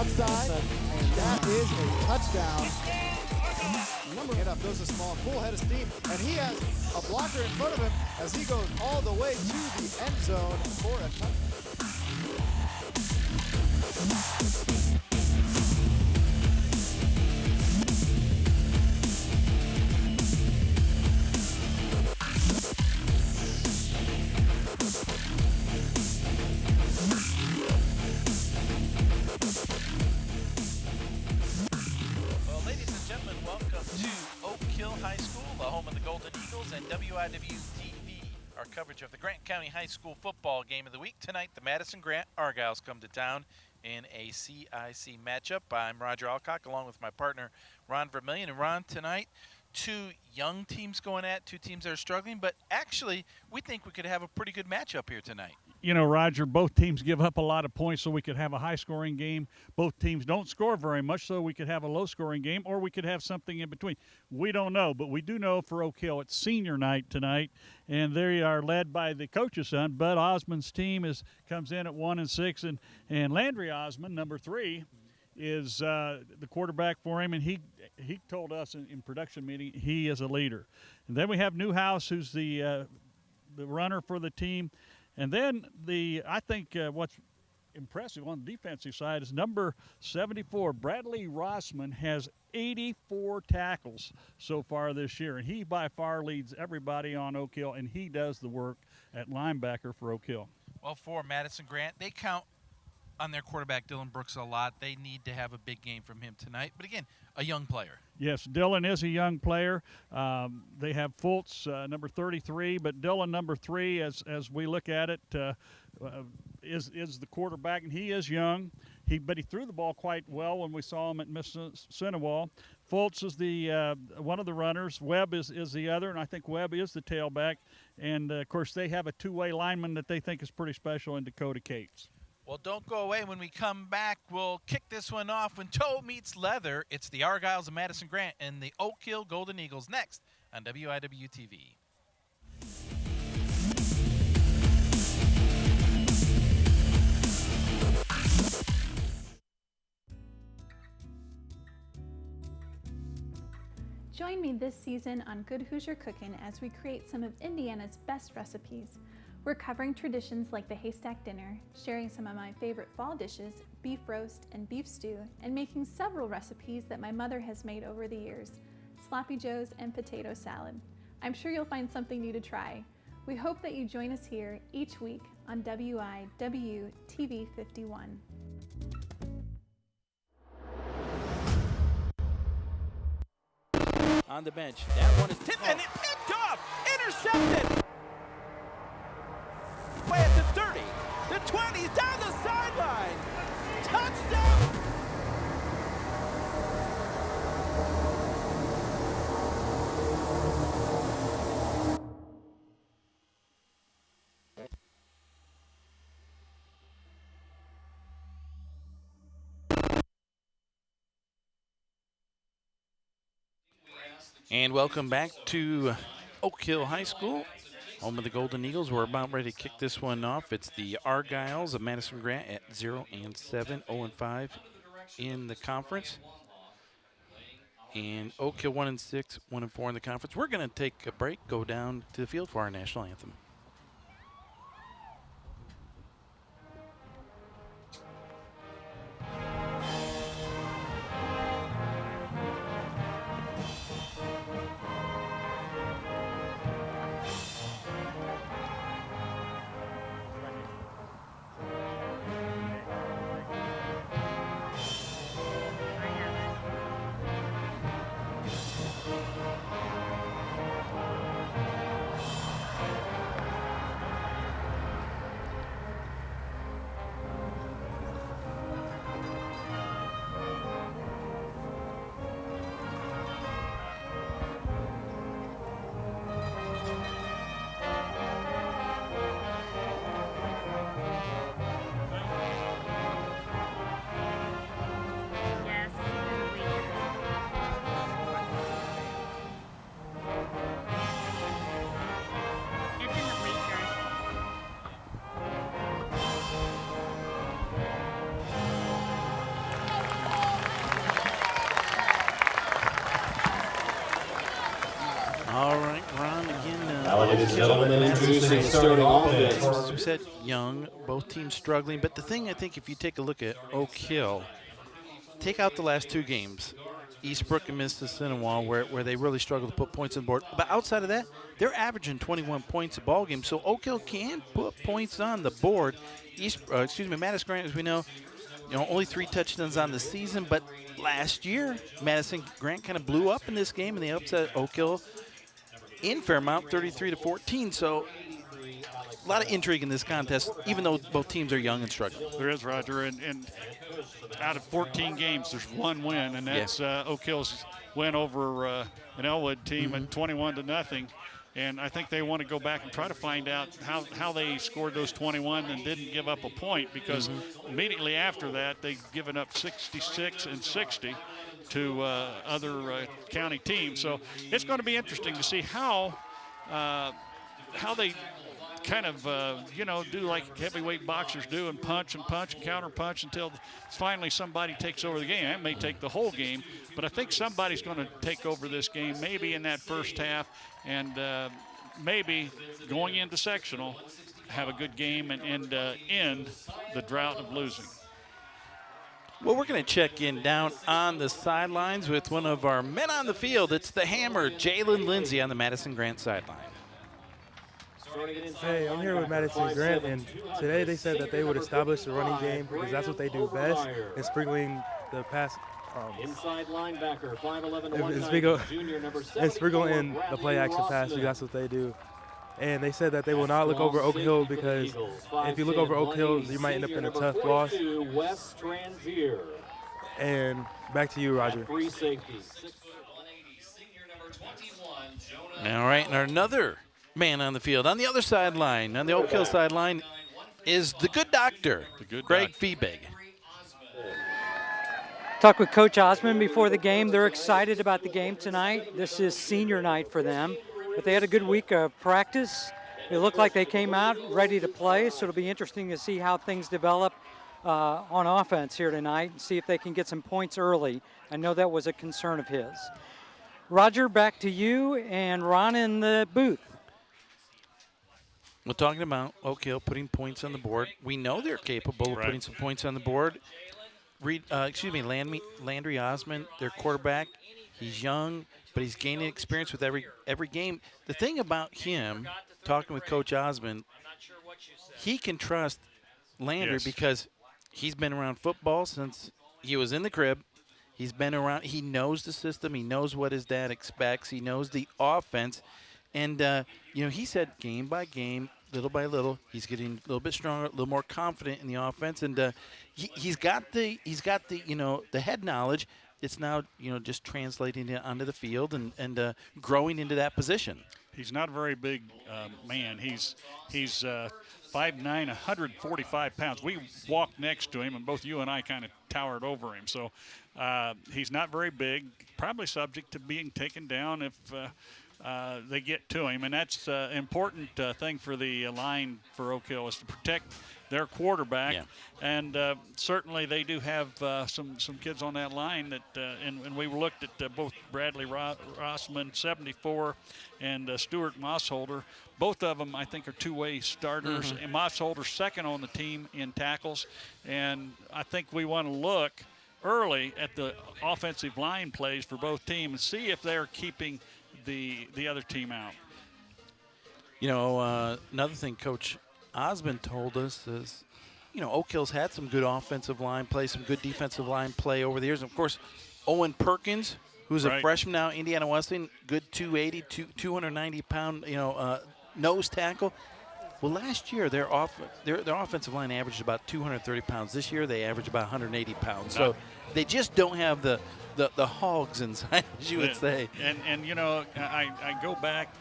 outside, and that is a touchdown. It up, goes a small, full head of steam, and he has a blocker in front of him as he goes all the way to the end zone for a touchdown. And WIWU TV, our coverage of the Grant County High School football game of the week. Tonight, the Madison Grant Argyles come to town in a CIC matchup. I'm Roger Alcock, along with my partner, Ron Vermillion. And Ron, tonight, two young teams going at, two teams that are struggling, but actually, we think we could have a pretty good matchup here tonight. You know, Roger, both teams give up a lot of points, so we could have a high-scoring game. Both teams don't score very much, so we could have a low-scoring game, or we could have something in between. We don't know, but we do know for Oak Hill it's senior night tonight, and they are led by the coach's son. Bud Osmond's team comes in at 1-6, and Landry Osmond, number 3, is the quarterback for him, and he told us in production meeting he is a leader. And then we have Newhouse, who's the runner for the team. And then I think what's impressive on the defensive side is number 74, Bradley Rossman, has 84 tackles so far this year, and he by far leads everybody on Oak Hill, and he does the work at linebacker for Oak Hill. Well, for Madison Grant, they count on their quarterback, Dylan Brooks, a lot. They need to have a big game from him tonight. But again, a young player. Yes, Dylan is a young player. They have Fultz, number 33, but Dylan, number 3, as we look at it, is the quarterback, and he is young. But he threw the ball quite well when we saw him at Mississinawa. Fultz is the one of the runners. Webb is the other, and I think Webb is the tailback. And, of course, they have a two-way lineman that they think is pretty special in Dakota Cates. Well, don't go away. When we come back, we'll kick this one off. When toe meets leather, it's the Argyles of Madison Grant and the Oak Hill Golden Eagles next on WIWU TV. Join me this season on Good Hoosier Cookin' as we create some of Indiana's best recipes. We're covering traditions like the haystack dinner, sharing some of my favorite fall dishes, beef roast and beef stew, and making several recipes that my mother has made over the years, sloppy joes and potato salad. I'm sure you'll find something new to try. We hope that you join us here each week on WIWU TV 51. On the bench, that one is tipped and it picked off, intercepted. Way at the 30, the 20, down the sideline. Touchdown! And welcome back to Oak Hill High School, home of the Golden Eagles. We're about ready to kick this one off. It's the Argyles of Madison Grant at 0-7, 0-5 in the conference. And Oak Hill 1-6, 1-4 in the conference. We're going to take a break, go down to the field for our national anthem. Ladies and gentlemen, introducing the starting offense. As we said, young, both teams struggling. But the thing, I think, if you take a look at Oak Hill, take out the last 2 games, Eastbrook and Mississinawa, where they really struggle to put points on the board. But outside of that, they're averaging 21 points a ball game. So Oak Hill can put points on the board. Madison Grant, as we know, only 3 touchdowns on the season. But last year, Madison Grant kind of blew up in this game, and they upset Oak Hill in Fairmount, 33-14. So a lot of intrigue in this contest, even though both teams are young and struggling. There is, Roger, and out of 14 games, there's 1 win, and that's Oak Hill's win over an Elwood team at 21-0. And I think they want to go back and try to find out how they scored those 21 and didn't give up a point, because immediately after that, they've given up 66 and 60 to other county teams. So it's going to be interesting to see how they kind of, do like heavyweight boxers do, and punch and counter punch until finally somebody takes over the game. That may take the whole game, but I think somebody's going to take over this game, maybe in that first half, and maybe going into sectional, have a good game and end the drought of losing. Well, we're going to check in down on the sidelines with one of our men on the field. It's the Hammer, Jalen Lindsay, on the Madison Grant sideline. Hey, I'm here with Madison Grant, and today they said that they would establish the running game because that's what they do best, and sprinkling the pass. Inside linebacker, 5'11", junior number 7. And sprinkling the play action pass because that's what they do. And they said that they will not look over Oak Hill, because if you look over Oak Hill, you might end up in a tough loss. And back to you, Roger. All right, and another man on the field. On the other sideline, on the Oak Hill sideline, is the good doctor, Greg Feebig. Talked with Coach Osmond before the game. They're excited about the game tonight. This is senior night for them, but they had a good week of practice. It looked like they came out ready to play, so it'll be interesting to see how things develop on offense here tonight and see if they can get some points early. I know that was a concern of his. Roger, back to you and Ron in the booth. We're talking about Oak Hill putting points on the board. We know they're capable of putting some points on the board. Landry Osmond, their quarterback, he's young, but he's gaining experience with every game. The thing about him, talking with Coach Osmond, he can trust Landry because he's been around football since he was in the crib. He's been around. He knows the system. He knows what his dad expects. He knows the offense. And, he said game by game, little by little, he's getting a little bit stronger, a little more confident in the offense. And he's got the the head knowledge. It's now, just translating it onto the field and growing into that position. He's not a very big man. He's 5'9", 145 pounds. We walked next to him, and both you and I kind of towered over him. So he's not very big, probably subject to being taken down if they get to him. And that's an important thing for the line for Oak Hill, is to protect their quarterback. Yeah. And certainly they do have some kids on that line that and we looked at both Bradley Rossman, 74, and Stuart Mossholder. Both of them, I think, are two-way starters. And Mossholder's second on the team in tackles. And I think we want to look early at the offensive line plays for both teams and see if they're keeping the other team out. Another thing Coach Osmond told us is, Oak Hill's had some good offensive line play, some good defensive line play over the years. And of course, Owen Perkins, who's a freshman now, Indiana Wesleyan, good 280, 290-pound, nose tackle. Well, last year their offensive line averaged about 230 pounds. This year they average about 180 pounds. So they just don't have the hogs inside, as you would say. And I go back.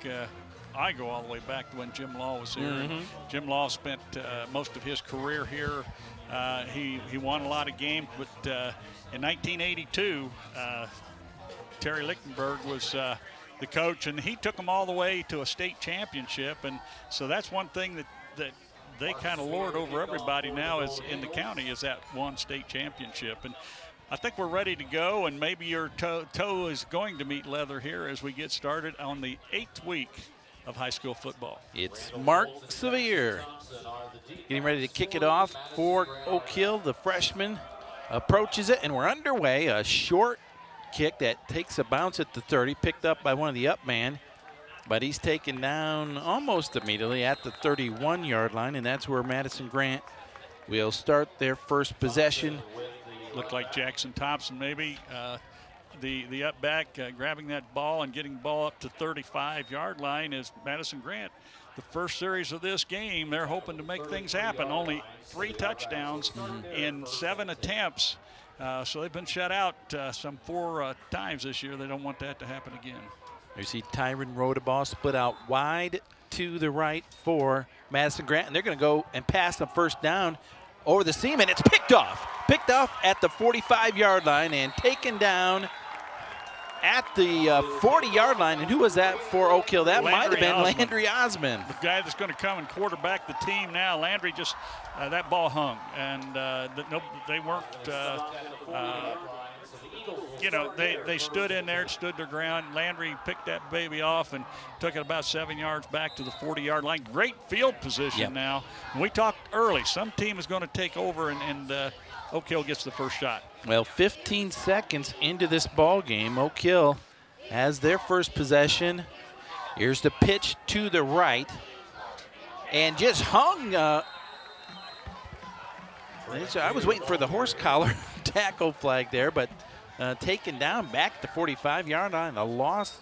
I go all the way back to when Jim Law was here. Jim Law spent most of his career here. He won a lot of games, but in 1982, Terry Lichtenberg was the coach, and he took them all the way to a state championship. And so that's one thing that they kind of lord over everybody now is in the county, is that one state championship. And I think we're ready to go, and maybe your toe is going to meet leather here as we get started on the 8th week of high school football. It's Mark Sevier getting ready to kick it off for Oak Hill. The freshman approaches it, and we're underway. A short kick that takes a bounce at the 30, picked up by one of the up man, but he's taken down almost immediately at the 31-yard line, and that's where Madison Grant will start their first possession. Looked like Jackson Thompson maybe. The up back grabbing that ball and getting the ball up to 35-yard line is Madison Grant. The first series of this game, they're hoping to make things happen. Only 3 touchdowns in 7 attempts. So they've been shut out some 4 times this year. They don't want that to happen again. You see Tyron Rodeball split out wide to the right for Madison Grant, and they're going to go and pass the first down over the seam, and it's picked off. Picked off at the 45-yard line and taken down at the 40-yard line. And who was that for Oak Hill? That might have been Landry Osmond. The guy that's going to come and quarterback the team now. Landry just, that ball hung. And they weren't, they stood in there, stood their ground. Landry picked that baby off and took it about 7 yards back to the 40-yard line. Great field position now. And we talked early. Some team is going to take over, and Oak Hill gets the first shot. Well, 15 seconds into this ball game, Oak Hill has their first possession. Here's the pitch to the right, and just hung. I was waiting for the horse collar tackle flag there, but taken down back at the 45-yard line. A loss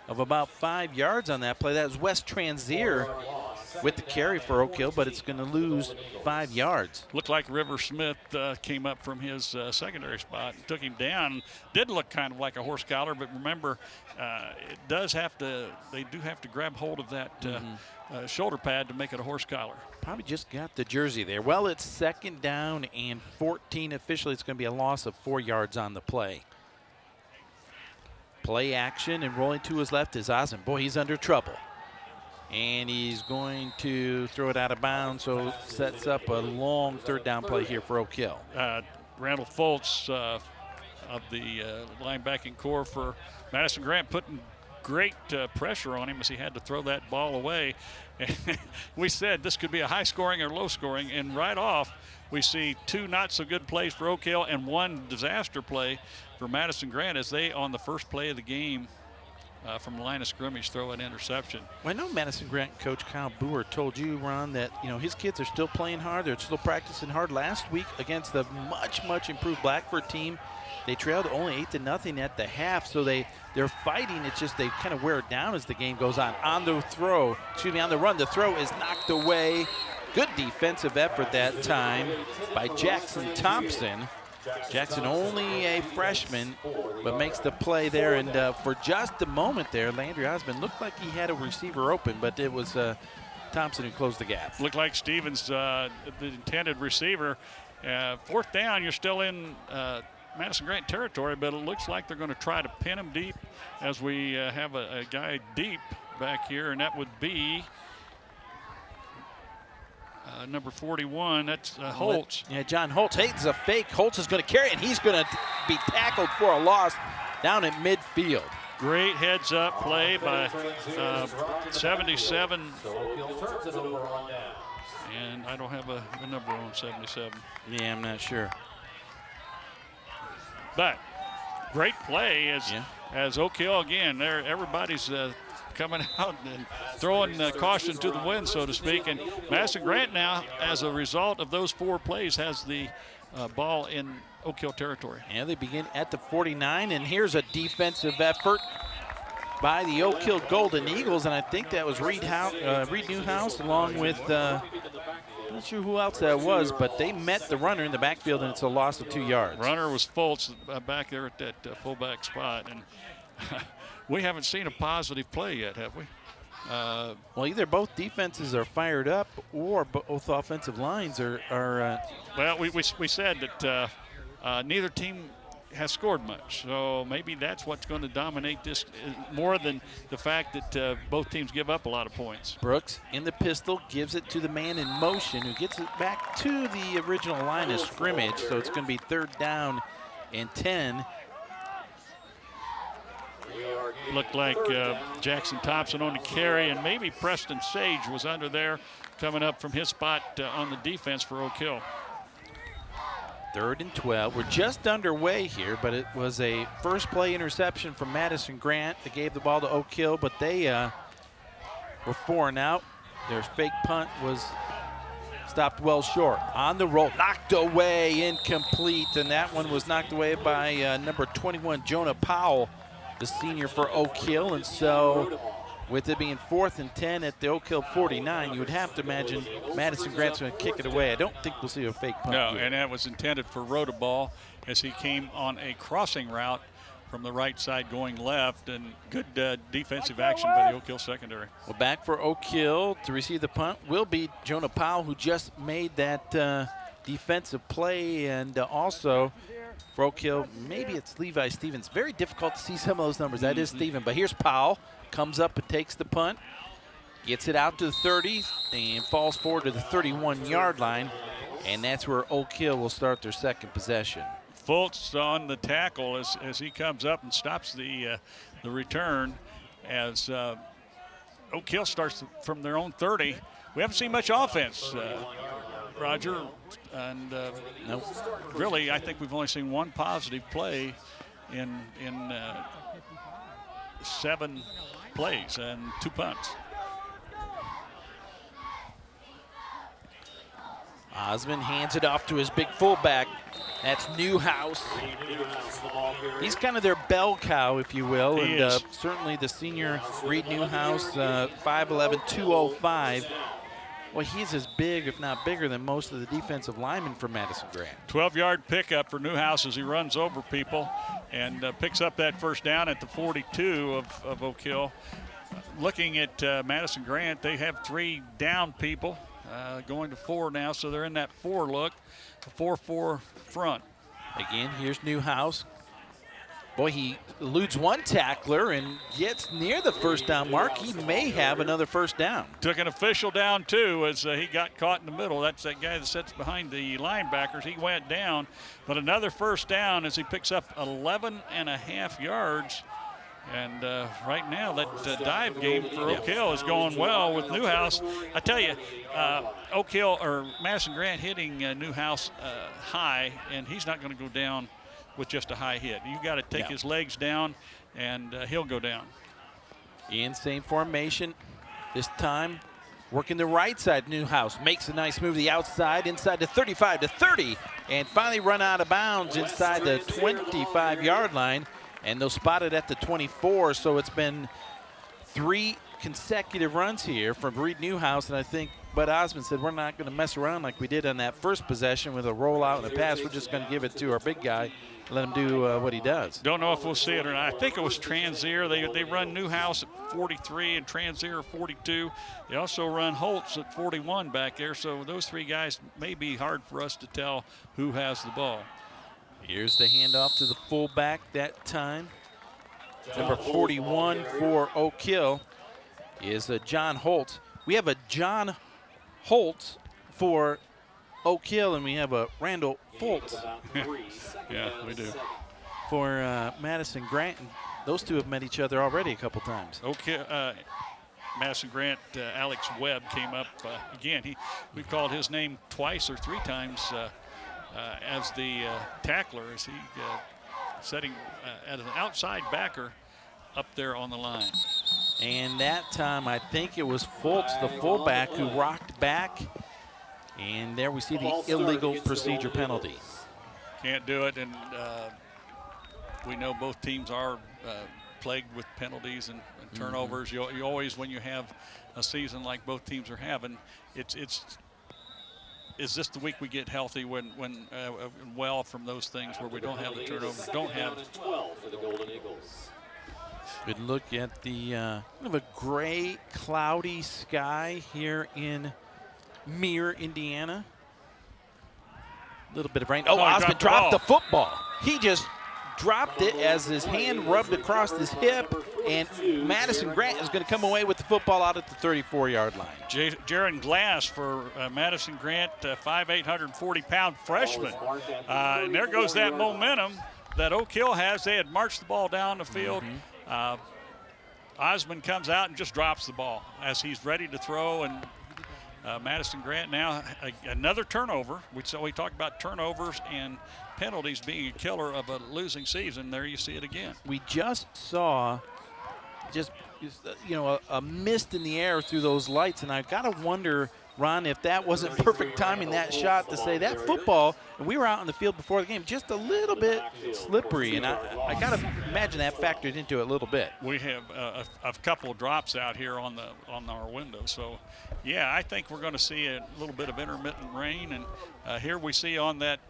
of about 5 yards on that play. That was Wes Transier with the carry for Oak Hill, but it's going to lose 5 yards. Looked like River Smith came up from his secondary spot and took him down. Did look kind of like a horse collar, but remember, they do have to grab hold of that shoulder pad to make it a horse collar. Probably just got the jersey there. Well, it's 2nd down and 14. Officially, it's going to be a loss of 4 yards on the play. Play action, and rolling to his left is Osmond. Boy, he's under trouble. And he's going to throw it out of bounds, so sets up a long 3rd down play here for Oak Hill. Randall Foltz of the linebacking core for Madison Grant putting great pressure on him as he had to throw that ball away. We said this could be a high scoring or low scoring, and right off we see 2 not so good plays for Oak Hill and 1 disaster play for Madison Grant as they, on the first play of the game, from the line of scrimmage, throw an interception. Well, I know Madison Grant coach Kyle Boer told you, Ron, that his kids are still playing hard. They're still practicing hard. Last week against the much improved Blackford team, they trailed only 8-0 at the half, so they're fighting. It's just they kind of wear it down as the game goes on. On the run, the throw is knocked away. Good defensive effort that time by Jackson Thompson. Jackson, only a freshman, but makes the play there. And for just a moment there, Landry Osmond looked like he had a receiver open, but it was Thompson who closed the gap. Looked like Stevens, the intended receiver. 4th down, you're still in Madison Grant territory, but it looks like they're going to try to pin him deep as we have a guy deep back here, and that would be number 41, that's Holtz. Yeah, John Holtz. Hey, it's a fake. Holtz is going to carry it, and he's going to be tackled for a loss down at midfield. Great heads-up play by 77. And I don't have a number on 77. Yeah, I'm not sure. But great play as Oak Hill, again, everybody's coming out and throwing caution to the wind, so to speak. And Madison Grant now, as a result of those 4 plays, has the ball in Oak Hill territory. And they begin at the 49, and here's a defensive effort by the Oak Hill Golden Eagles, and I think that was Reed Newhouse along with, I'm not sure who else that was, but they met the runner in the backfield, and it's a loss of 2 yards. Runner was Foltz back there at that fullback spot, and we haven't seen a positive play yet, have we? Well, either both defenses are fired up or both offensive lines are well, we said that neither team has scored much, so maybe that's what's going to dominate this more than the fact that both teams give up a lot of points. Brooks in the pistol gives it to the man in motion who gets it back to the original line of scrimmage, so it's going to be 3rd down and 10. Looked like Jackson Thompson on the carry, and maybe Preston Sage was under there coming up from his spot on the defense for Oak Hill. 3rd and 12. We're just underway here, but it was a first play interception from Madison Grant that gave the ball to Oak Hill, but they were 4 and out. Their fake punt was stopped well short. On the roll, knocked away, incomplete, and that one was knocked away by number 21, Jonah Powell, the senior for Oak Hill. And so with it being 4th and 10 at the Oak Hill 49, you would have to imagine Madison Grant's going to kick it away. I don't think we'll see a fake punt. No, here. and that was intended for Rodaball as he came on a crossing route from the right side going left, and good defensive action by the Oak Hill secondary. Well, back for Oak Hill to receive the punt will be Jonah Powell, who just made that defensive play, and also for Oak Hill, maybe it's Levi Stevens. Very difficult to see some of those numbers. That is Steven, but here's Powell. Comes up and takes the punt, gets it out to the 30, and falls forward to the 31-yard line, and that's where Oak Hill will start their second possession. Fultz on the tackle as he comes up and stops the return as Oak Hill starts from their own 30. We haven't seen much offense, Roger, and nope. Really, I think we've only seen one positive play in 7 plays and 2 punts. Osmond hands it off to his big fullback. That's Newhouse. He's kind of their bell cow, if you will. He is. Certainly the senior Reed Newhouse, 5'11", 205. Well, he's as big, if not bigger, than most of the defensive linemen for Madison Grant. 12-yard pickup for Newhouse as he runs over people and picks up that first down at the 42 of Oak Hill. Looking at Madison Grant, they have 3 down people, going to 4 now, so they're in that 4 look, a 4-4 front. Again, here's Newhouse. Boy, he eludes one tackler and gets near the first down mark. He may have another first down. Took an official down, too, as he got caught in the middle. That's that guy that sits behind the linebackers. He went down, but another first down as he picks up 11.5 yards. And right now, that dive game for Oak Hill is going well with Newhouse. I tell you, Oak Hill or Madison Grant hitting Newhouse high, and he's not going to go down with just a high hit. You got to take his legs down, and he'll go down. In same formation, this time working the right side. Newhouse makes a nice move to the outside, inside the 35 to 30, and finally run out of bounds inside the 25-yard line. And they'll spot it at the 24, so it's been 3 consecutive runs here from Reed Newhouse, and I think Bud Osmond said we're not going to mess around like we did on that first possession with a rollout and a pass. We're just going to give it to our big guy, let him do what he does. Don't know if we'll see it or not. I think it was Transier. They run Newhouse at 43 and Transier 42. They also run Holtz at 41 back there, so those 3 guys may be hard for us to tell who has the ball. Here's the handoff to the fullback that time. Number 41 for Oak Hill is John Holtz. We have a John Holtz for Oak Hill, and we have a Randall Fultz. Yeah, we do. For Madison Grant. And those 2 have met each other already a couple times. Okay, Madison Grant, Alex Webb came up again. We've called his name twice or 3 times as the tackler, as he setting as an outside backer up there on the line. And that time, I think it was Fultz, the fullback, who rocked back. And there we see the illegal procedure penalty. Can't do it, and we know both teams are plagued with penalties and turnovers. You always, when you have a season like both teams are having, is this the week we get healthy when well from those things where we don't have the turnovers, don't have. Good look at the kind of a gray, cloudy sky here in Mere, Indiana. A little bit of rain. Oh, Osmond dropped the football. He just dropped it as his hand rubbed across his hip, and Madison Grant is going to come away with the football out at the 34-yard line. Jaron Glass for Madison Grant, 5'8", 140-pound freshman. And there goes that momentum that Oak Hill has. They had marched the ball down the field. Osmond comes out and just drops the ball as he's ready to throw, and Madison Grant now another turnover. We talked about turnovers and penalties being a killer of a losing season. There you see it again. We just saw a mist in the air through those lights, and I gotta wonder, Ron, if that wasn't perfect timing, that shot, to say that football, and we were out on the field before the game, just a little bit slippery, and I gotta imagine that factored into it a little bit. We have a couple of drops out here on our window, so yeah, I think we're going to see a little bit of intermittent rain, and here we see on that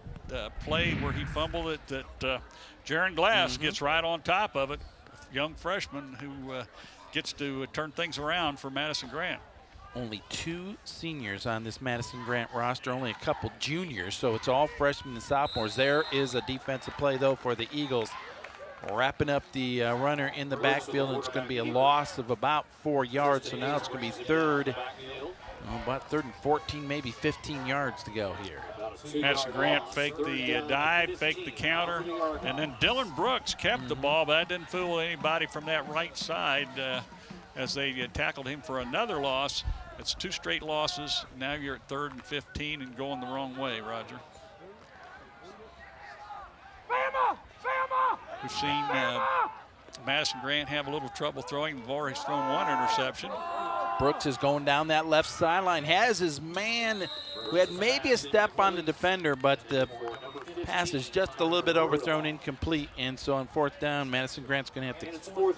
play where he fumbled it that Jaron Glass gets right on top of it, a young freshman who gets to turn things around for Madison Grant. Only 2 seniors on this Madison Grant roster, only a couple juniors, so it's all freshmen and sophomores. There is a defensive play, though, for the Eagles. Wrapping up the runner in the backfield, and it's going to be a loss of about 4 yards, so now it's going to be about third and 14, maybe 15 yards to go here. Madison Grant faked the dive, faked the counter, and then Dylan Brooks kept the ball, but that didn't fool anybody from that right side as they tackled him for another loss. It's 2 straight losses. Now you're at 3rd and 15 and going the wrong way, Roger. We've seen Madison Grant have a little trouble throwing. They've already thrown 1 interception. Brooks is going down that left sideline, has his man who had maybe a step on the defender, but the pass is just a little bit overthrown, incomplete, and so on 4th down, Madison Grant's going to have to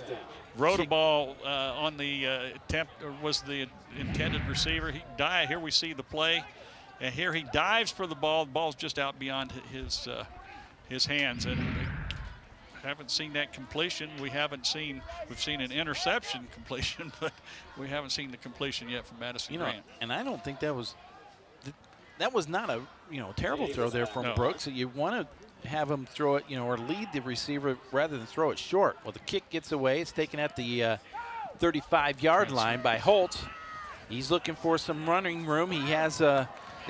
Rode a ball on the attempt, or was the intended receiver. Here we see the play, and here he dives for the ball. The ball's just out beyond his hands, and haven't seen that completion. We've seen an interception completion, but we haven't seen the completion yet from Madison Grant. And I don't think that was not a terrible throw there from Brooks. You want to have him throw it, or lead the receiver rather than throw it short. Well, the kick gets away. It's taken at the 35-yard line by Holt. He's looking for some running room. He has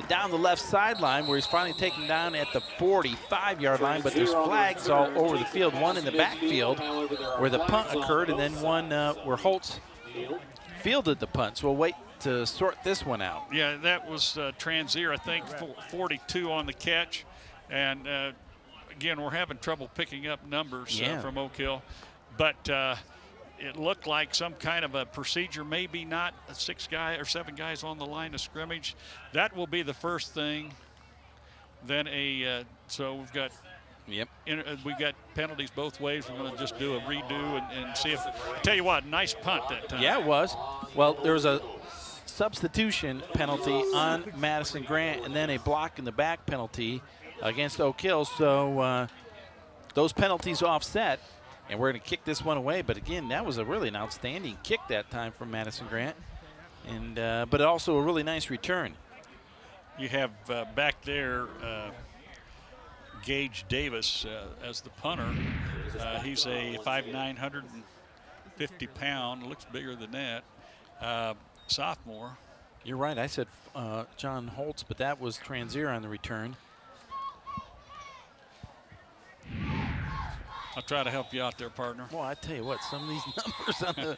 down the left sideline where he's finally taken down at the 45-yard line, but there's flags all over the field, one in the backfield where the punt occurred, and then one where Holtz fielded the punt. So we'll wait to sort this one out. Yeah, that was Transier, I think, 42 on the catch. And again, we're having trouble picking up numbers from Oak Hill, but it looked like some kind of a procedure, maybe not 6 guys or 7 guys on the line of scrimmage. That will be the first thing. Then so we've got we've got penalties both ways. We're going to just do a redo and see if. I tell you what, nice punt that time. Yeah, it was. Well, there was a substitution penalty on Madison Grant, and then a block in the back penalty against Oak Hill. So those penalties offset, and we're going to kick this one away. But again, that was an outstanding kick that time from Madison Grant, and but also a really nice return. You have back there Gage Davis as the punter. He's a 5'9", 150-pound, looks bigger than that, sophomore. You're right. I said John Holtz, but that was Transier on the return. I'll try to help you out there, partner. Well, I tell you what, some of these numbers on the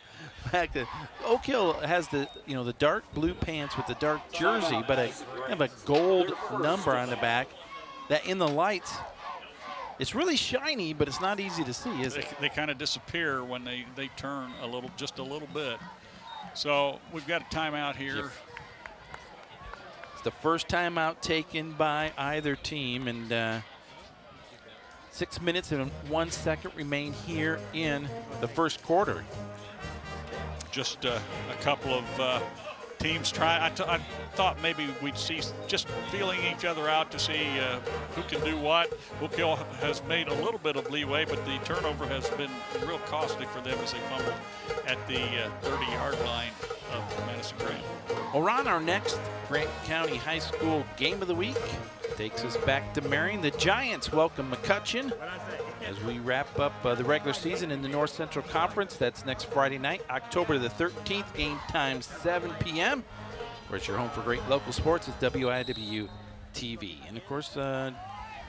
back. Oak Hill has the dark blue pants with the dark jersey, but have a gold number on the back. That in the lights, it's really shiny, but it's not easy to see, is it? They kind of disappear when they turn just a little bit. So we've got a timeout here. Yep. It's the first timeout taken by either team, and 6 minutes and 1 second remain here in the first quarter. Just a couple of teams try. I thought maybe we'd see just feeling each other out to see who can do what. Oak Hill has made a little bit of leeway, but the turnover has been real costly for them as they fumbled at the 30-yard line of Madison Grant. Well, Ron, our next Grant County High School game of the week takes us back to Marion. The Giants welcome McCutcheon as we wrap up the regular season in the North Central Conference. That's next Friday night, October the 13th. Game time 7 p.m. Of course, your home for great local sports is WIWU TV. And, of course, the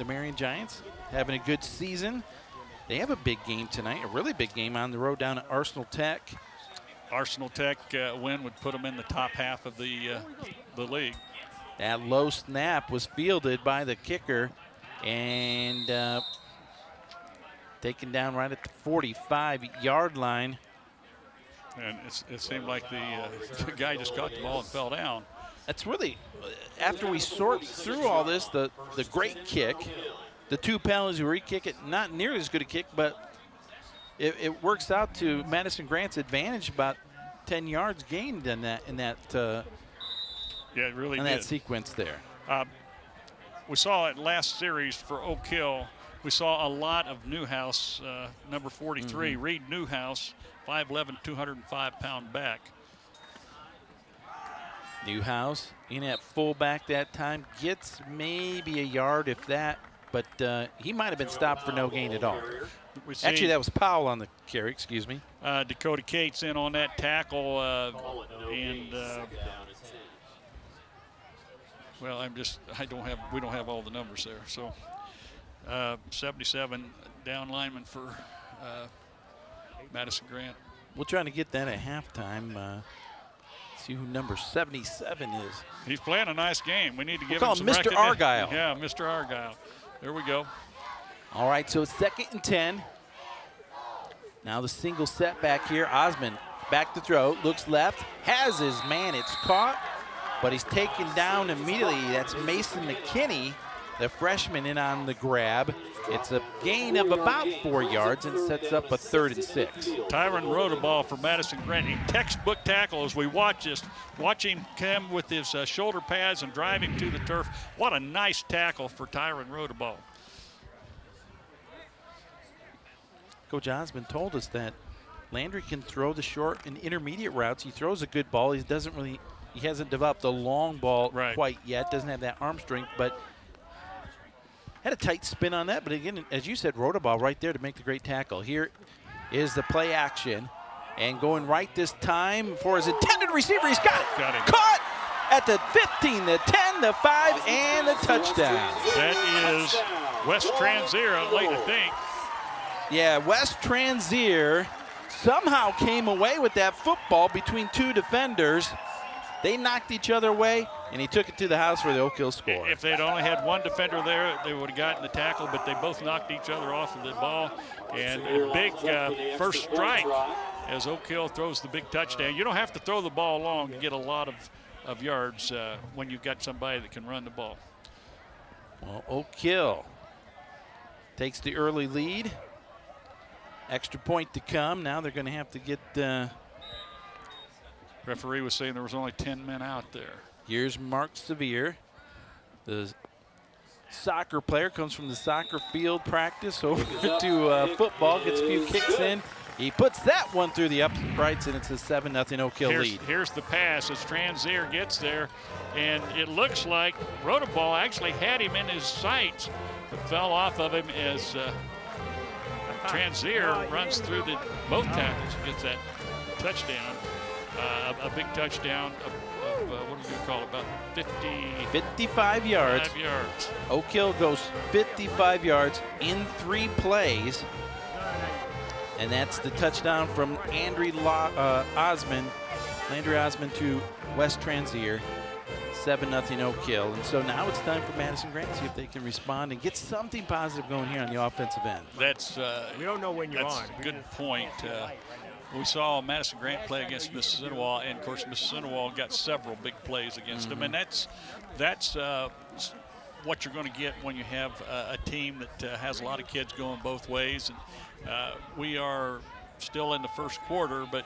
Marion Giants having a good season. They have a big game tonight, a really big game on the road down at Arsenal Tech. Arsenal Tech win would put them in the top half of the league. That low snap was fielded by the kicker and taken down right at the 45-yard line. And it seemed like the guy just caught the ball and fell down. That's really, after we sort through all this, the great kick, the 2 penalties where he kick it, not nearly as good a kick, but it works out to Madison Grant's advantage, about 10 yards gained in that yeah, it really in did. that sequence there. We saw it last series for Oak Hill. We saw a lot of Newhouse, number 43, Reed Newhouse, 5'11", 205-pound back. Newhouse in at fullback that time, gets maybe a yard if that, but he might have been stopped for no gain at all. Actually, that was Powell on the carry, excuse me. Dakota Cates in on that tackle, well, we don't have all the numbers there. So 77 down lineman for Madison Grant. We're trying to get that at halftime. See who number 77 is. He's playing a nice game. We need to give call him some Mr. recognition. Argyle. Yeah, Mr. Argyle. There we go. All right, so it's 2nd and 10. Now the single setback here. Osmond back to throw, looks left, has his man. It's caught, but he's taken down immediately. That's Mason McKinney, the freshman, in on the grab. It's a gain of about 4 yards and sets up a 3rd and 6. Tyron rode a ball for Madison Grant. A textbook tackle as we watch him come with his shoulder pads and drive him to the turf. What a nice tackle for Tyron Rodeball. Coach Osmond told us that Landry can throw the short and intermediate routes. He throws a good ball. He hasn't developed a long ball quite yet. Doesn't have that arm strength, but had a tight spin on that. But again, as you said, rode a ball right there to make the great tackle. Here is the play action, and going right this time for his intended receiver. He's got it. Caught at the 15, the 10, the 5, and the touchdown. That is Wes Transier late, I think. Yeah, Wes Transier somehow came away with that football between 2 defenders. They knocked each other away, and he took it to the house for the Oak Hill score. If they'd only had one defender there, they would have gotten the tackle, but they both knocked each other off of the ball. And a big first strike as Oak Hill throws the big touchdown. You don't have to throw the ball long to get a lot of yards when you've got somebody that can run the ball. Well, Oak Hill takes the early lead. Extra point to come. Now they're going to have to get referee was saying there was only 10 men out there. Here's Mark Sevier, the soccer player, comes from the soccer field practice over to football, gets a few kicks in. He puts that one through the uprights, and it's a 7-0 Oak Hill lead. Here's the pass as Transier gets there, and it looks like Rodeball actually had him in his sights, but fell off of him as Transier runs through both tackles and gets that touchdown. A big touchdown of what do you call it, about 55 yards. 5 yards. Oak Hill goes 55 yards in 3 plays. And that's the touchdown from Landry Osmond to Wes Transier. 7-0 Oak Hill. And so now it's time for Madison Grant to see if they can respond and get something positive going here on the offensive end. That's we don't know when you're on. A good point. We saw Madison Grant play against Mississinawa, and of course Mississinawa got several big plays against them, and that's what you're going to get when you have a team that has a lot of kids going both ways. And we are still in the first quarter, but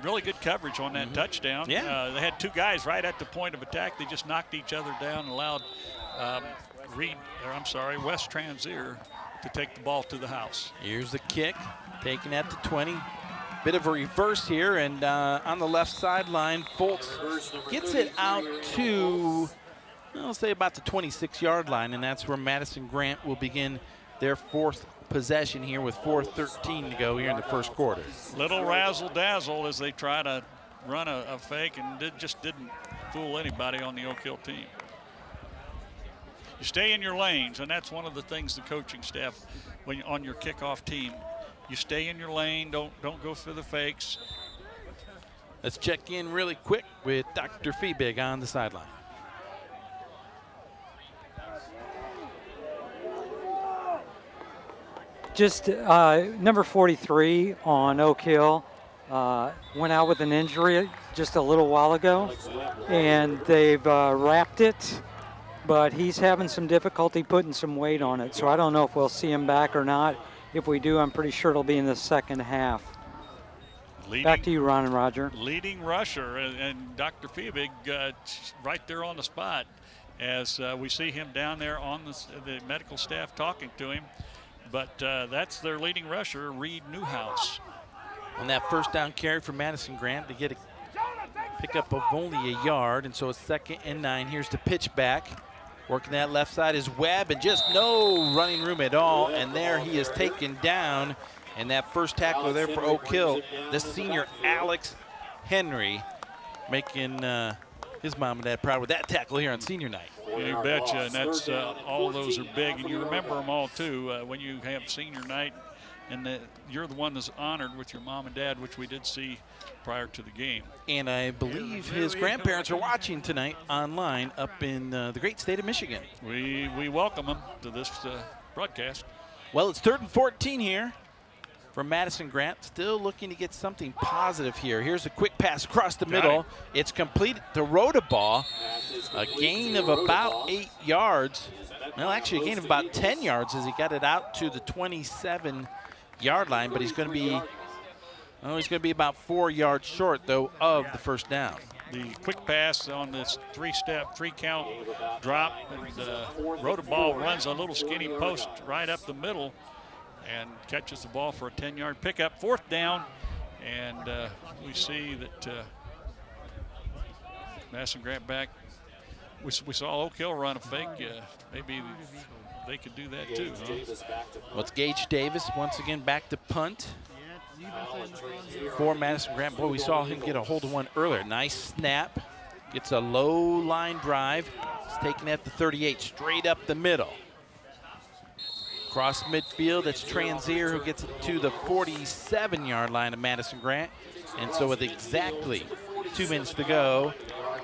really good coverage on that touchdown. Yeah. They had 2 guys right at the point of attack. They just knocked each other down and allowed Wes Transier to take the ball to the house. Here's the kick, taken at the 20. Bit of a reverse here, and on the left sideline, Foltz gets it out to, I'll say, about the 26-yard line, and that's where Madison Grant will begin their 4th possession here with 4:13 to go here in the first quarter. Little razzle-dazzle as they try to run a fake, and just didn't fool anybody on the Oak Hill team. You stay in your lanes, and that's one of the things the coaching staff, when you're on your kickoff team, you stay in your lane, don't go through the fakes. Let's check in really quick with Dr. Feebig on the sideline. Just number 43 on Oak Hill went out with an injury just a little while ago, and they've wrapped it, but he's having some difficulty putting some weight on it, so I don't know if we'll see him back or not. If we do, I'm pretty sure it'll be in the second half. Back to you, Ron and Roger. Leading rusher, and Dr. Feebig right there on the spot as we see him down there on the medical staff talking to him. But that's their leading rusher, Reed Newhouse. On that first down carry for Madison Grant to get a pickup of only a yard, and so it's 2nd and 9. Here's the pitch back. Working that left side is Webb, and just no running room at all, and there he is taken down. And that first tackler there for Oak Hill, the senior Alex Henry, making his mom and dad proud with that tackle here on senior night. You betcha, and that's all those are big, and you remember them all too when you have senior night, and you're the one that's honored with your mom and dad, which we did see prior to the game. And I believe his grandparents are watching tonight online up in the great state of Michigan. We welcome them to this broadcast. Well, it's 3rd and 14 here from Madison Grant, still looking to get something positive here. Here's a quick pass across the middle. It's complete to Rodaball. A gain of about 8 yards. Well, actually a gain of about 10 yards as he got it out to the 27-yard line, but he's going to be about 4 yards short, though, of the first down. The quick pass on this 3-step, 3-count drop, and Rodaball runs a little skinny post right up the middle and catches the ball for a 10-yard pickup. 4th down, and we see that Madison Grant back. We saw Oak Hill run a fake. Maybe they could do that too. Huh? Well, it's Gage Davis once again back to punt for Madison Grant. Boy, we saw him get a hold of one earlier. Nice snap. Gets a low line drive. He's taking at the 38, straight up the middle. Across midfield, it's Transier who gets it to the 47-yard line of Madison Grant. And so with exactly 2 minutes to go,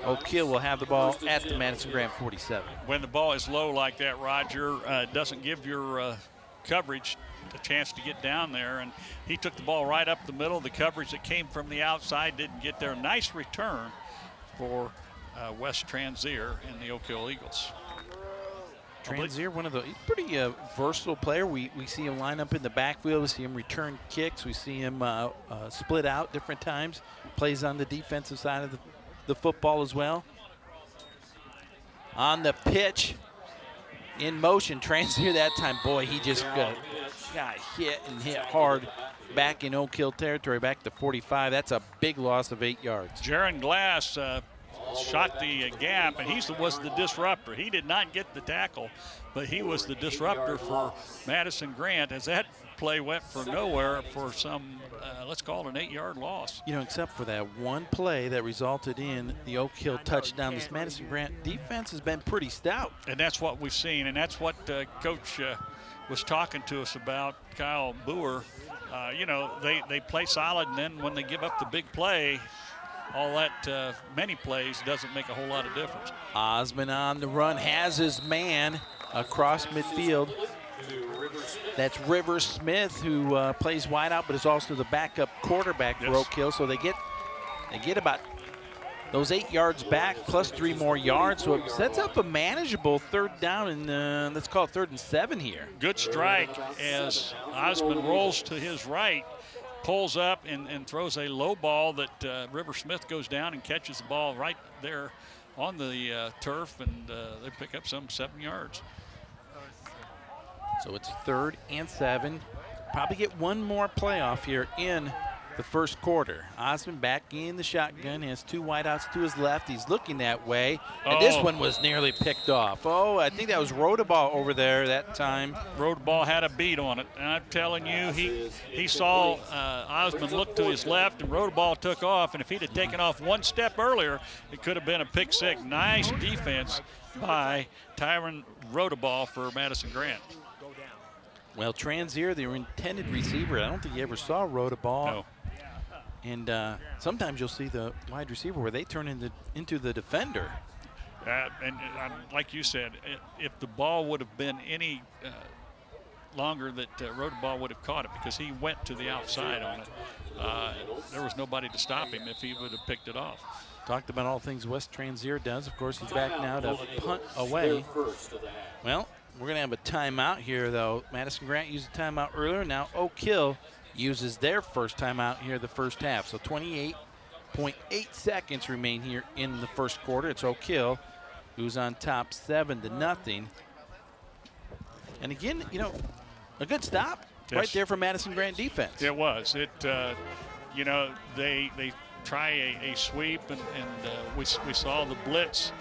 Oak Hill will have the ball at the Madison Grant 47. When the ball is low like that, Roger, it doesn't give your coverage a chance to get down there. And he took the ball right up the middle. The coverage that came from the outside didn't get there. Nice return for Wes Transier and the Oak Hill Eagles. Transier, he's pretty versatile player. We see him line up in the backfield. We see him return kicks. We see him split out different times. Plays on the defensive side of the football as well. On the pitch, in motion, Transier that time. Boy, he just got hit and hit hard back in Oak Hill territory, back to 45. That's a big loss of 8 yards. Jaron Glass shot the gap, and he was the disruptor. He did not get the tackle, but he was the disruptor for Madison Grant as that play went for nowhere for some, let's call it an 8-yard loss. You know, except for that one play that resulted in the Oak Hill touchdown, this Madison Grant defense has been pretty stout. And that's what we've seen, and that's what Coach was talking to us about, Kyle Boer. You know, they play solid, and then when they give up the big play, all that many plays doesn't make a whole lot of difference. Osmond on the run, has his man across midfield. That's Rivers Smith, who plays wide out, but is also the backup quarterback for Oak Hill. So they get about those 8 yards back plus 3 more yards. So it sets up a manageable 3rd down, and let's call it 3rd and 7 here. Good strike as Osmond rolls to his right, pulls up and throws a low ball that River Smith goes down and catches the ball right there on the turf, and they pick up some 7 yards. So it's 3rd and 7. Probably get one more playoff here in the first quarter. Osmond back in the shotgun, has 2 wideouts to his left. He's looking that way, and this one was nearly picked off. Oh, I think that was Rodaball over there that time. Rodaball had a beat on it, and I'm telling you, he saw Osmond look to his left, and Rodaball took off, and if he'd have taken off 1 step earlier, it could have been a pick six. Nice defense by Tyron Rodaball for Madison Grant. Well, Transier, the intended receiver, I don't think he ever saw Rodaball. No. And sometimes you'll see the wide receiver where they turn into the defender. And like you said, if the ball would have been any longer, that Rodenbaugh would have caught it because he went to the outside on it. There was nobody to stop him if he would have picked it off. Talked about all things Wes Transier does. Of course, he's back now to punt away. Well, we're going to have a timeout here, though. Madison Grant used a timeout earlier. Now Oak Hill uses their first timeout here the first half. So 28.8 seconds remain here in the first quarter. It's Oak Hill who's on top 7-0. And again, you know, a good stop right there for Madison Grant defense. It was. You know, they try a sweep, and we saw the blitz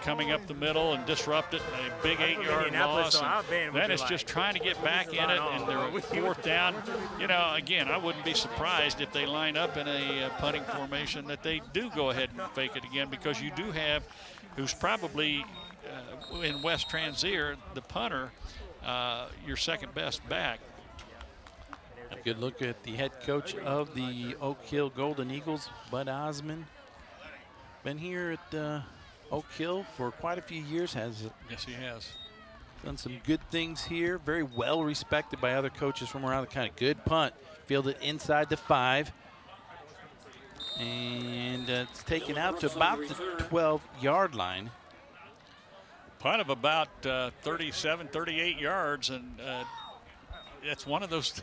coming up the middle and disrupt it, a big 8-yard loss. And then it's just trying to get back in it, and they're fourth down. You know, again, I wouldn't be surprised if they line up in a punting formation that they do go ahead and fake it again, because you do have, who's probably in Wes Transier, the punter, your second best back. A good look at the head coach of the Oak Hill Golden Eagles, Bud Osmond. Been here at Oak Hill for quite a few years, has it? Yes, he has. Done some good things here. Very well respected by other coaches from around the country. Good punt. Fielded inside the 5. And it's taken out to about the 12-yard line. Punt of about 37, 38 yards, and it's one of those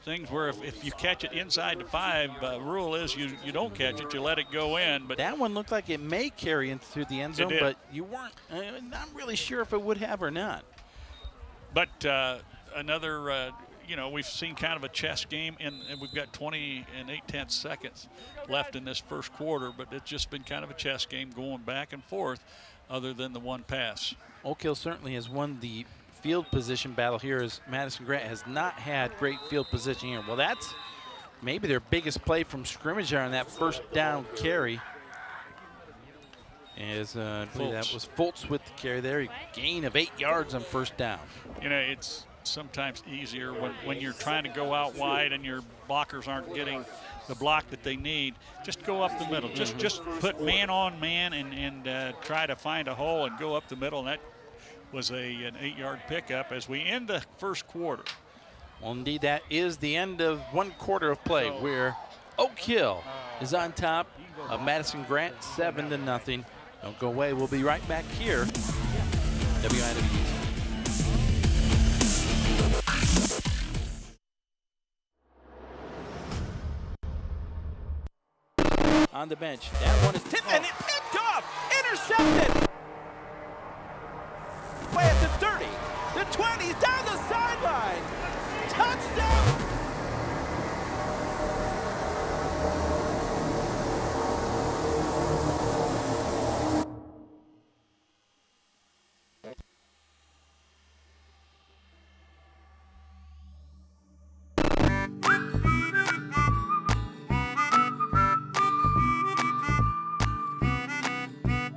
things where if you catch it inside the 5, rule is you don't catch it, you let it go in. But that one looked like it may carry into the end zone, but you weren't not really sure if it would have or not. But another, you know, we've seen kind of a chess game, and we've got 20 and 8/10 seconds left in this first quarter, but it's just been kind of a chess game going back and forth other than the one pass. Oak Hill certainly has won the field position battle here, as Madison Grant has not had great field position here. Well, that's maybe their biggest play from scrimmage there on that first down carry. As I believe that was Fultz with the carry there. A gain of 8 yards on first down. You know, it's sometimes easier when you're trying to go out wide and your blockers aren't getting the block that they need. Just go up the middle. Just put man on man and try to find a hole and go up the middle. And that was an 8-yard pickup as we end the first quarter. Well, indeed, that is the end of one quarter of play, where Oak Hill is on top of Madison Grant 7-0. Don't go away. We'll be right back here. WIWU. On the bench. That one is tipped And it picked off, intercepted. Way at the 30, the 20s, down the sideline. Touchdown.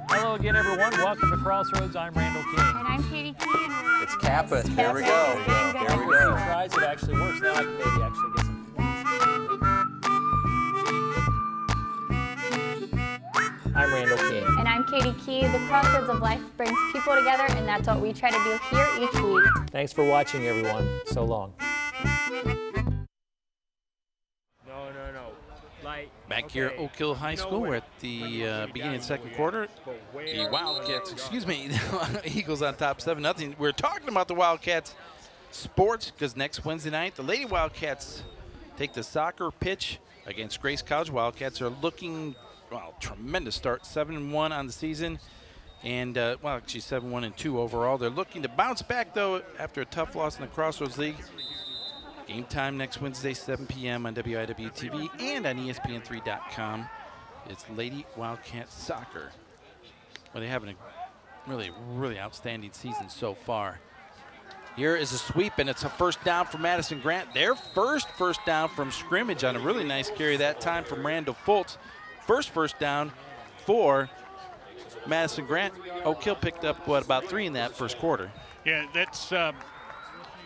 Hello again, everyone. Welcome to Crossroads. I'm Randall King. And I'm Katie Key. It's Kappa. There we go. There we go. Tries it actually works. Now I can maybe actually get some points. I'm Randall King. And I'm Katie Key. The Crossroads of Life brings people together, and that's what we try to do here each week. Thanks for watching, everyone. So long. Back here at Oak Hill High School, we're at the beginning of the second quarter. The Wildcats, the Eagles on top 7-0. We're talking about the Wildcats sports because next Wednesday night, the Lady Wildcats take the soccer pitch against Grace College. Wildcats are looking, well, tremendous start, 7-1 on the season. And, well, actually 7-1-2 overall. They're looking to bounce back, though, after a tough loss in the Crossroads League. Game time next Wednesday, 7 p.m. on WIWU TV and on ESPN3.com. It's Lady Wildcat Soccer. Well, they're having a really, really outstanding season so far. Here is a sweep, and it's a first down for Madison Grant. Their first down from scrimmage on a really nice carry that time from Randall Fultz. First down for Madison Grant. Oak Hill picked up, what, about 3 in that first quarter. Yeah, that's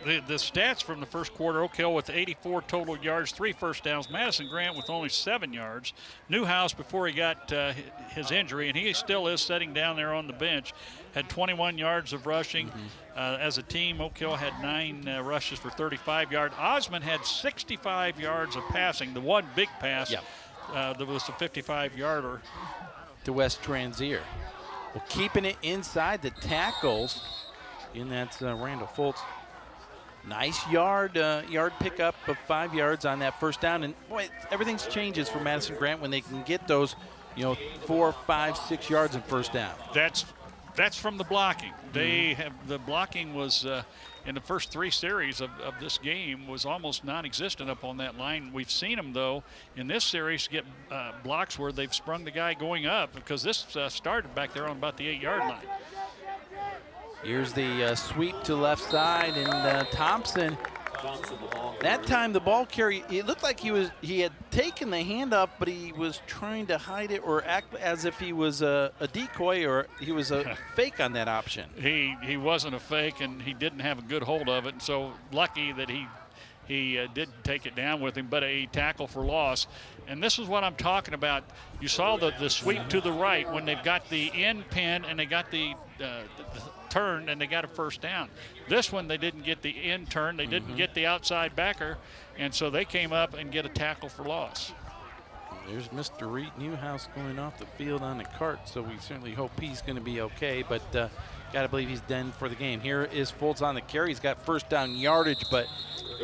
the stats from the first quarter, Oak Hill with 84 total yards, 3 first downs. Madison Grant with only 7 yards. Newhouse, before he got his injury, and he still is sitting down there on the bench, had 21 yards of rushing. As a team, Oak Hill had 9 rushes for 35 yards. Osmond had 65 yards of passing. The one big pass that was a 55-yarder. To Wes Transier. Well, keeping it inside the tackles, and that's Randall Fultz. Nice yard pickup of 5 yards on that first down, and boy, everything changes for Madison Grant when they can get those, 4, 5, 6 yards in first down. That's from the blocking. They have the blocking was in the first 3 series of this game was almost non-existent up on that line. We've seen them though in this series get blocks where they've sprung the guy going up, because this started back there on about the 8-yard line. Here's the sweep to left side, and Thompson. That time the ball carry, it looked like he had taken the handoff, but he was trying to hide it or act as if he was a decoy, or he was a fake on that option. He wasn't a fake, and he didn't have a good hold of it. And so lucky that he did take it down with him, but a tackle for loss. And this is what I'm talking about. You saw the sweep to the right when they've got the end pin and they got the turn and they got a first down. This one they didn't get the end turn, they didn't get the outside backer, and so they came up and get a tackle for loss. There's Mr. Reed Newhouse going off the field on the cart, so we certainly hope he's going to be okay, but got to believe he's done for the game. Here is Fultz on the carry. He's got first down yardage, but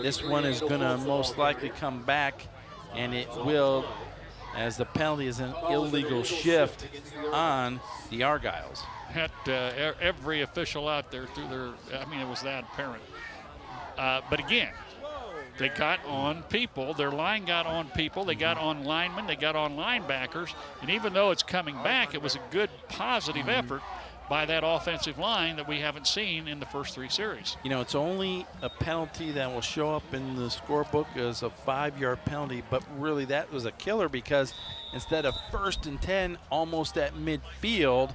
this one is going to most likely come back, and it will, as the penalty is an illegal shift on the Argyles. Had every official out there through their, it was that apparent. But again, they got on people. Their line got on people. They got on linemen. They got on linebackers. And even though it's coming back, it was a good, positive effort by that offensive line that we haven't seen in the first 3 series. It's only a penalty that will show up in the scorebook as a 5-yard penalty, but really that was a killer, because instead of 1st and 10 almost at midfield,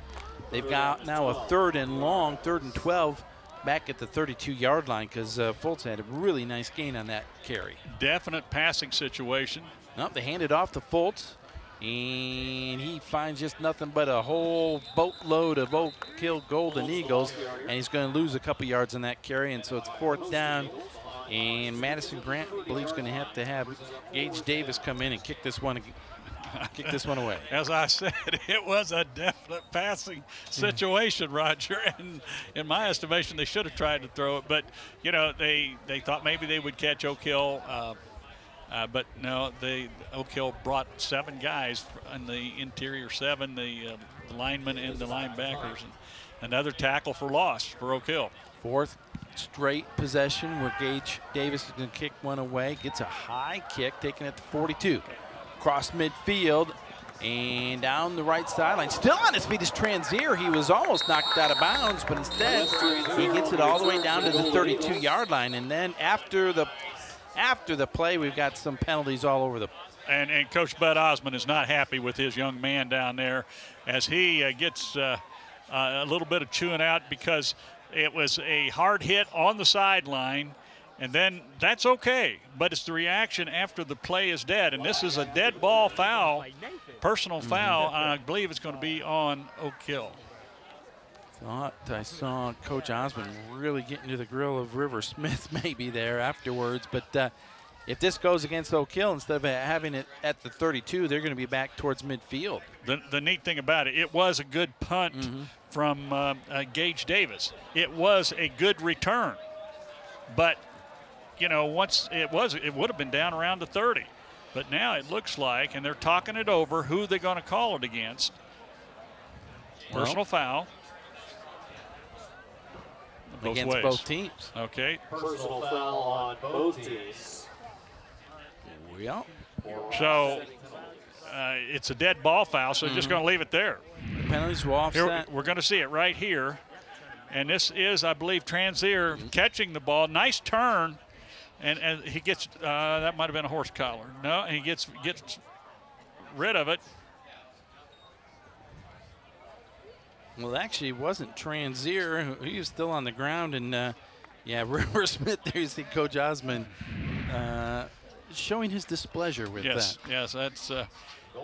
they've got now a 3rd and long, 3rd and 12 back at the 32-yard line, because Fultz had a really nice gain on that carry. Definite passing situation. Nope, they hand it off to Fultz, and he finds just nothing but a whole boatload of Oak Hill Golden Eagles, and he's going to lose a couple yards on that carry, and so it's 4th down, and Madison Grant believes going to have Gage Davis come in and kick this one away. As I said, it was a definite passing situation, Roger, and in my estimation, they should have tried to throw it, but, they thought maybe they would catch Oak Hill, but no, Oak Hill brought 7 guys in the interior 7, the linemen and the linebackers, and another tackle for loss for Oak Hill. 4th straight possession where Gage Davis is going to kick one away, gets a high kick, taking it to 42. Across midfield and down the right sideline. Still on his feet is Transier. He was almost knocked out of bounds, but instead he gets it all the way down to the 32-yard line. And then after the play, we've got some penalties all over the. And Coach Bud Osmond is not happy with his young man down there, as he gets a little bit of chewing out, because it was a hard hit on the sideline. And then that's okay, but it's the reaction after the play is dead. And this is a dead ball foul, personal foul. I believe it's going to be on Oak Hill. I saw Coach Osmond really getting to the grill of River Smith maybe there afterwards. But if this goes against Oak Hill, instead of having it at the 32, they're going to be back towards midfield. The neat thing about it, it was a good punt from Gage Davis. It was a good return, but once it would have been down around the 30. But now it looks like, and they're talking it over, who they're going to call it against. Personal foul. Against both teams. Okay. Personal foul on both teams. Yeah. So it's a dead ball foul, so they're just going to leave it there. The penalties will offset. Here, we're going to see it right here. And this is, I believe, Transier catching the ball. Nice turn. And he gets, that might have been a horse collar. No, and he gets rid of it. Well, actually, it wasn't Transier. He was still on the ground, and Yeah, River Smith there, you see Coach Osmond showing his displeasure with that. Yes, that's,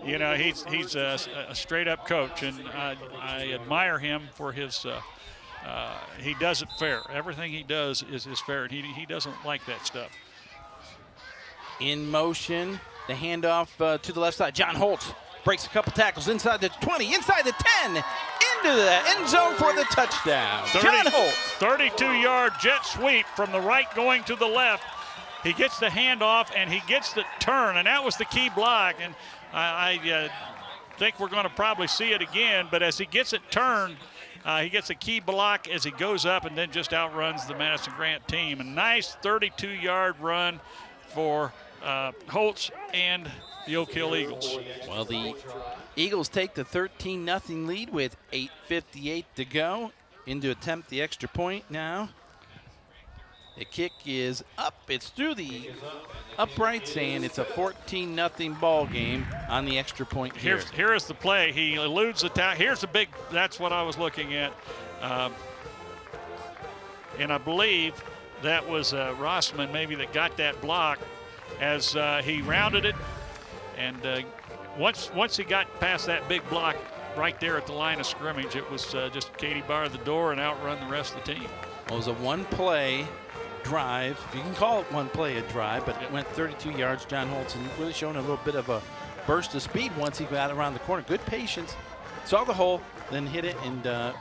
you know, he's a straight-up coach, and I admire him for his, he does it fair. Everything he does is fair, and he doesn't like that stuff. In motion, the handoff to the left side. John Holt breaks a couple tackles inside the 20, inside the 10, into the end zone for the touchdown. John Holt. 32-yard jet sweep from the right going to the left. He gets the handoff, and he gets the turn, and that was the key block. And I think we're going to probably see it again, but as he gets it turned, he gets a key block as he goes up and then just outruns the Madison Grant team. A nice 32-yard run for Holtz and the Oak Hill Eagles. Well, the Eagles take the 13-0 lead with 8:58 to go. In to attempt the extra point now. The kick is up. It's through the uprights, and it's a 14-0 ball game on the extra point here. Here is the play. He eludes the tackle. Here's the big, that's what I was looking at. And I believe that was Rossman maybe that got that block as he rounded it. And once he got past that big block right there at the line of scrimmage, it was just Katie bar the door and outrun the rest of the team. Well, it was a one-play drive, if you can call it one play a drive, but it went 32 yards. John Holtz and really showing a little bit of a burst of speed once he got around the corner. Good patience, saw the hole, then hit it, and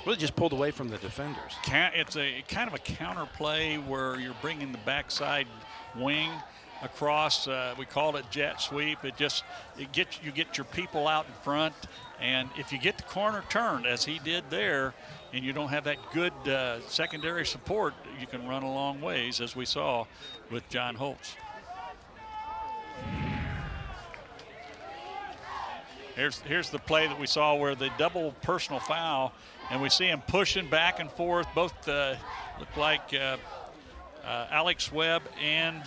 really just pulled away from the defenders. It's a kind of a counter play where you're bringing the backside wing across. We called it jet sweep. You get your people out in front, and if you get the corner turned as he did there, and you don't have that good secondary support, you can run a long ways, as we saw with John Holtz. Here's the play that we saw where the double personal foul, and we see him pushing back and forth. Both look like Alex Webb and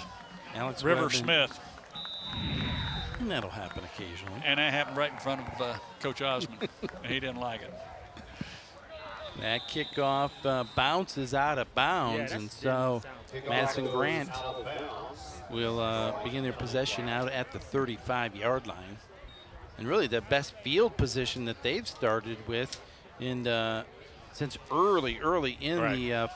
River Smith. And that'll happen occasionally. And that happened right in front of Coach Osmond, and he didn't like it. That kickoff bounces out of bounds, and so Madison Grant will begin their possession out at the 35-yard line. And really the best field position that they've started with since early in the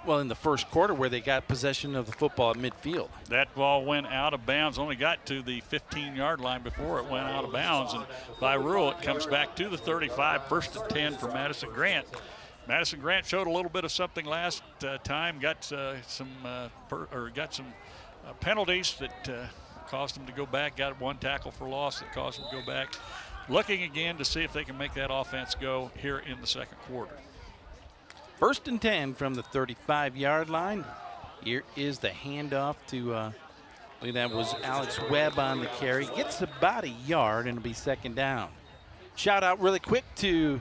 in the first quarter, where they got possession of the football at midfield. That ball went out of bounds, only got to the 15-yard line before it went out of bounds, and by rule it comes back to the 35, first and 10 for Madison Grant. Madison Grant showed a little bit of something last time, got some penalties that caused them to go back, got one tackle for loss that caused them to go back. Looking again to see if they can make that offense go here in the second quarter. First and 10 from the 35-yard line. Here is the handoff to, I believe that was Alex Webb on the carry. Gets about a yard, and it'll be second down. Shout out really quick to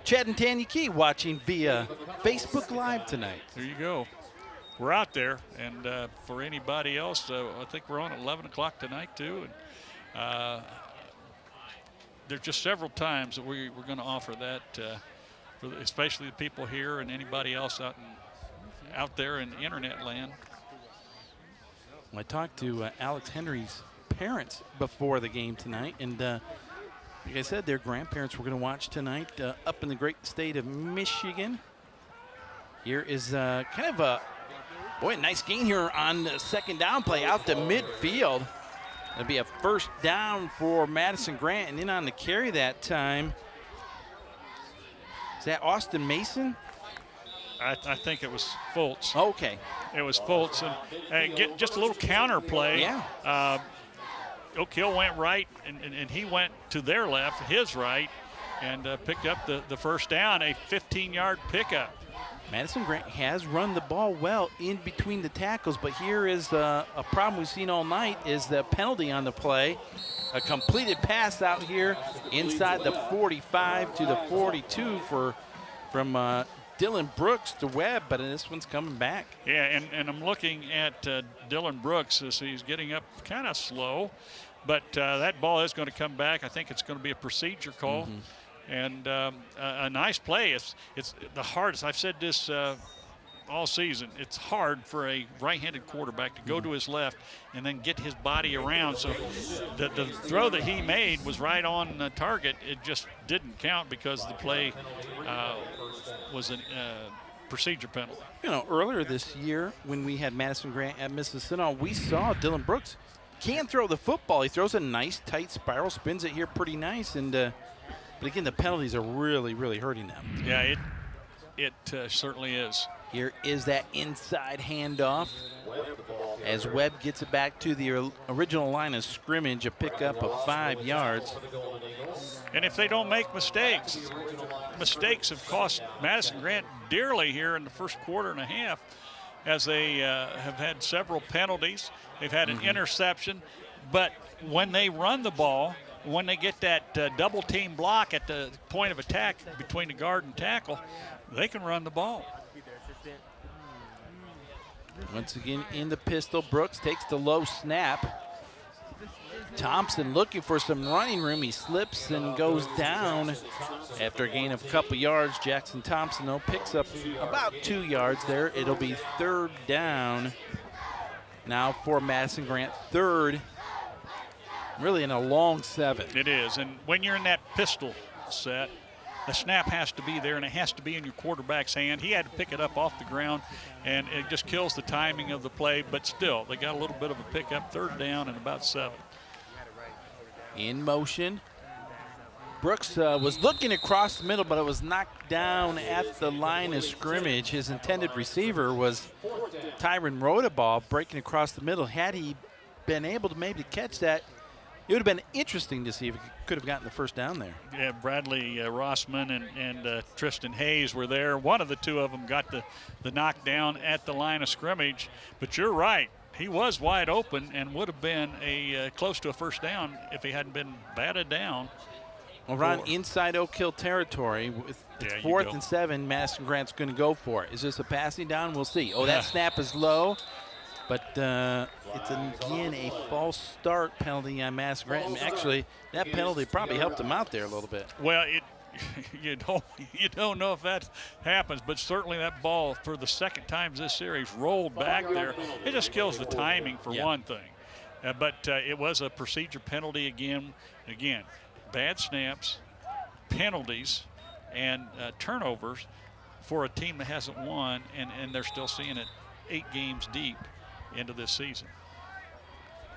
Chad and Tanya Key watching via Facebook Live tonight. There you go. We're out there, and for anybody else, I think we're on at 11 o'clock tonight too. And there's just several times that we're going to offer that, especially the people here and anybody else out there in internet land. I talked to Alex Henry's parents before the game tonight, and like I said, their grandparents were going to watch tonight up in the great state of Michigan. Here is kind of a nice gain here on the second down play out to midfield. It'll be a first down for Madison Grant, and in on the carry that time. Is that Austin Mason? I think it was Fultz. Okay. It was Fultz. And get just a little counter play. Yeah. Oak Hill went right, and he went to their left, his right, and picked up the first down, a 15-yard pickup. Madison Grant has run the ball well in between the tackles, but here is a problem we've seen all night is the penalty on the play. A completed pass out here inside the 45 to the 42 from Dylan Brooks to Webb, but this one's coming back. Yeah, and I'm looking at Dylan Brooks as he's getting up kind of slow, but that ball is going to come back. I think it's going to be a procedure call. and a nice play. It's the hardest. I've said this all season. It's hard for a right-handed quarterback to go to his left and then get his body around. So the throw that he made was right on the target. It just didn't count because the play was a procedure penalty. You know, earlier this year when we had Madison Grant at Mississippi, we saw Dylan Brooks can throw the football. He throws a nice tight spiral, spins it here pretty nice, and but again, the penalties are really, really hurting them. Yeah, it certainly is. Here is that inside handoff as Webb gets it back to the original line of scrimmage, a pickup of 5 yards. And if they don't make mistakes have cost Madison Grant dearly here in the first quarter and a half, as they have had several penalties. They've had an interception, but when they run the ball, when they get that double team block at the point of attack between the guard and tackle, they can run the ball. Once again in the pistol, Brooks takes the low snap. Thompson looking for some running room. He slips and goes down after a gain of a couple yards. Jackson Thompson, though, picks up about 2 yards there. It'll be 3rd down now for Madison Grant. 3rd, really in a long 7. It is, and when you're in that pistol set, the snap has to be there, and it has to be in your quarterback's hand. He had to pick it up off the ground, and it just kills the timing of the play. But still, they got a little bit of a pickup. 3rd down and about 7. In motion. Brooks was looking across the middle, but it was knocked down at the line of scrimmage. His intended receiver was Tyron Rodabaugh breaking across the middle. Had he been able to maybe catch that, it would have been interesting to see if he could have gotten the 1st down there. Yeah, Bradley Rossman and Tristan Hayes were there. One of the two of them got the knockdown at the line of scrimmage. But you're right. He was wide open and would have been close to a 1st down if he hadn't been batted down. Well, Ron, inside Oak Hill territory, with 4th and 7, Madison Grant's going to go for it. Is this a passing down? We'll see. Oh, that snap is low. But it's, again, a false start penalty on Madison Grant. And actually, that penalty probably helped him out there a little bit. Well, you don't know if that happens, but certainly that ball, for the 2nd time this series, rolled back there. It just kills the timing for one thing. But it was a procedure penalty again. Again, bad snaps, penalties, and turnovers for a team that hasn't won, and they're still seeing it 8 games deep into this season.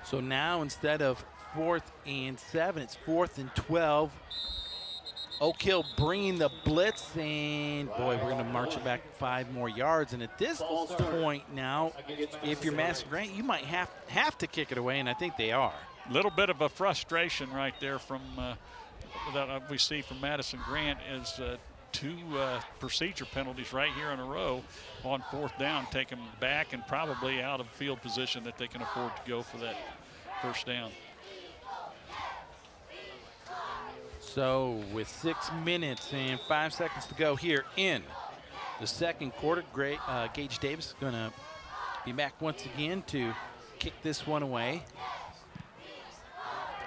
So now instead of 4th and 7, it's 4th and 12. Oak Hill bringing the blitz, and boy, we're going to march it back 5 more yards. And at this point now, if you're Madison Grant, you might have to kick it away, and I think they are. A little bit of a frustration right there from that we see from Madison Grant is 2 procedure penalties right here in a row on 4th down, take them back and probably out of field position that they can afford to go for that 1st down. So with 6 minutes and 5 seconds to go here in the 2nd quarter, Gage Davis is going to be back once again to kick this one away.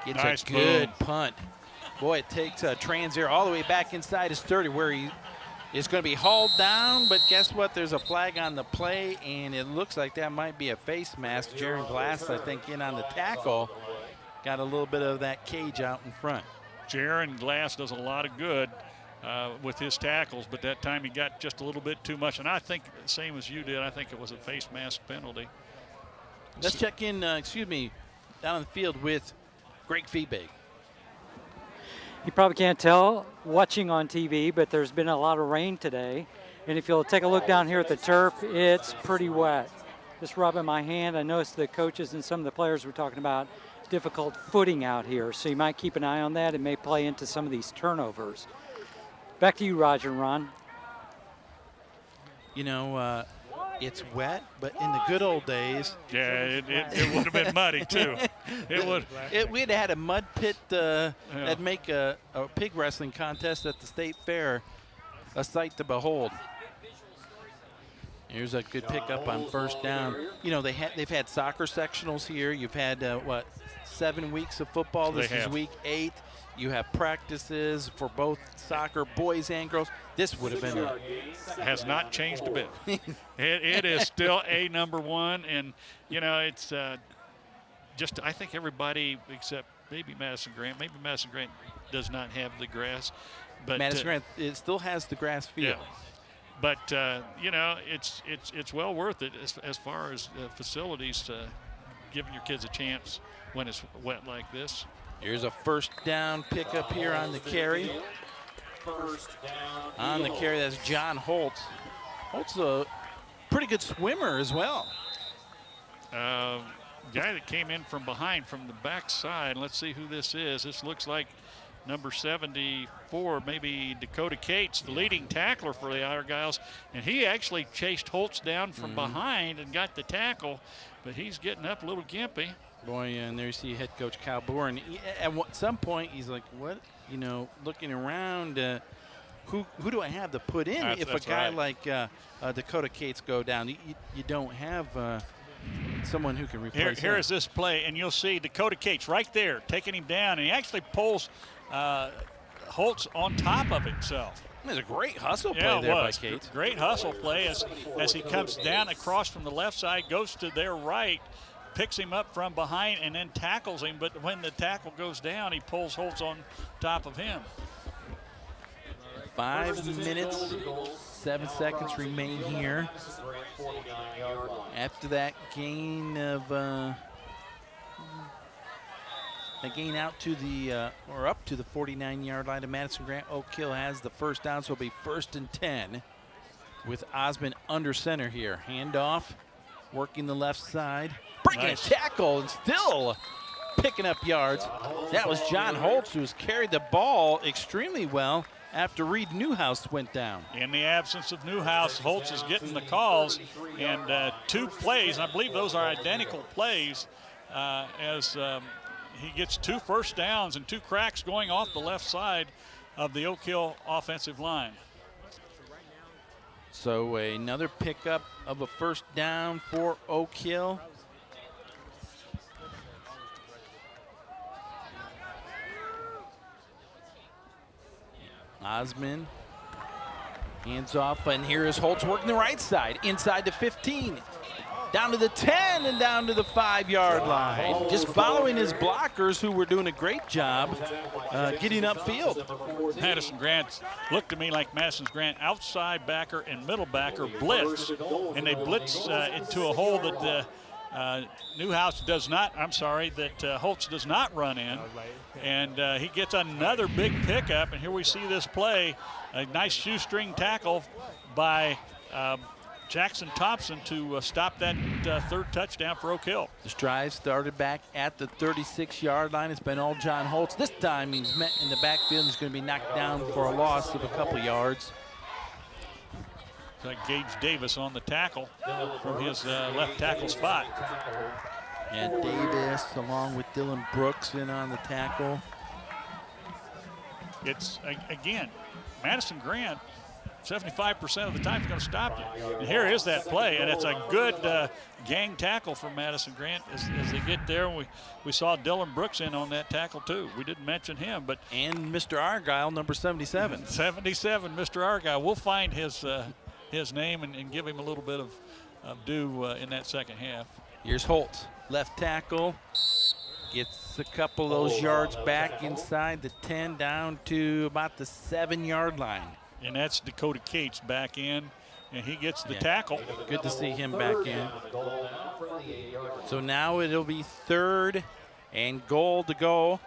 Gets nice a good punt. Boy, it takes a Transair all the way back inside his 30 where he is going to be hauled down, but guess what? There's a flag on the play, and it looks like that might be a face mask. Jaron Glass, I think, in on the tackle. Got a little bit of that cage out in front. Jaron Glass does a lot of good with his tackles, but that time he got just a little bit too much. And I think, same as you did, I think it was a face mask penalty. Let's check in, down on the field with Greg Feebig. You probably can't tell watching on TV, but there's been a lot of rain today. And if you'll take a look down here at the turf, it's pretty wet. Just rubbing my hand. I noticed the coaches and some of the players were talking about difficult footing out here. So you might keep an eye on that. It may play into some of these turnovers. Back to you, Roger and Ron. You know, it's wet, but in the good old days. Yeah, it would have been muddy, too. It would. We'd have had a mud pit that'd make a pig wrestling contest at the state fair a sight to behold. Here's a good pickup on first down. You know, they've had soccer sectionals here. You've had, 7 weeks of football. This is week 8. You have practices for both soccer, boys and girls. This would have been it. Has not changed a bit. it is still a number 1, and, you know, it's just I think everybody except maybe Madison Grant. Maybe Madison Grant does not have the grass. But Madison Grant, it still has the grass field. Yeah. But, you know, it's well worth it as far as facilities, giving your kids a chance when it's wet like this. Here's a first down pickup here on the carry. On the carry, that's John Holtz. Holtz a pretty good swimmer as well. Guy that came in from behind from the backside. Let's see who this is. This looks like number 74, maybe Dakota Cates, the leading tackler for the Argyles. And he actually chased Holtz down from behind and got the tackle, but he's getting up a little gimpy. Boy, and there you see head coach Kyle Boer. And at some point, he's like, what? You know, looking around, who do I have to put in if a guy like Dakota Cates go down? You don't have someone who can replace him. Here is this play, and you'll see Dakota Cates right there taking him down, and he actually pulls Holtz on top of himself. There's a great hustle play there by Cates. Great hustle play as he comes down across from the left side, goes to their right, picks him up from behind, and then tackles him. But when the tackle goes down, he pulls Holtz on top of him. 5 minutes, 7 seconds remain here. After that gain of out to the or up to the 49-yard line of Madison Grant, Oak Hill has the first down, so it'll be 1st and 10 with Osmond under center here. Handoff, working the left side, breaking a tackle and still picking up yards. That was John Holtz, who's carried the ball extremely well after Reed Newhouse went down. In the absence of Newhouse, Holtz is getting the calls, and 2 plays, I believe those are identical plays, as he gets 2 first downs and 2 cracks going off the left side of the Oak Hill offensive line. So another pickup of a first down for Oak Hill. Osmond hands off, and here is Holtz working the right side, inside the 15, down to the 10, and down to the 5-yard line. Just following his blockers, who were doing a great job getting upfield. Madison Grant looked to me like Madison's Grant outside backer and middle backer blitz, and they blitz into a hole that Newhouse does not, that Holtz does not run in. And he gets another big pickup, and here we see this play, a nice shoestring tackle by Jackson Thompson to stop that 3rd touchdown for Oak Hill. This drive started back at the 36-yard line. It's been all John Holtz. This time he's met in the backfield. He's going to be knocked down for a loss of a couple yards. Like Gage Davis on the tackle from his left tackle spot. And Davis along with Dylan Brooks in on the tackle. It's, again, Madison Grant, 75% of the time is going to stop you. And here is that play, and it's a good gang tackle from Madison Grant as they get there. We saw Dylan Brooks in on that tackle too. We didn't mention him, but and Mr. Argyle, number 77. 77, Mr. Argyle. We'll find his name and give him a little bit of due in that second half. Here's Holtz, left tackle, gets a couple of those yards back inside the 10 down to about the 7-yard line. And that's Dakota Cates back in, and he gets the tackle. Good to see him back in. So now it'll be 3rd and goal to go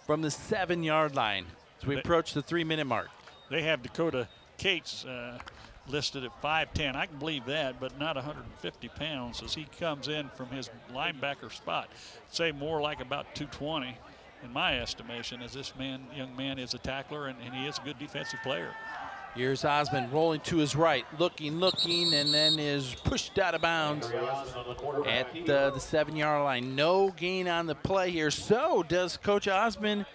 from the 7-yard line as we approach the 3-minute mark. They have Dakota Cates listed at 5'10". I can believe that, but not 150 pounds as he comes in from his linebacker spot. Say more like about 220 in my estimation, as this young man is a tackler and he is a good defensive player. Here's Osmond rolling to his right, looking, and then is pushed out of bounds at the 7-yard line. No gain on the play here. So does Coach Osmond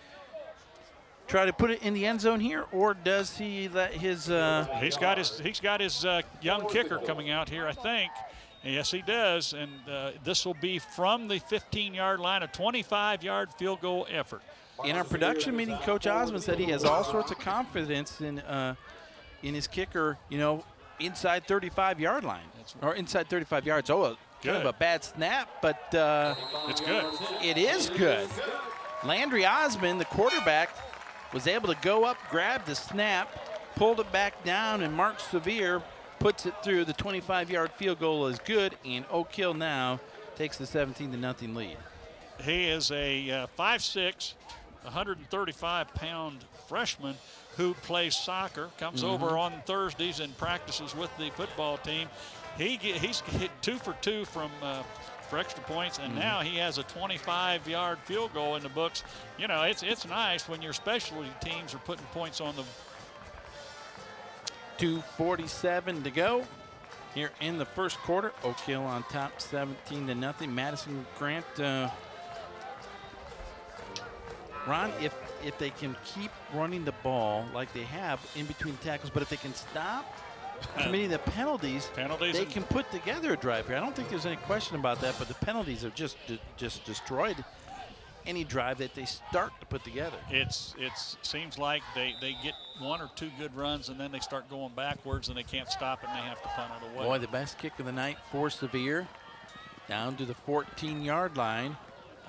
try to put it in the end zone here, or does he let his? He's got his young kicker coming out here, I think. Yes, he does, and this will be from the 15-yard line, a 25-yard field goal effort. In our production meeting, Coach Osmond said he has all sorts of confidence in his kicker, you know, inside 35-yard line, or inside 35 yards. Oh, kind of a bad snap, but it's good. It is good. Landry Osmond, the quarterback, was able to go up, grab the snap, pulled it back down, and Mark Sevier puts it through. The 25-yard field goal is good, and Oak Hill now takes the 17-0 lead. He is a 5'6", 135-pound freshman who plays soccer, comes over on Thursdays and practices with the football team. He's hit 2 for 2 for extra points, and now he has a 25-yard field goal in the books. You know, it's nice when your specialty teams are putting points on the. 2:47 to go here in the first quarter. Oak Hill on top, 17-0. Madison Grant. Ron, if they can keep running the ball like they have in between tackles, but if they can stop committing the penalties, they can put together a drive here. I don't think there's any question about that, but the penalties have just destroyed any drive that they start to put together. It seems like they get 1 or 2 good runs, and then they start going backwards, and they can't stop it, and they have to punt it away. Boy, the best kick of the night for Sevier, down to the 14-yard line.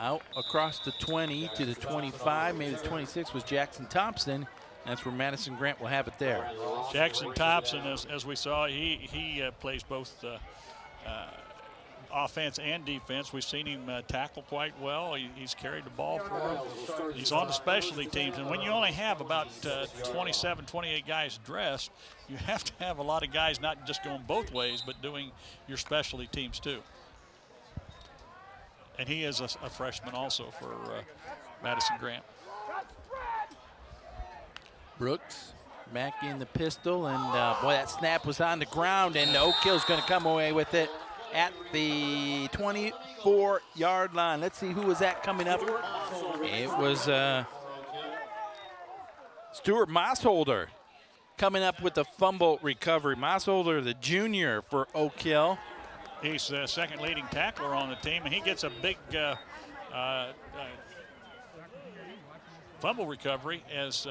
Out across the 20 to the 25, maybe the 26 was Jackson Thompson. That's where Madison Grant will have it there. Jackson Thompson, as we saw, he plays both offense and defense. We've seen him tackle quite well. He's carried the ball for him. He's on the specialty teams. And when you only have about 27, 28 guys dressed, you have to have a lot of guys not just going both ways, but doing your specialty teams too. And he is a freshman also for Madison Grant. Brooks back in the pistol, and boy, that snap was on the ground, and Oak Hill's going to come away with it at the 24-yard line. Let's see who was that coming up. It was Stuart Mossholder coming up with the fumble recovery. Mossholder, the junior for Oak Hill. He's the second leading tackler on the team, and he gets a big fumble recovery. As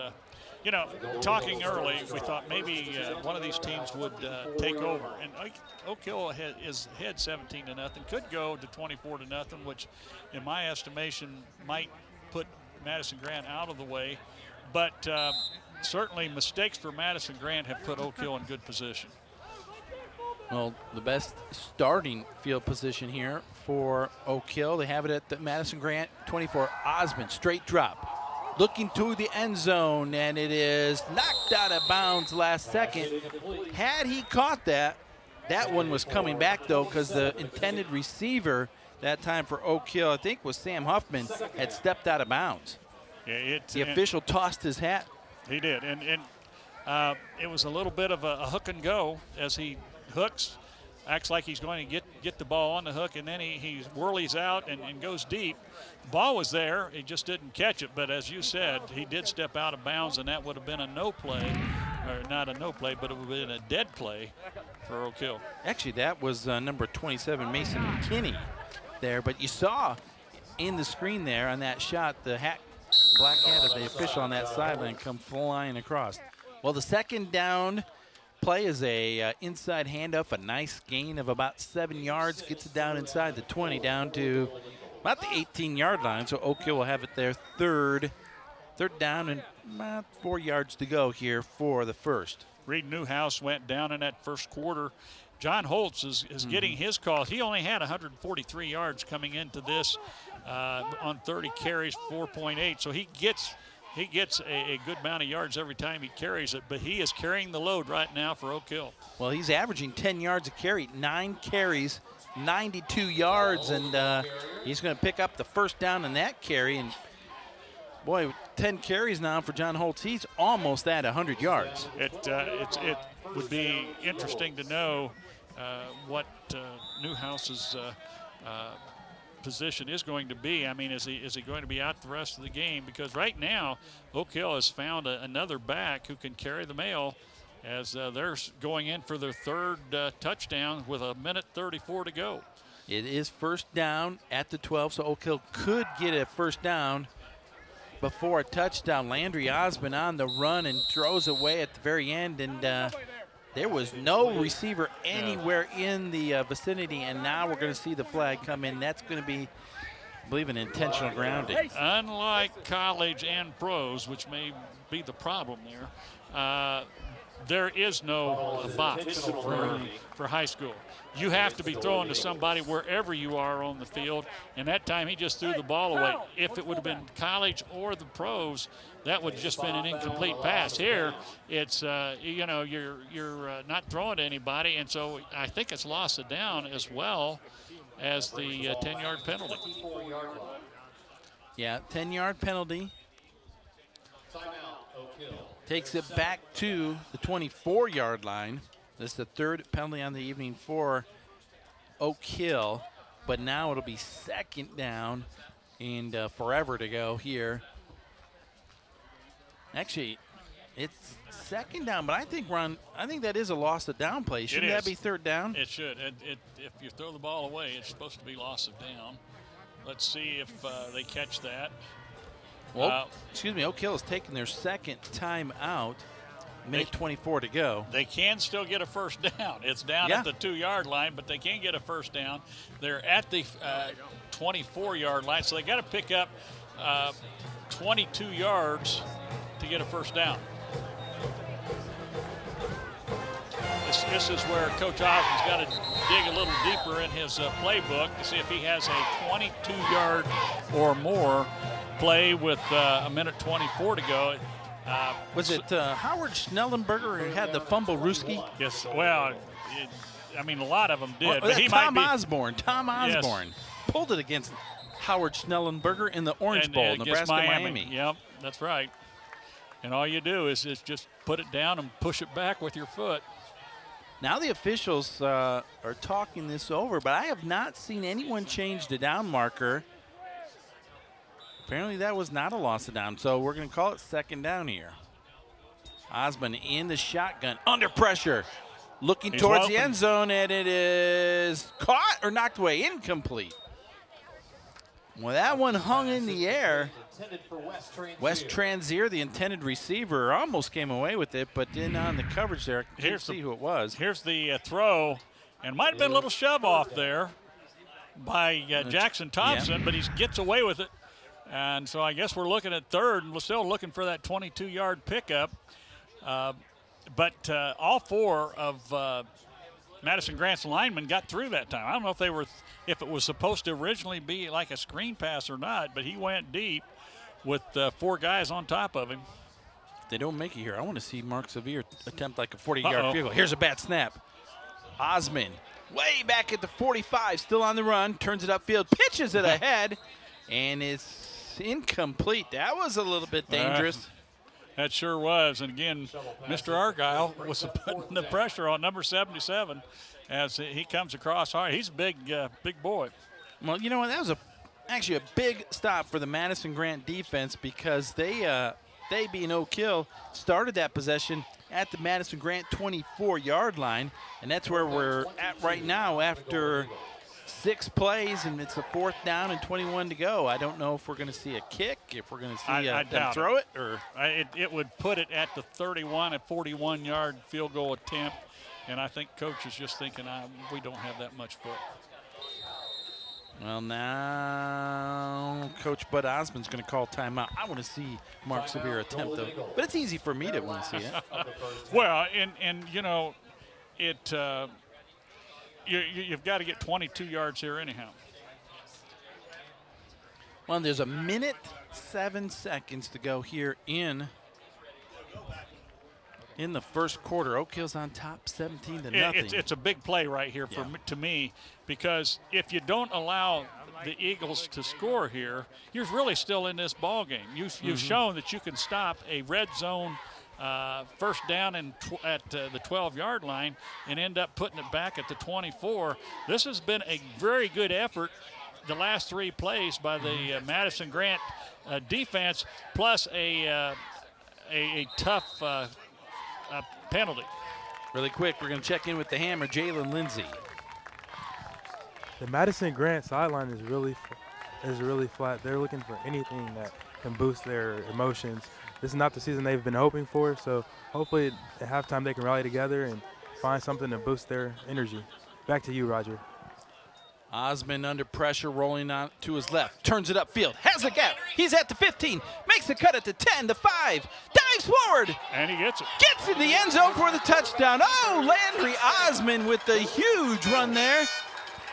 you know, talking early, we thought maybe one of these teams would take over. And Oak Hill is ahead 17-0, could go to 24-0, which in my estimation might put Madison Grant out of the way. But certainly mistakes for Madison Grant have put Oak Hill in good position. Well, the best starting field position here for Oak Hill. They have it at the Madison Grant 24. Osmond, straight drop. Looking to the end zone, and it is knocked out of bounds last second. Had he caught that, that one was coming back, though, because the intended receiver that time for Oak Hill, I think was Sam Huffman, had stepped out of bounds. Yeah, the official tossed his hat. He did, and it was a little bit of a hook and go as he hooks, acts like he's going to get the ball on the hook, and then he whirlies out and goes deep. The ball was there, he just didn't catch it, but as you said, he did step out of bounds, and that would have been a no play, or not a no play, but it would have been a dead play for Oak Hill. Actually, that was number 27, Mason McKinney there, but you saw in the screen there on that shot, the black hat of the official on that sideline come flying across. Well, the second down play is a inside handoff, a nice gain of about 7 yards, gets it down inside the 20, down to about the 18-yard line. So Oak Hill will have it there, third down, and about 4 yards to go here for the first. Reed Newhouse went down in that first quarter. John Holtz is getting his call. He only had 143 yards coming into this on 30 carries, 4.8. So he gets a good amount of yards every time he carries it, but he is carrying the load right now for Oak Hill. Well, he's averaging 10 yards a carry, 9 carries, 92 yards, and he's going to pick up the first down in that carry. And boy, 10 carries now for John Holtz. He's almost at 100 yards. It would be interesting to know what Newhouse's position is going to be. I mean, is he going to be out the rest of the game? Because right now, Oak Hill has found another back who can carry the mail as they're going in for their third touchdown with 1:34 to go. It is first down at the 12, so Oak Hill could get a first down before a touchdown. Landry Osmond on the run and throws away at the very end, and there was no receiver anywhere in the vicinity, and now we're going to see the flag come in. That's going to be, I believe, an intentional grounding. Unlike college and pros, which may be the problem there is no box for high school. You have to be throwing to somebody wherever you are on the field, and that time he just threw the ball away. If it would have been college or the pros, that would have just been an incomplete pass. Here, it's you're not throwing to anybody, and so I think it's loss of down as well as the 10-yard penalty. Yeah, 10-yard penalty. Takes it back to the 24-yard line. This is the third penalty on the evening for Oak Hill, but now it'll be second down and forever to go here. Actually, it's second down, but I think that is a loss of down play. Shouldn't that be third down? It should. If you throw the ball away, it's supposed to be loss of down. Let's see if they catch that. Well, excuse me, Oak Hill is taking their second time out. Minute 24 to go. They can still get a first down. It's down at the 2-yard line, but they can get a first down. They're at the 24-yard line, so they got to pick up 22 yards to get a first down. This is where Coach Osmond's got to dig a little deeper in his playbook to see if he has a 22-yard or more play with 1:24 to go. Was it Howard Schnellenberger who had the fumble Ruski? Yes, well, I mean, a lot of them did. But he Tom might be, Osborne pulled it against Howard Schnellenberger in the Orange Bowl, Nebraska-Miami. Yep, that's right. And all you do is just put it down and push it back with your foot. Now the officials are talking this over, but I have not seen anyone change the down marker. Apparently that was not a loss of down, so we're going to call it second down here. Osmond in the shotgun, under pressure, looking towards the end zone, and it is caught or knocked away, incomplete. Well, that one hung in the air. Wes Transier, the intended receiver, almost came away with it, but then on the coverage there, I couldn't see who it was. Here's the throw, and might have been a little shove off there by Jackson Thompson, but he gets away with it. And so I guess we're looking at third, and we're still looking for that 22-yard pickup. But all four of Madison Grant's linemen got through that time. I don't know if it was supposed to originally be like a screen pass or not, but he went deep with 4 guys on top of him. If they don't make it here, I want to see Mark Sevier attempt like a 40-yard field goal. Here's a bad snap. Osmond way back at the 45, still on the run, turns it upfield, pitches it ahead, and it's incomplete. That was a little bit dangerous. That sure was. And again, Mr. Argyle was putting the pressure on number 77 as he comes across hard. He's a big boy. Well, you know what? That was actually a big stop for the Madison Grant defense because they being Oak Hill, started that possession at the Madison Grant 24-yard line, and that's where we're at right now after 6 plays, and it's a 4th down and 21 to go. I don't know if we're going to see a kick, if we're going to see them throw it. Or it would put it at the 31 and 41-yard field goal attempt, and I think Coach is just thinking, we don't have that much foot. Well, now Coach Bud Osmond's going to call timeout. I want to see Mark Sevier attempt, though. But it's easy for me to want to see it. Well, and you know, you've got to get 22 yards here anyhow. Well, there's 1:07 to go here in the first quarter. Oak Hill's on top 17-0. It's a big play right here to me, because if you don't allow the Eagles to score here, you're really still in this ball game. You've shown that you can stop a red zone first down at the 12-yard line and end up putting it back at the 24. This has been a very good effort the last 3 plays by the Madison Grant defense, plus a tough penalty. Really quick, we're going to check in with the Hammer, Jalen Lindsay. The Madison Grant sideline is really flat. They're looking for anything that can boost their emotions. This is not the season they've been hoping for, so hopefully at halftime they can rally together and find something to boost their energy. Back to you, Roger. Osmond under pressure, rolling on to his left, turns it upfield, has a gap, he's at the 15, makes the cut at the 10, the 5, dives forward. And he gets it. Gets in the end zone for the touchdown. Oh, Landry Osmond with the huge run there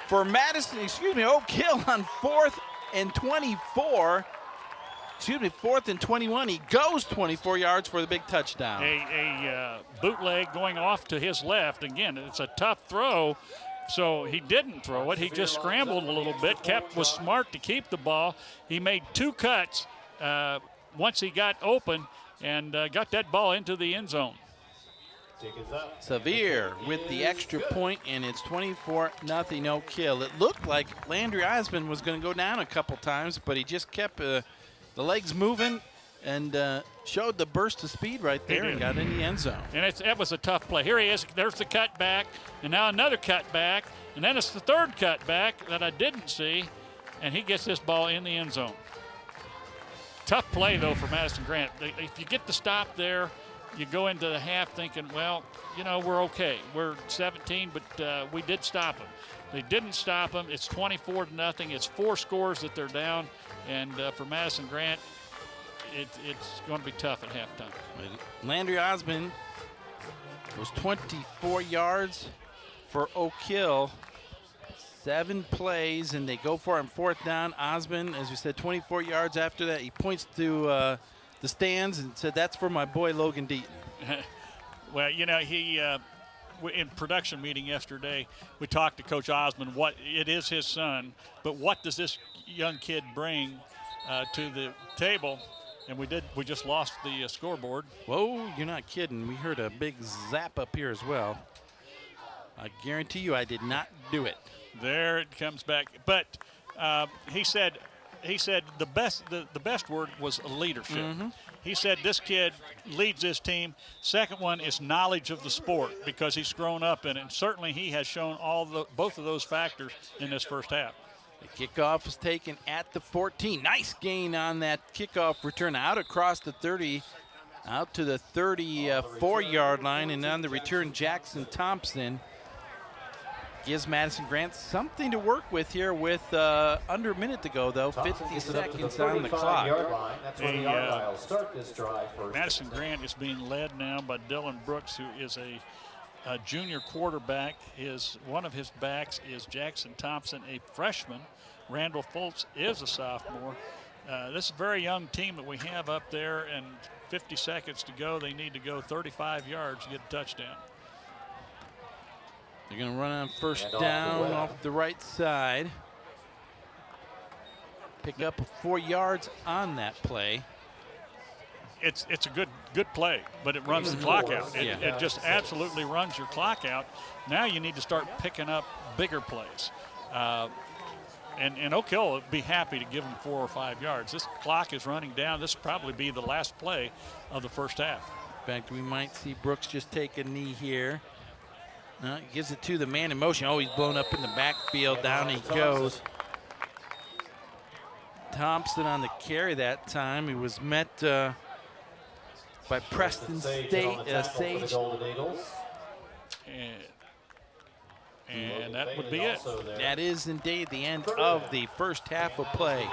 for Madison, Oak Hill on 4th and 24. 4th and 21. He goes 24 yards for the big touchdown. A bootleg going off to his left. Again, it's a tough throw. So he didn't throw it. He just scrambled a little bit, was smart to keep the ball. He made 2 cuts once he got open and got that ball into the end zone. Severe with the extra point, and it's 24-0 Oak Hill. It looked like Landry Osmond was going to go down a couple times, but he just kept the legs moving and showed the burst of speed right there and got in the end zone. And that was a tough play. Here he is. There's the cut back, and now another cut back, and then it's the 3rd cut back that I didn't see, and he gets this ball in the end zone. Tough play, though, for Madison Grant. If you get the stop there, you go into the half thinking, well, we're okay. We're 17, but we did stop them. They didn't stop them. It's 24-0. It's 4 scores that they're down, and for Madison Grant, it's going to be tough at halftime. Landry Osmond was 24 yards for Oak Hill. 7 plays, and they go for it on 4th down. Osmond, as we said, 24 yards after that. He points to the stands and said, "That's for my boy Logan Deaton." Well, he in production meeting yesterday, we talked to Coach Osmond. It is his son, but what does this young kid bring to the table? And we just lost the scoreboard. Whoa, you're not kidding. We heard a big zap up here as well. I guarantee you I did not do it. There it comes back. But he said the best word was leadership. Mm-hmm. He said this kid leads his team. Second one is knowledge of the sport because he's grown up in it. And certainly he has shown both of those factors in this first half. The kickoff is taken at the 14. Nice gain on that kickoff return out across the 30, out to the 34-yard line. And on the return, Jackson Thompson gives Madison Grant something to work with here with under a minute to go, though. 50 seconds on the clock. That's when the Argyles start this drive first. Madison Grant is being led now by Dylan Brooks, who is a junior quarterback. One of his backs is Jackson Thompson, a freshman. Randall Fultz is a sophomore. This is a very young team that we have up there, and 50 seconds to go. They need to go 35 yards to get a touchdown. They're going to run on 1st down off the right side. Pick up 4 yards on that play. It's a good play, but it runs the clock out. It just absolutely runs your clock out. Now you need to start picking up bigger plays. And Oak Hill would be happy to give them 4 or 5 yards. This clock is running down. This will probably be the last play of the first half. In fact, we might see Brooks just take a knee here. Gives it to the man in motion. Oh, he's blown up in the backfield. Down he goes. Thompson on the carry that time. He was met by Preston Sage. And that would be it. That is indeed the end of the first half of play.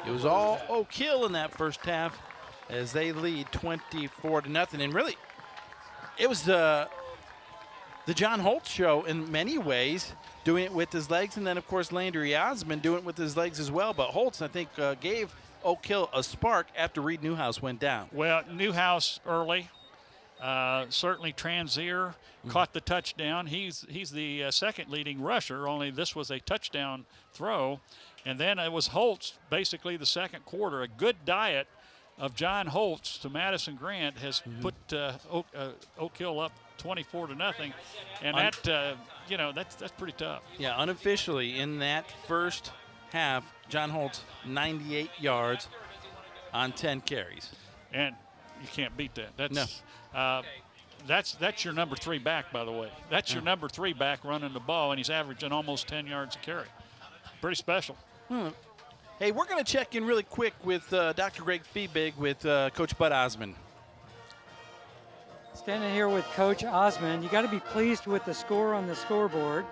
It was all Oak Hill in that first half as they lead 24-0. And really, it was the John Holtz show in many ways, doing it with his legs. And then, of course, Landry Osmond doing it with his legs as well. But Holtz, I think, gave Oak Hill a spark after Reed Newhouse went down. Well, Newhouse early. Certainly Transier caught the touchdown. He's the second leading rusher, only this was a touchdown throw. And then it was Holtz basically the second quarter. A good diet of John Holtz to Madison Grant has put Oak Hill up 24-0. And that's pretty tough. Yeah, unofficially in that first half, John Holtz 98 yards on 10 carries. And you can't beat that. That's No. That's your number 3 back, by the way. That's your number 3 back running the ball, and he's averaging almost 10 yards a carry. Pretty special. Hey, we're going to check in really quick with Dr. Greg Feebig with Coach Bud Osmond. Standing here with Coach Osmond, you got to be pleased with the score on the scoreboard.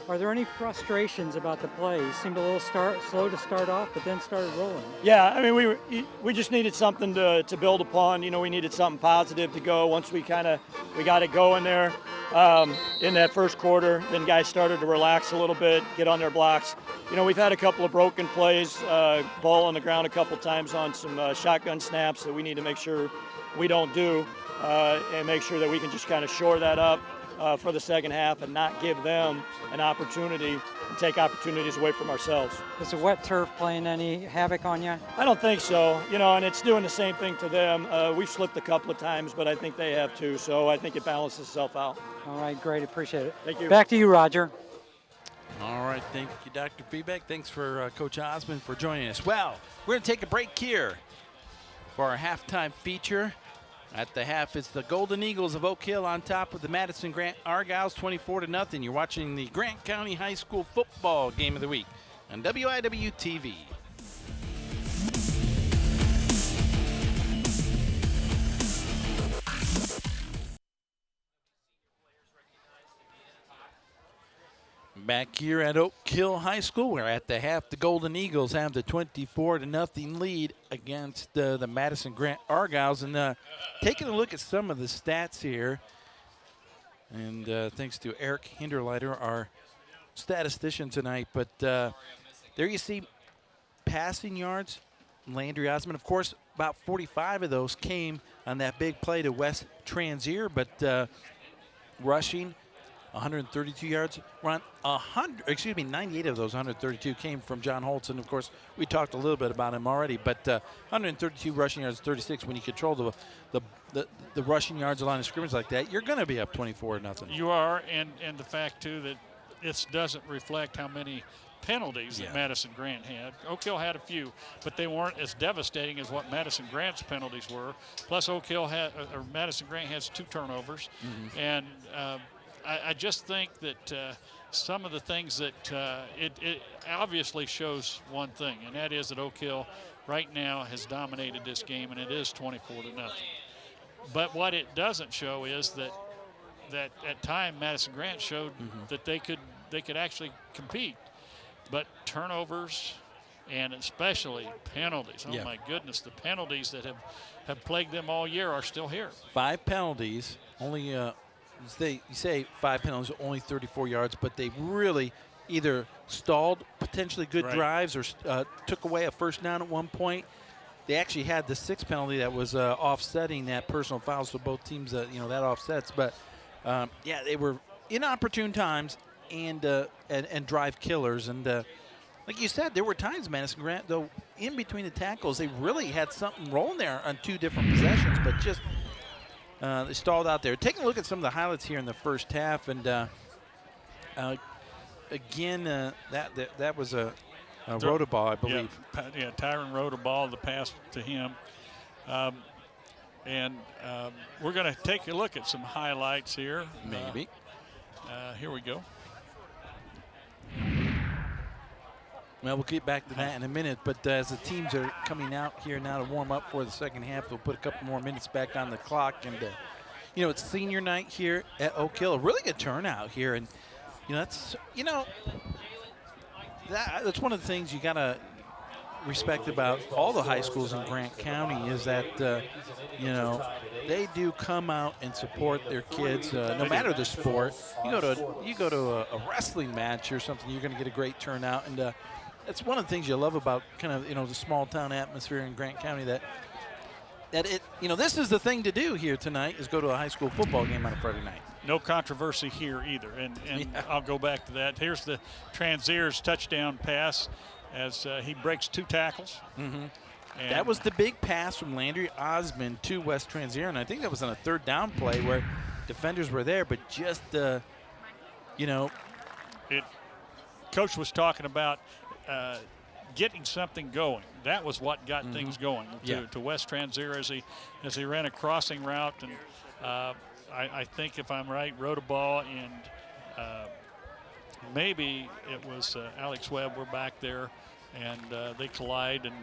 Are there any frustrations about the play? You seemed a little slow to start off, but then started rolling. Yeah, I mean, we just needed something to build upon. You know, we needed something positive to go once we got it going there in that first quarter. Then guys started to relax a little bit, get on their blocks. You know, we've had a couple of broken plays, ball on the ground a couple times on some shotgun snaps that we need to make sure we don't do and make sure that we can just kind of shore that up for the second half and not give them an opportunity and take opportunities away from ourselves. Is the wet turf playing any havoc on you? I don't think so, you know, and it's doing the same thing to them. We've slipped a couple of times, but I think they have too, so I think it balances itself out. All right, great, appreciate it. Thank you. Back to you, Roger. All right, thank you, Dr. Feebig. Thanks for Coach Osmond for joining us. Well, we're going to take a break here for our halftime feature. At the half, it's the Golden Eagles of Oak Hill on top of the Madison Grant Argyles, 24-0. You're watching the Grant County High School football game of the week on WIWU TV. Back here at Oak Hill High School, we're at the half. The Golden Eagles have the 24-0 lead against the Madison Grant Argyles. And taking a look at some of the stats here, and thanks to Eric Hinderleiter, our statistician tonight. But there you see passing yards, Landry Osmond. Of course, about 45 of those came on that big play to West Transier, but rushing, 132 yards. We're on 98 of those 132 came from John Holtz, and of course we talked a little bit about him already. But 132 rushing yards, 36. When you control the rushing yards line of scrimmage like that, you're going to be up 24-0. You are, and the fact too that it doesn't reflect how many penalties that Madison Grant had. Oak Hill had a few, but they weren't as devastating as what Madison Grant's penalties were. Plus, Madison Grant has 2 turnovers, and I just think that some of the things that it obviously shows one thing, and that is that Oak Hill right now has dominated this game, and it is 24-0. But what it doesn't show is that at time Madison Grant showed that they could actually compete. But turnovers and especially penalties, oh my goodness, the penalties that have plagued them all year are still here. 5 penalties, only you say 5 penalties, only 34 yards, but they really either stalled potentially good drives or took away a first down at one point. They actually had the 6th penalty that was offsetting that personal foul, so both teams, that offsets. But they were inopportune times and drive killers. And like you said, there were times Madison Grant, though, in between the tackles, they really had something rolling there on 2 different possessions, but just they stalled out there. Taking a look at some of the highlights here in the first half, and again, that was a Rodaball, I believe. Yeah, Tyron Rodaball, the pass to him. And we're going to take a look at some highlights here. Maybe. Here we go. Well, we'll get back to that in a minute, but as the teams are coming out here now to warm up for the second half, we'll put a couple more minutes back on the clock. And, it's senior night here at Oak Hill. A really good turnout here. And, that's one of the things you got to respect about all the high schools in Grant County is that, they do come out and support their kids, no matter the sport. You go to a wrestling match or something, you're going to get a great turnout. And that's one of the things you love about kind of, the small town atmosphere in Grant County, that this is the thing to do here tonight, is go to a high school football game on a Friday night. No controversy here either, and I'll go back to that. Here's the Transier's touchdown pass as he breaks 2 tackles. That was the big pass from Landry Osmond to West Transier, and I think that was on a 3rd down play where defenders were there, but just Coach was talking about getting something going. That was what got things going to West Transier as he ran a crossing route, and I think, if I'm right, rode a ball, and maybe it was Alex Webb. We're back there, and they collide, and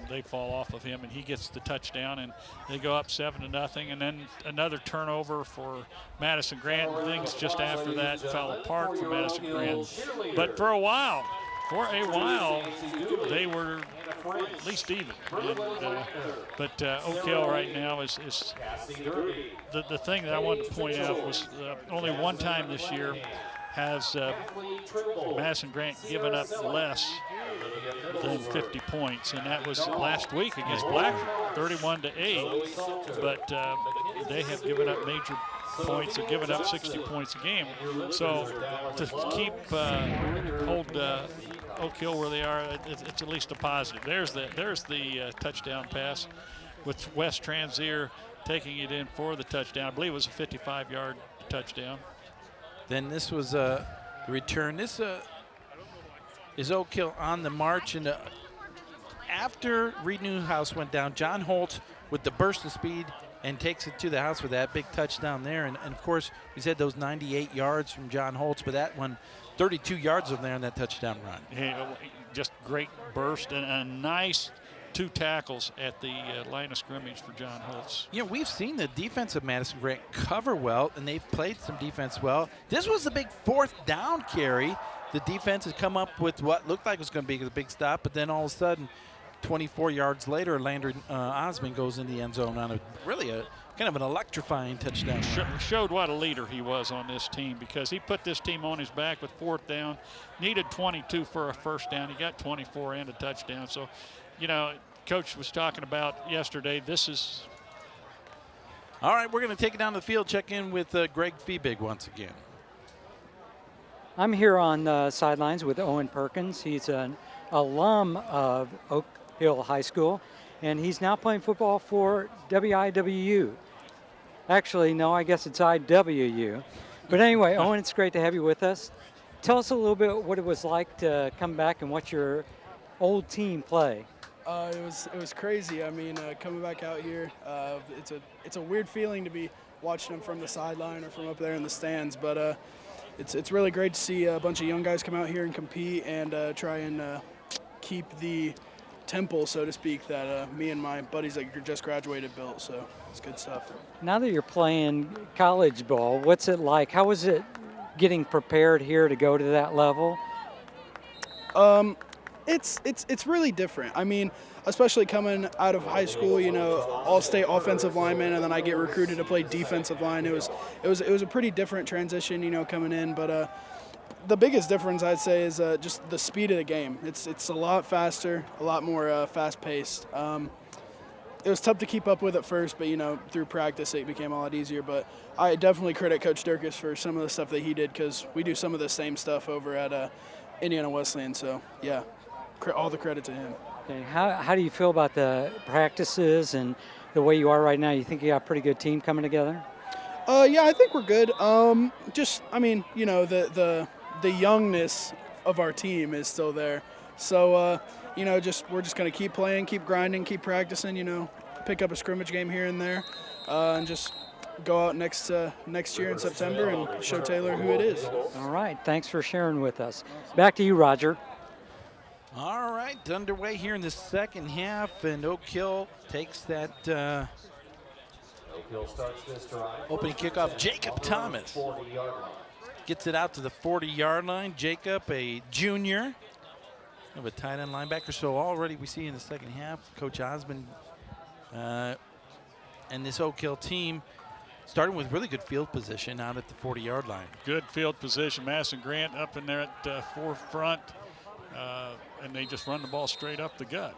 they fall off of him, and he gets the touchdown, and they go up 7-0, and then another turnover for Madison Grant. Things just after that fell apart for Madison Grant. But for a while, they were at least even. But Oak Hill right now is the thing that I wanted to point out was only one time this year has Madison Grant given up less than 50 points, and that was last week against Blackford, 31-8. But they have given up major points and given up 60 points a game. So to keep hold Oak Hill where they are, it's at least a positive. There's the touchdown pass with West Transier taking it in for the touchdown. I believe it was a 55-yard touchdown. Then this was the return. This is Oak Hill on the march, and after Reed Newhouse went down, John Holt with the burst of speed and takes it to the house with that big touchdown there. And of course, we said those 98 yards from John Holtz, but that one, 32 yards of there on that touchdown run. Yeah, just great burst and a nice 2 tackles at the line of scrimmage for John Holtz. You know, we've seen the defense of Madison Grant cover well, and they've played some defense well. This was a big 4th down carry. The defense has come up with what looked like it was going to be a big stop, but then all of a sudden, 24 yards later, Landry Osmond goes in the end zone on a kind of an electrifying touchdown. Showed what a leader he was on this team, because he put this team on his back with 4th down, needed 22 for a first down. He got 24 and a touchdown. So, you know, Coach was talking about yesterday, this is. All right, we're going to take it down to the field, check in with Greg Feebig once again. I'm here on the sidelines with Owen Perkins. He's an alum of Oak Hill High School, and he's now playing football for WIWU. Actually, no, I guess it's IWU. But anyway, Owen, it's great to have you with us. Tell us a little bit what it was like to come back and watch your old team play. It was crazy. I mean, coming back out here, it's a weird feeling to be watching them from the sideline or from up there in the stands. But it's really great to see a bunch of young guys come out here and compete and try and keep the temple, so to speak, that me and my buddies that just graduated built. So it's good stuff. Now that you're playing college ball, what's it like? How was it getting prepared here to go to that level? It's really different. I mean, especially coming out of high school, you know, all-state offensive lineman, and then I get recruited to play defensive line. It was a pretty different transition, you know, coming in. But the biggest difference, I'd say, is just the speed of the game. It's a lot faster, a lot more fast-paced. It was tough to keep up with at first, but, you know, through practice it became a lot easier. But I definitely credit Coach Durkis for some of the stuff that he did, because we do some of the same stuff over at Indiana Wesleyan. So, yeah, all the credit to him. Okay. How do you feel about the practices and the way you are right now? You think you got a pretty good team coming together? Yeah, I think we're good. I mean, you know, the youngness of our team is still there. So, you know, we're just going to keep playing, keep grinding, keep practicing, you know, pick up a scrimmage game here and there, and just go out next year in September and show Taylor who it is. All right. Thanks for sharing with us. Back to you, Roger. All right, underway here in the second half, and Oak Hill takes that opening kickoff. Jacob Thomas gets it out to the 40-yard line. Jacob, a junior, of a tight end linebacker. So already we see in the second half, Coach Osmond and this Oak Hill team starting with really good field position out at the 40-yard line. Good field position. Madison Grant up in there at forefront. And they just run the ball straight up the gut.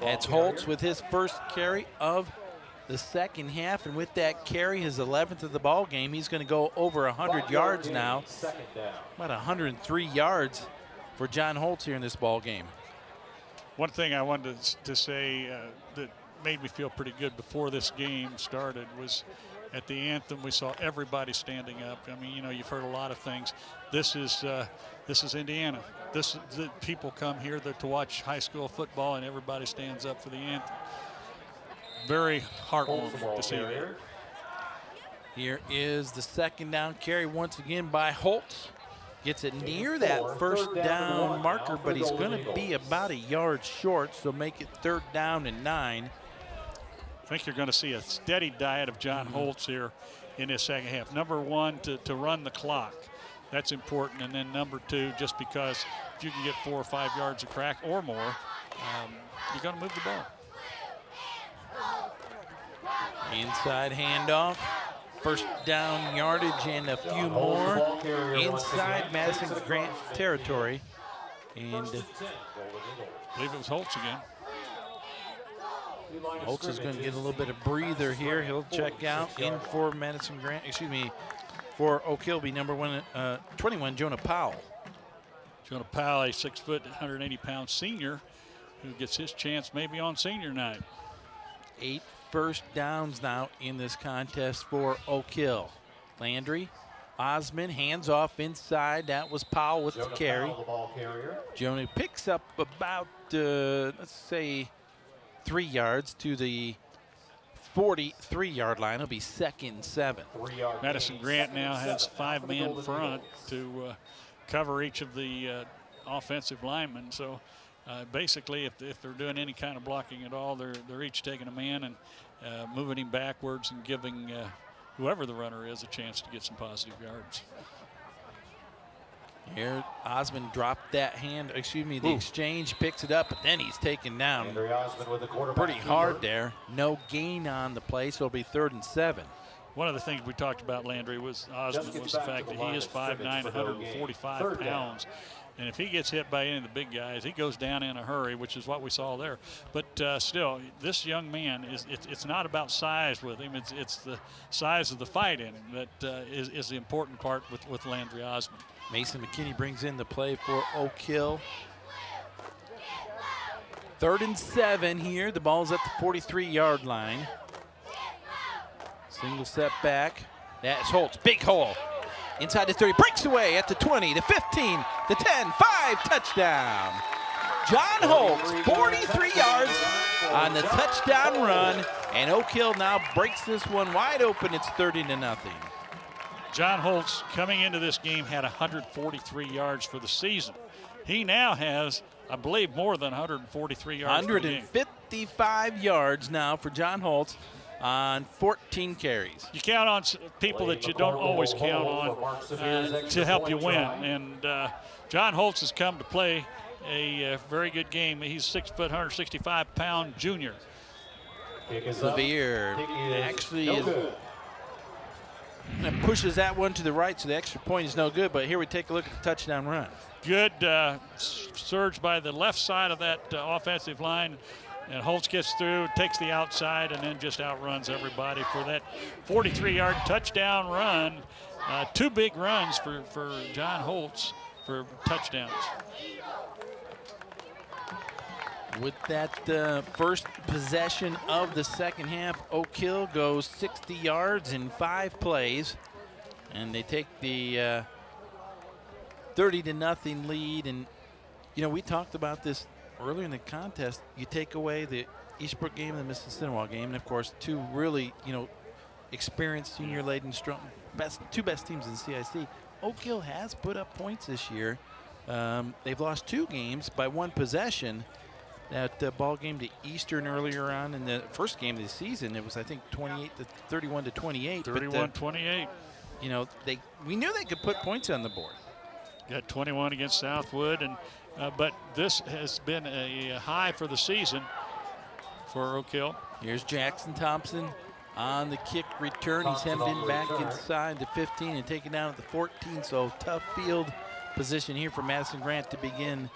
It's Holtz with his first carry of the second half, and with that carry, his 11th of the ball game, he's going to go over 100 yards now. About 103 yards for John Holtz here in this ball game. One thing I wanted to say that made me feel pretty good before this game started was at the Anthem, we saw everybody standing up. I mean, you know, you've heard a lot of things. This is Indiana. The people come here to watch high school football, and everybody stands up for the Anthem. Very heartwarming to see that. Here is the second down carry once again by Holtz. Gets it near that first down marker, but he's going to be about a yard short, so make it 3rd down and 9. I think you're going to see a steady diet of John Holtz here in this second half. Number one, to run the clock. That's important. And then number 2, just because if you can get 4 or 5 yards of crack or more, you're going to move the ball. Inside handoff. 1st down yardage and a few more inside Madison Grant territory. And I believe it was Holtz again. Holtz is going to get a little bit of breather here. He'll check out in for Madison Grant, for Oak Hill, be number 21, Jonah Powell. Jonah Powell, a 6 foot, 180-pound senior who gets his chance maybe on senior night. 8 first downs now in this contest for Oak Hill. Landry, Osmond, hands off inside. That was Powell with the carry. Jonah picks up about, let's say, 3 yards to the 43-yard line. It'll be 2nd and 7. Madison Grant now has 5-man front to cover each of the offensive linemen. So basically, if they're doing any kind of blocking at all, they're each taking a man and moving him backwards and giving whoever the runner is a chance to get some positive yards. Here, Osmond dropped that hand, the exchange, picks it up, but then he's taken down pretty hard there. No gain on the play, so it'll be 3rd and 7. One of the things we talked about, Landry, was Osmond, was the fact that he is 5'9", 145 pounds. And if he gets hit by any of the big guys, he goes down in a hurry, which is what we saw there. But still, this young man, it's not about size with him. It's the size of the fight in him that is the important part with Landry Osmond. Mason McKinney brings in the play for Oak Hill. 3rd and 7 here. The ball's at the 43-yard line. Single step back. That's Holtz. Big hole. Inside the 30. Breaks away at the 20, the 15, the 10, 5. Touchdown. John Holtz, 43 yards on the touchdown run. And Oak Hill now breaks this one wide open. It's 30-0. John Holtz, coming into this game, had 143 yards for the season. He now has, I believe, more than 143 yards. 155 yards now for John Holtz on 14 carries. You count on people that you don't always count on to help you win. And John Holtz has come to play a very good game. He's 6 foot, 165-pound junior. Severe actually pushes that one to the right, so the extra point is no good. But here we take a look at the touchdown run. Good surge by the left side of that offensive line. And Holtz gets through, takes the outside, and then just outruns everybody for that 43-yard touchdown run. 2 big runs for John Holtz for touchdowns. With that first possession of the second half, Oak Hill goes 60 yards in 5 plays. And they take the 30-0 lead. And, you know, we talked about this earlier in the contest. You take away the Eastbrook game and the Mississippi game, and of course 2 really, experienced, senior-laden, strong, two best teams in the CIC. Oak Hill has put up points this year. They've lost 2 games by 1 possession. That ball game to Eastern earlier on in the first game of the season, it was, I think, 31 to 28. 31-28. We knew they could put points on the board. Got 21 against Southwood, and but this has been a high for the season for Oak Hill. Here's Jackson Thompson on the kick return. He's hemmed in back inside the 15 and taken down at the 14. So tough field position here for Madison Grant to begin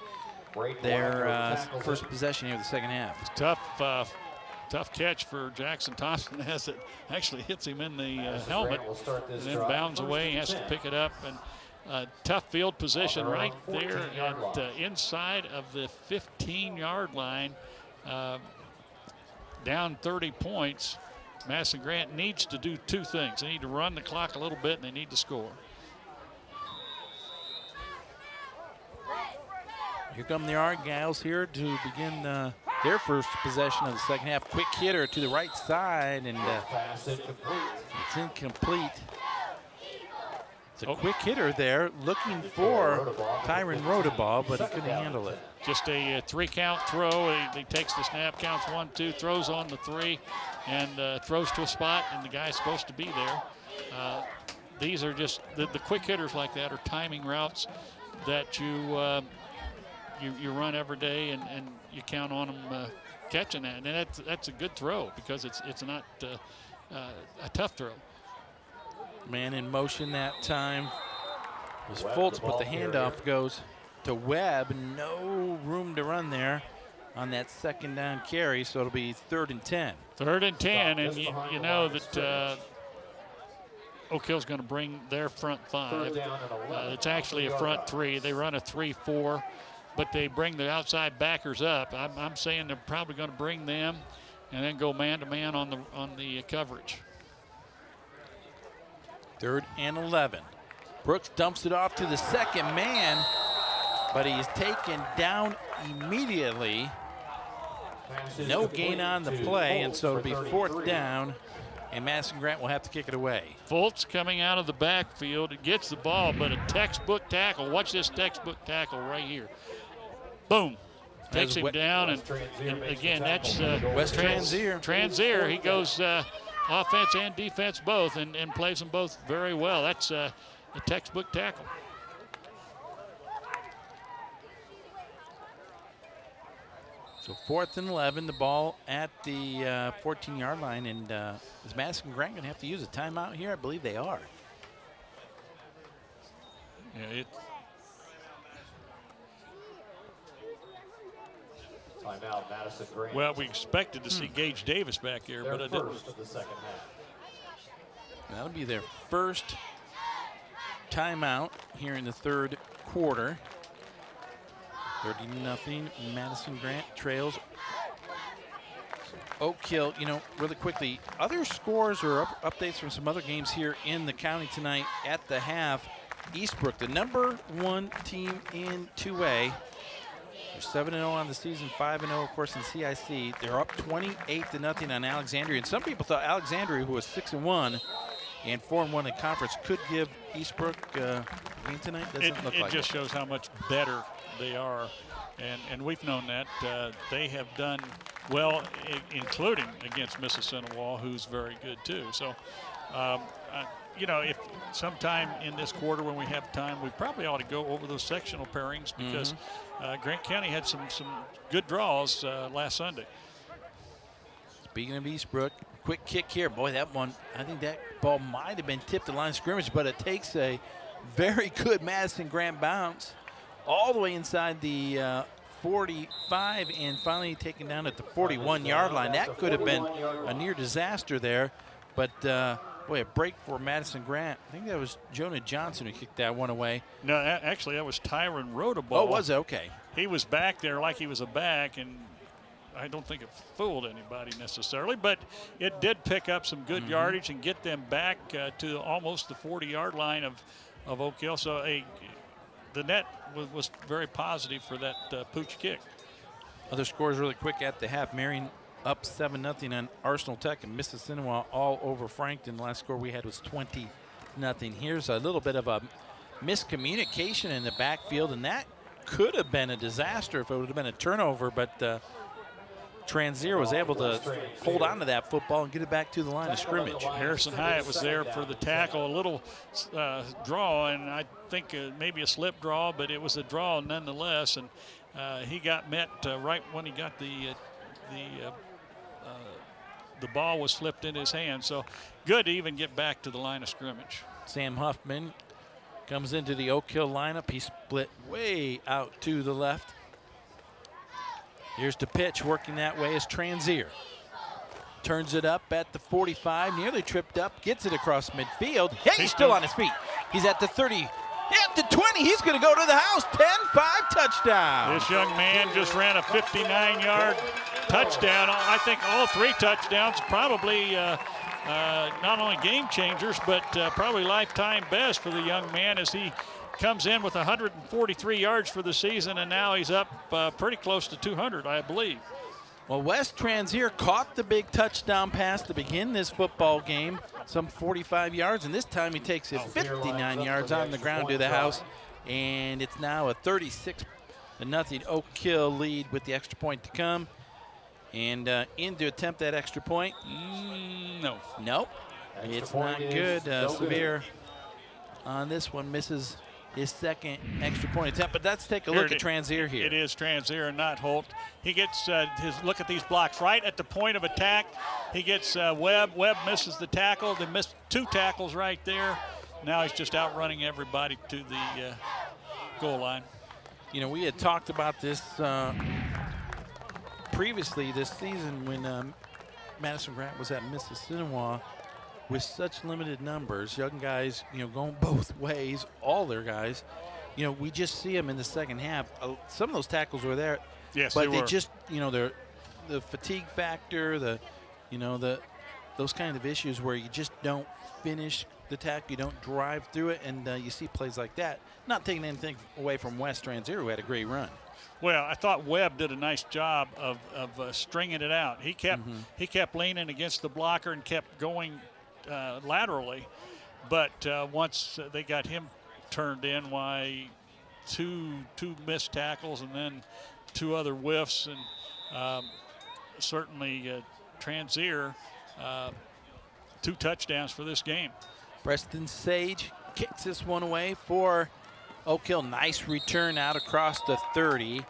their first possession here of the second half. Tough catch for Jackson Thompson as it actually hits him in the helmet and then bounds away. He has to pick it up. And tough field position right there at inside of the 15-yard line, down 30 points. Madison Grant needs to do two things. They need to run the clock a little bit, and they need to score. Here come the Argyles here to begin their first possession of the second half. Quick hitter to the right side, and it's incomplete. It's a quick hitter there, looking for Tyron Rodaball, but he couldn't handle it. Just a 3-count throw. He takes the snap, counts 1, 2, throws on the 3, and throws to a spot, and the guy's supposed to be there. These are just the quick hitters like that are timing routes that you run every day, and you count on them catching that. And that's a good throw because it's not a tough throw. Man in motion that time was Fultz, but the handoff goes to Webb. No room to run there on that second down carry, so it'll be 3rd and 10. 3rd and 10, and you know that Oak Hill's going to bring their front 5. It's actually a front 3. They run a 3-4, but they bring the outside backers up. I'm saying they're probably going to bring them and then go man-to-man on the coverage. 3rd and 11. Brooks dumps it off to the second man, but he's taken down immediately. No gain on the play, and so it'll be 4th down, and Madison Grant will have to kick it away. Fultz coming out of the backfield. It gets the ball, but a textbook tackle. Watch this textbook tackle right here. Boom. Takes him down, and again, that's Wes Transier. Transier, he goes offense and defense both, and plays them both very well. That's a textbook tackle. So 4th and 11, the ball at the 14-yard line, and is Madison Grant going to have to use a timeout here? I believe they are. Yeah, Timeout, Madison Grant. Well, we expected to see Gage Davis back there, but I didn't. First of the second half. That'll be their first timeout here in the 3rd quarter. 30-0, Madison Grant trails Oak Hill. You know, really quickly, other scores or updates from some other games here in the county tonight at the half. Eastbrook, the #1 team in 2A. They're 7-0 on the season, 5-0, of course, in CIC. They're up 28-0 on Alexandria. And some people thought Alexandria, who was 6-1 and 4-1 in conference, could give Eastbrook a game tonight. Doesn't look like it. It just shows how much better they are, and we've known that. They have done well, including against Mississinawa, who's very good too. So, you know, if sometime in this quarter when we have time, we probably ought to go over those sectional pairings because Grant County had some good draws last Sunday. Speaking of Eastbrook, quick kick here. Boy, that one, I think that ball might have been tipped to line of scrimmage, but it takes a very good Madison Grant bounce all the way inside the 45 and finally taken down at the 41-yard line. That could have been a near disaster there, but boy, a break for Madison Grant. I think that was Jonah Johnson who kicked that one away. No, actually, that was Tyron Rodaball. Oh, was it? Okay. He was back there like he was a back, and I don't think it fooled anybody necessarily, but it did pick up some good yardage and get them back to almost the 40-yard line of Oak Hill. So the net was very positive for that pooch kick. Other scores really quick at the half. Marion up 7-0 on Arsenal Tech, and Mississinawa all over Frankton. The last score we had was 20-0. Here's a little bit of a miscommunication in the backfield, and that could have been a disaster if it would have been a turnover, but Transier was able to hold on to that football and get it back to the line of scrimmage. Harrison Hyatt was there for the tackle, a little draw, and I think maybe a slip draw, but it was a draw nonetheless, and he got met right when he got the ball was slipped in his hand. So good to even get back to the line of scrimmage. Sam Huffman comes into the Oak Hill lineup. He split way out to the left. Here's the pitch, working that way is Transier. Turns it up at the 45, nearly tripped up, gets it across midfield. Hey, he's still on his feet. He's at the 30, at the 20. He's going to go to the house. 10-5 touchdown. This young man just ran a 59-yard touchdown. I think all 3 touchdowns probably not only game changers, but probably lifetime best for the young man as he comes in with 143 yards for the season, and now he's up pretty close to 200, I believe. Well, Wes Transier caught the big touchdown pass to begin this football game, some 45 yards, and this time he takes it 59 yards on the ground to the house, and it's now a 36-0 Oak Hill lead with the extra point to come. And in to attempt that extra point. No. Nope. It's not good. Severe on this one misses his second extra point attempt. But let's take a look at Transier here. It is Transier and not Holt. He gets his look at these blocks right at the point of attack. He gets Webb. Webb misses the tackle. They missed 2 tackles right there. Now he's just outrunning everybody to the goal line. You know, we had talked about this previously this season when Madison Grant was at Mississippi with such limited numbers, young guys, you know, going both ways, all their guys. You know, we just see them in the second half. Some of those tackles were there, yes, but they just, you know, the fatigue factor, those kind of issues where you just don't finish the tackle, you don't drive through it, and you see plays like that. Not taking anything away from Wes Transier, who had a great run. Well, I thought Webb did a nice job of stringing it out. He kept leaning against the blocker and kept going laterally, but once they got him turned in, why two missed tackles and then 2 other whiffs, and certainly Transier 2 touchdowns for this game. Preston Sage kicks this one away for Oak Hill. Nice return out across the 30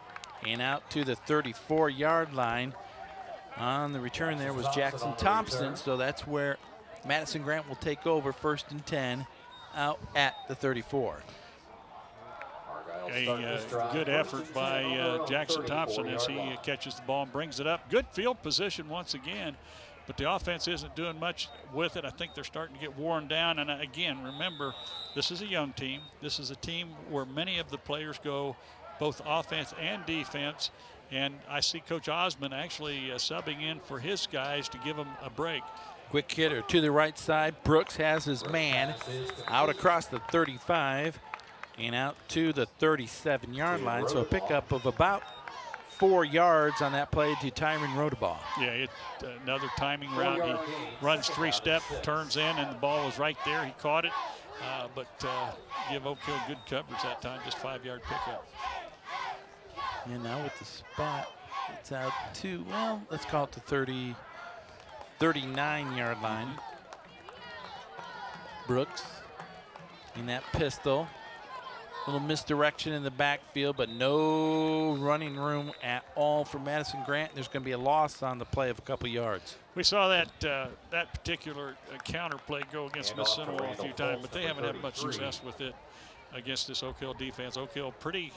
and out to the 34-yard line. On the return there was Jackson Thompson, so that's where Madison Grant will take over 1st and 10 out at the 34. A good effort by Jackson Thompson as he catches the ball and brings it up. Good field position once again, but the offense isn't doing much with it. I think they're starting to get worn down. And again, remember, this is a young team. This is a team where many of the players go both offense and defense. And I see Coach Osmond actually subbing in for his guys to give them a break. Quick hitter to the right side. Brooks has his man out across the 35 and out to the 37-yard line. So a pickup of about 4 yards on that play to Tyron Rodabaugh. Yeah, another timing route. He runs 3-step, turns in, and the ball was right there. He caught it, but give Oak Hill good coverage that time, just 5-yard pickup. And now with the spot, it's out to, well, let's call it the 39-yard line. Brooks in that pistol. Little misdirection in the backfield, but no running room at all for Madison Grant. There's going to be a loss on the play of a couple yards. We saw that that particular counter play go against Mississippi a few times, but they haven't had much success with it against this Oak Hill defense. Oak Hill pretty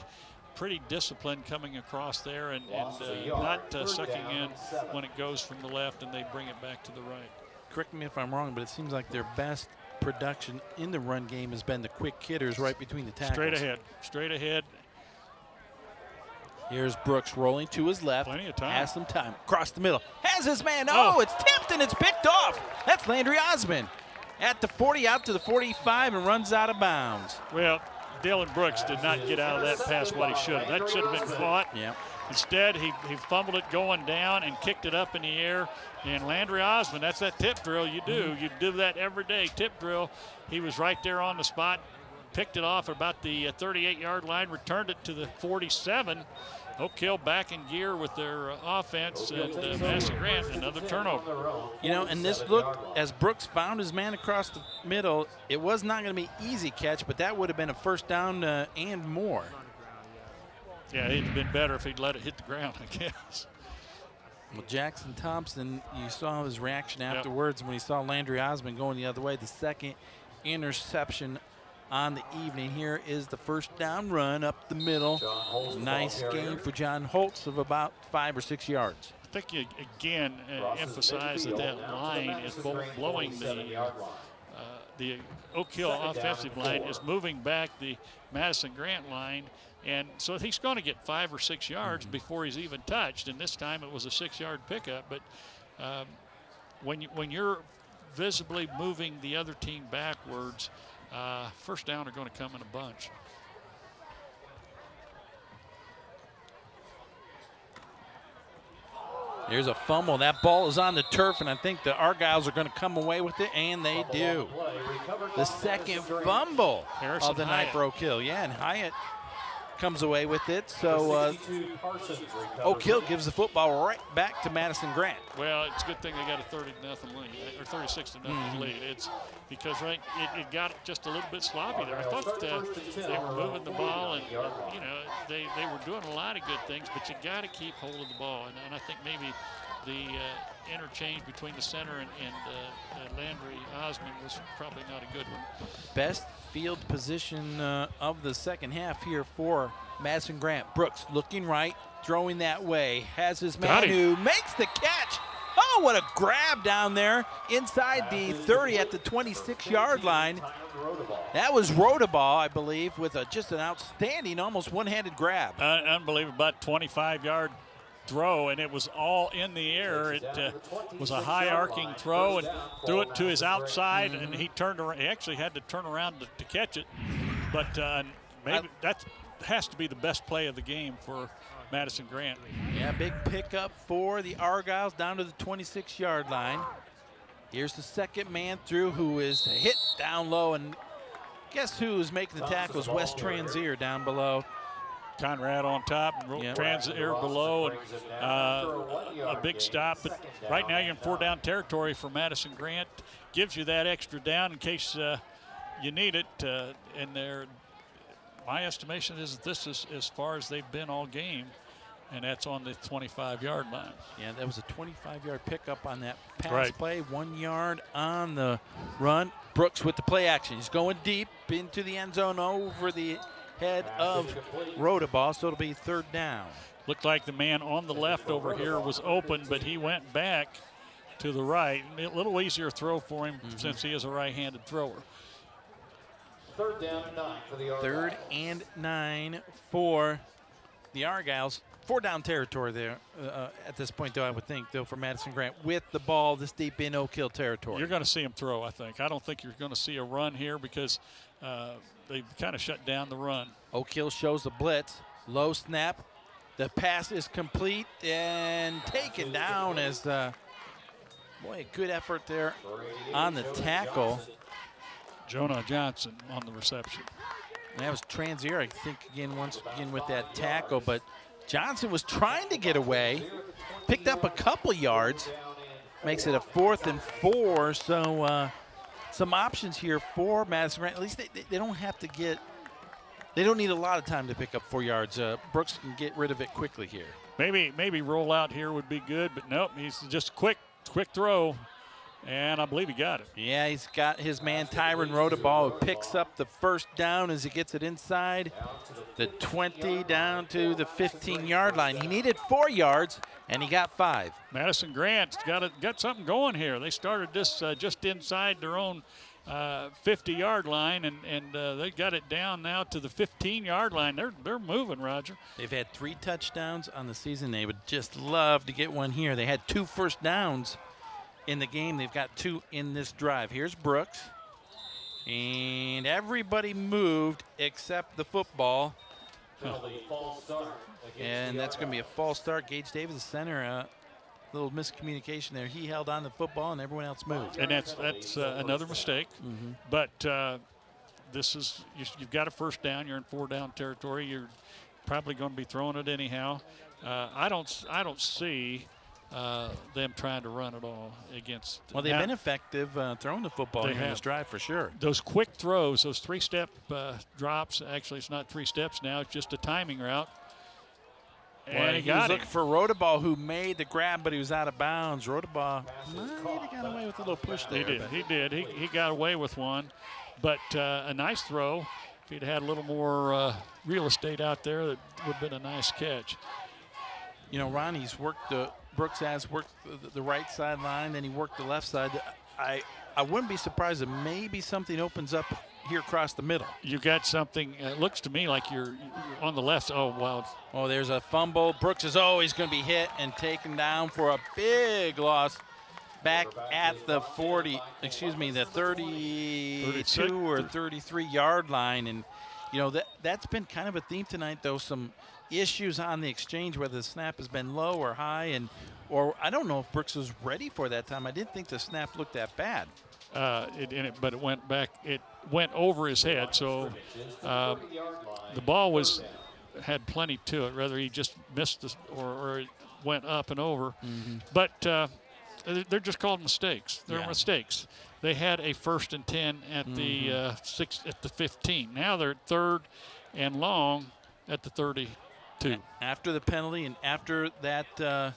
disciplined coming across there and not sucking in when it goes from the left and they bring it back to the right. Correct me if I'm wrong, but it seems like their best production in the run game has been the quick hitters right between the tackles. Straight ahead. Here's Brooks rolling to his left. Plenty of time. Has some time. Across the middle. Has his man. Oh, it's tipped and it's picked off. That's Landry Osmond at the 40 out to the 45 and runs out of bounds. Well, Dylan Brooks did not get out of that pass what he should have. That should have been caught. Yeah. Instead, he fumbled it going down and kicked it up in the air. And Landry Osmond, that's that tip drill you do. You do that every day, tip drill. He was right there on the spot, picked it off about the 38-yard line, returned it to the 47. Oak Hill back in gear with their offense, and Madison Grant, another turnover. You know, and this looked, as Brooks found his man across the middle, it was not going to be an easy catch, but that would have been a first down and more. Yeah, it'd have been better if he'd let it hit the ground, I guess. Well, Jackson Thompson, you saw his reaction afterwards when he saw Landry Osmond going the other way. The second interception on the evening. Here is the first down run up the middle. Nice gain for John Holtz of about 5 or 6 yards. I think you, again, emphasize that line is blowing the the Oak Hill offensive line is moving back the Madison Grant line, and so he's going to get 5 or 6 yards before he's even touched. And this time it was a 6-yard pickup. But when you're visibly moving the other team backwards, first down are going to come in a bunch. There's a fumble. That ball is on the turf, and I think the Argyles are going to come away with it, and they do. The second fumble of the night for Oak Hill. Yeah, and Hyatt comes away with it. So Oak Hill gives the football right back to Madison Grant. Well, it's a good thing they got a 30-0 lead, or 36-0 lead. It's because it got just a little bit sloppy there. I thought they were moving the ball, and you know they were doing a lot of good things, but you got to keep hold of the ball. And I think maybe the interchange between the center and Landry Osmond was probably not a good one. Best field position of the second half here for Madison Grant. Brooks looking right, throwing that way, has his man who makes the catch. Oh, what a grab down there inside the 30 at the 26-yard line. That was Rodaball, I believe, with just an outstanding, almost one-handed grab. Unbelievable, about 25-yard throw, and it was all in the air. It was a high arcing throw, and threw it to his outside, and he turned around. He actually had to turn around to catch it, but maybe that has to be the best play of the game for Madison Grant. Yeah, big pickup for the Argyles down to the 26-yard line. Here's the second man through, who is hit down low, and guess who is making the tackles? Wes Transier down below. Conrad on top, Transier below, and a big stop. But right now you're in 4-down territory for Madison Grant. Gives you that extra down in case you need it. And my estimation is that this is as far as they've been all game, and that's on the 25-yard line. Yeah, that was a 25-yard pickup on that pass play. 1 yard on the run. Brooks with the play action. He's going deep into the end zone over the head of Rodaball, so it'll be 3rd down. Looked like the man on the left over here was open, but he went back to the right. A little easier throw for him since he is a right-handed thrower. 3rd down and 9 for the Argyles. 3rd and 9 for the Argyles. 4-down territory there at this point, though, I would think, though, for Madison Grant with the ball this deep in Oak Hill territory. You're going to see him throw, I think. I don't think you're going to see a run here because they kind of shut down the run. Oak Hill shows the blitz. Low snap. The pass is complete and taken down as boy, good effort there on the tackle. Jonah Johnson on the reception. And that was Transier, I think, once again with that tackle, but Johnson was trying to get away, picked up a couple yards, makes it a 4th and 4. So some options here for Madison Grant. At least they don't have to get, they don't need a lot of time to pick up 4 yards. Brooks can get rid of it quickly here. Maybe roll out here would be good, but nope, he's just quick throw. And I believe he got it. Yeah, he's got his man Tyron Rodaball, who picks up the 1st down as he gets it inside the 20 down to the 15-yard line. He needed 4 yards, and he got 5. Madison Grant's got something going here. They started this just inside their own 50-yard line, and they got it down now to the 15-yard line. They're moving, Roger. They've had 3 touchdowns on the season. They would just love to get one here. They had 2 first downs in the game. They've got 2 in this drive. Here's Brooks. And everybody moved except the football. And that's going to be a false start. Gage Davis, the center, a little miscommunication there. He held on to the football and everyone else moved. And that's another mistake. But you've got a 1st down. You're in 4-down territory. You're probably going to be throwing it anyhow. I don't see them trying to run it all against. Well, they've been effective throwing the football in this drive for sure. Those quick throws, those 3-step drops. Actually, it's not 3 steps now. It's just a timing route. And he was looking for Rodaball, who made the grab, but he was out of bounds. Rodaball got away with a little push there. He did. He got away with one, but a nice throw. If he'd had a little more real estate out there, that would have been a nice catch. You know, Ronnie's worked Brooks has worked the right sideline, then he worked the left side. I I wouldn't be surprised if maybe something opens up here across the middle. You got something, it looks to me like you're on the left. Oh, wow. Oh, there's a fumble. Brooks is always going to be hit and taken down for a big loss back at the 32 or 33-yard line. And, you know, that's been kind of a theme tonight, though, some issues on the exchange, whether the snap has been low or high, or I don't know if Brooks was ready for that time. I didn't think the snap looked that bad. But it went back. It went over his head, so the ball had plenty to it. Whether he just missed this or it went up and over. Mm-hmm. But they're just called mistakes. They're mistakes. They had a 1st and 10 at the at the 15. Now they're at 3rd and long at the 32. After the penalty and after that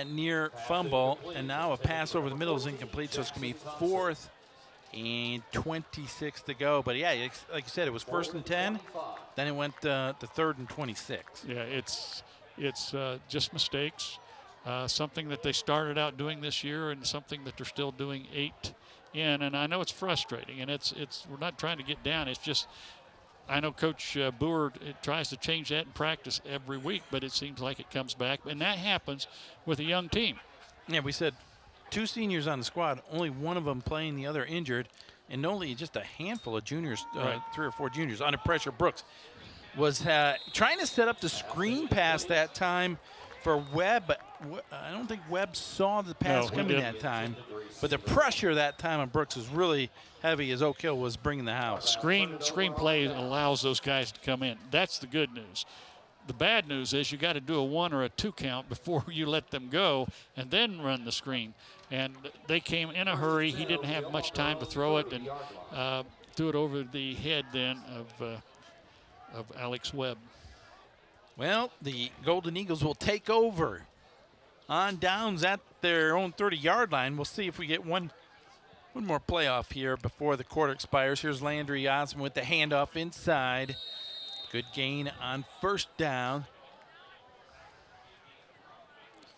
near fumble, and now a pass over the middle is incomplete, so it's going to be 4th and 26 to go. But, yeah, like you said, it was 1st and 10. Then it went to 3rd and 26. Yeah, it's just mistakes. Something that they started out doing this year and something that they're still doing 8 in. And I know it's frustrating, and we're not trying to get down. It's just I know Coach Boer tries to change that in practice every week, but it seems like it comes back. And that happens with a young team. Yeah, we said 2 seniors on the squad, only one of them playing, the other injured, and only just a handful of juniors, Right. 3 or 4 juniors under pressure. Brooks was trying to set up the screen pass that time for Webb, but I don't think Webb saw the pass coming that time. But the pressure that time on Brooks was really heavy as Oak Hill was bringing the house. Screen play allows those guys to come in. That's the good news. The bad news is you got to do a 1 or a 2 count before you let them go and then run the screen. And they came in a hurry. He didn't have much time to throw it and threw it over the head then of Alex Webb. Well, the Golden Eagles will take over on downs at their own 30-yard line. We'll see if we get one more playoff here before the quarter expires. Here's Landry Osmond with the handoff inside. Good gain on 1st down.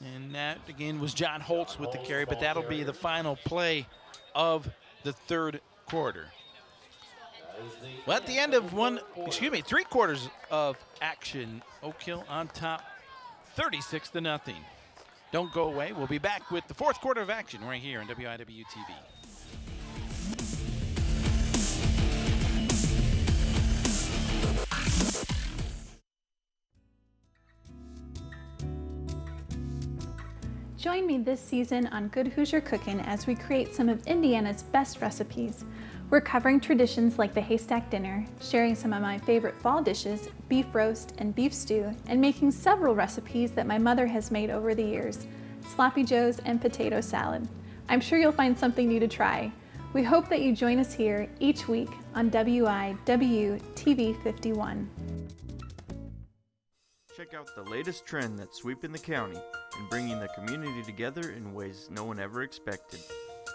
And that, again, was John Holtz with the carry, but that'll be the final play of the 3rd quarter. Well, at the end of 3 quarters of action, Oak Hill on top, 36-0. Don't go away. We'll be back with the 4th quarter of action right here on WIWU TV. Join me this season on Good Hoosier Cookin' as we create some of Indiana's best recipes. We're covering traditions like the haystack dinner, sharing some of my favorite fall dishes, beef roast and beef stew, and making several recipes that my mother has made over the years, sloppy joes and potato salad. I'm sure you'll find something new to try. We hope that you join us here each week on WIWU TV 51. Check out the latest trend that's sweeping the county and bringing the community together in ways no one ever expected.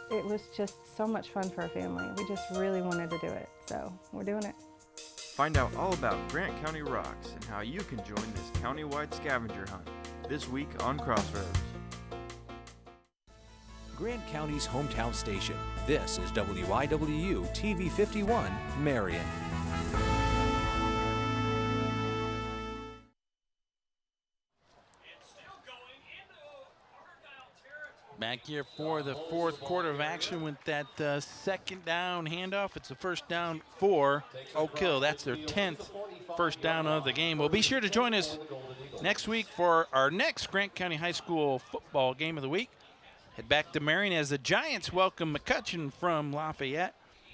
It was just so much fun for our family. We just really wanted to do it, so we're doing it. Find out all about Grant County Rocks and how you can join this countywide scavenger hunt this week on Crossroads. Grant County's hometown station. This is WIWU TV 51, Marion. Back here for the 4th quarter of action with that 2nd down handoff. It's a 1st down for Oak Hill. That's their 10th 1st down of the game. Well, be sure to join us next week for our next Grant County High School football game of the week. Head back to Marion as the Giants welcome McCutcheon from Lafayette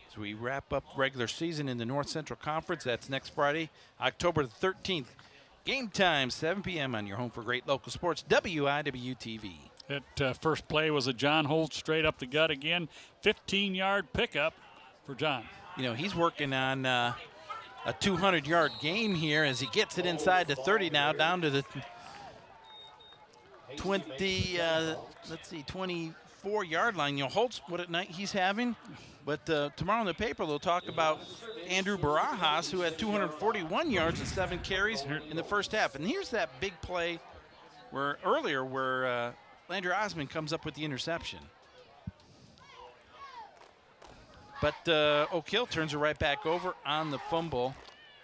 as we wrap up regular season in the North Central Conference. That's next Friday, October the 13th. Game time, 7 p.m. on your home for great local sports, WIWU TV. That first play was a John Holt straight up the gut again. 15-yard pickup for John. You know, he's working on a 200-yard game here as he gets it inside the 30 now, down to the 24-yard line. You know, Holtz, what a night he's having. But tomorrow in the paper, they'll talk about Andrew Barajas, who had 241 yards and 7 carries in the first half. And here's that big play where Landry Osmond comes up with the interception. But Oak Hill turns it right back over on the fumble.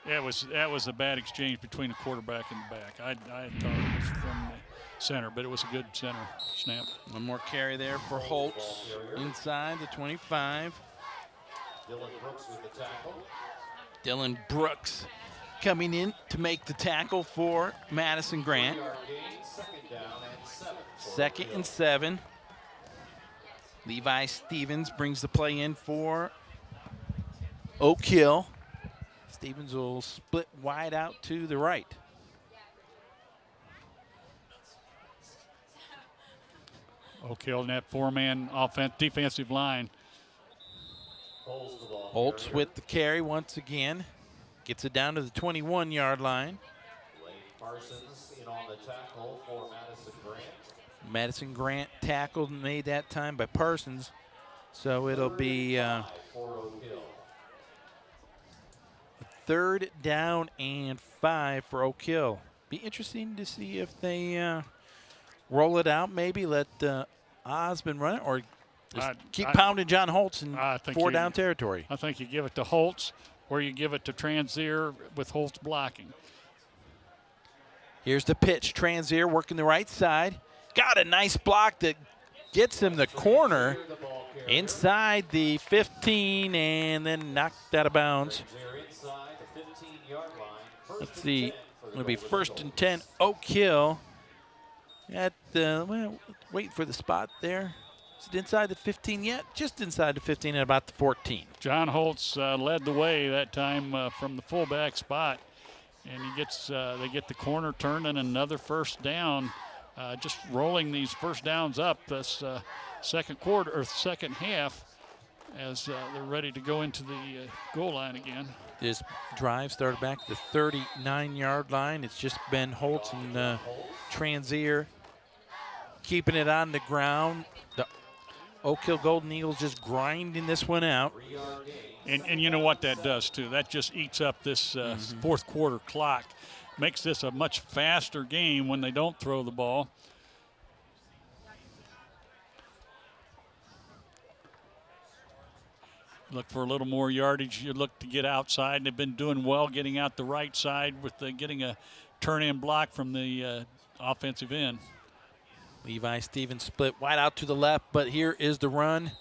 Yeah, that was a bad exchange between the quarterback and the back. I thought it was from the center, but it was a good center snap. One more carry there for Holtz inside the 25. Dylan Brooks with the tackle. Dylan Brooks coming in to make the tackle for Madison Grant. Second and 7. Levi Stevens brings the play in for Oak Hill. Stevens will split wide out to the right. Oak Hill in that 4-man defensive line. Holtz with the carry once again. Gets it down to the 21-yard line. Parsons in on the tackle for Madison Grant. Madison Grant tackled and made that time by Parsons. So it'll be third down and 5 for Oak Hill. Be interesting to see if they roll it out, maybe let Osmond run it, or just keep pounding John Holtz in 4-down territory. I think you give it to Holtz, or you give it to Transier with Holtz blocking. Here's the pitch. Transier working the right side. Got a nice block that gets him the corner inside the 15 and then knocked out of bounds. Let's see. It'll be 1st and 10, Oak Hill. Wait for the spot there. Is it inside the 15 yet? Just inside the 15 at about the 14. John Holtz led the way that time from the fullback spot, and they get the corner turned and another first down. Just rolling these first downs up this second quarter or second half as they're ready to go into the goal line again. This drive started back at the 39-yard line. It's just been Holtz and Transier keeping it on the ground. The Oak Hill Golden Eagles just grinding this one out. And you know what that does, too? That just eats up this fourth quarter clock. Makes this a much faster game when they don't throw the ball. Look for a little more yardage. You look to get outside. They've been doing well getting out the right side with getting a turn-in block from the offensive end. Levi Stevens split wide out to the left, but here is the run.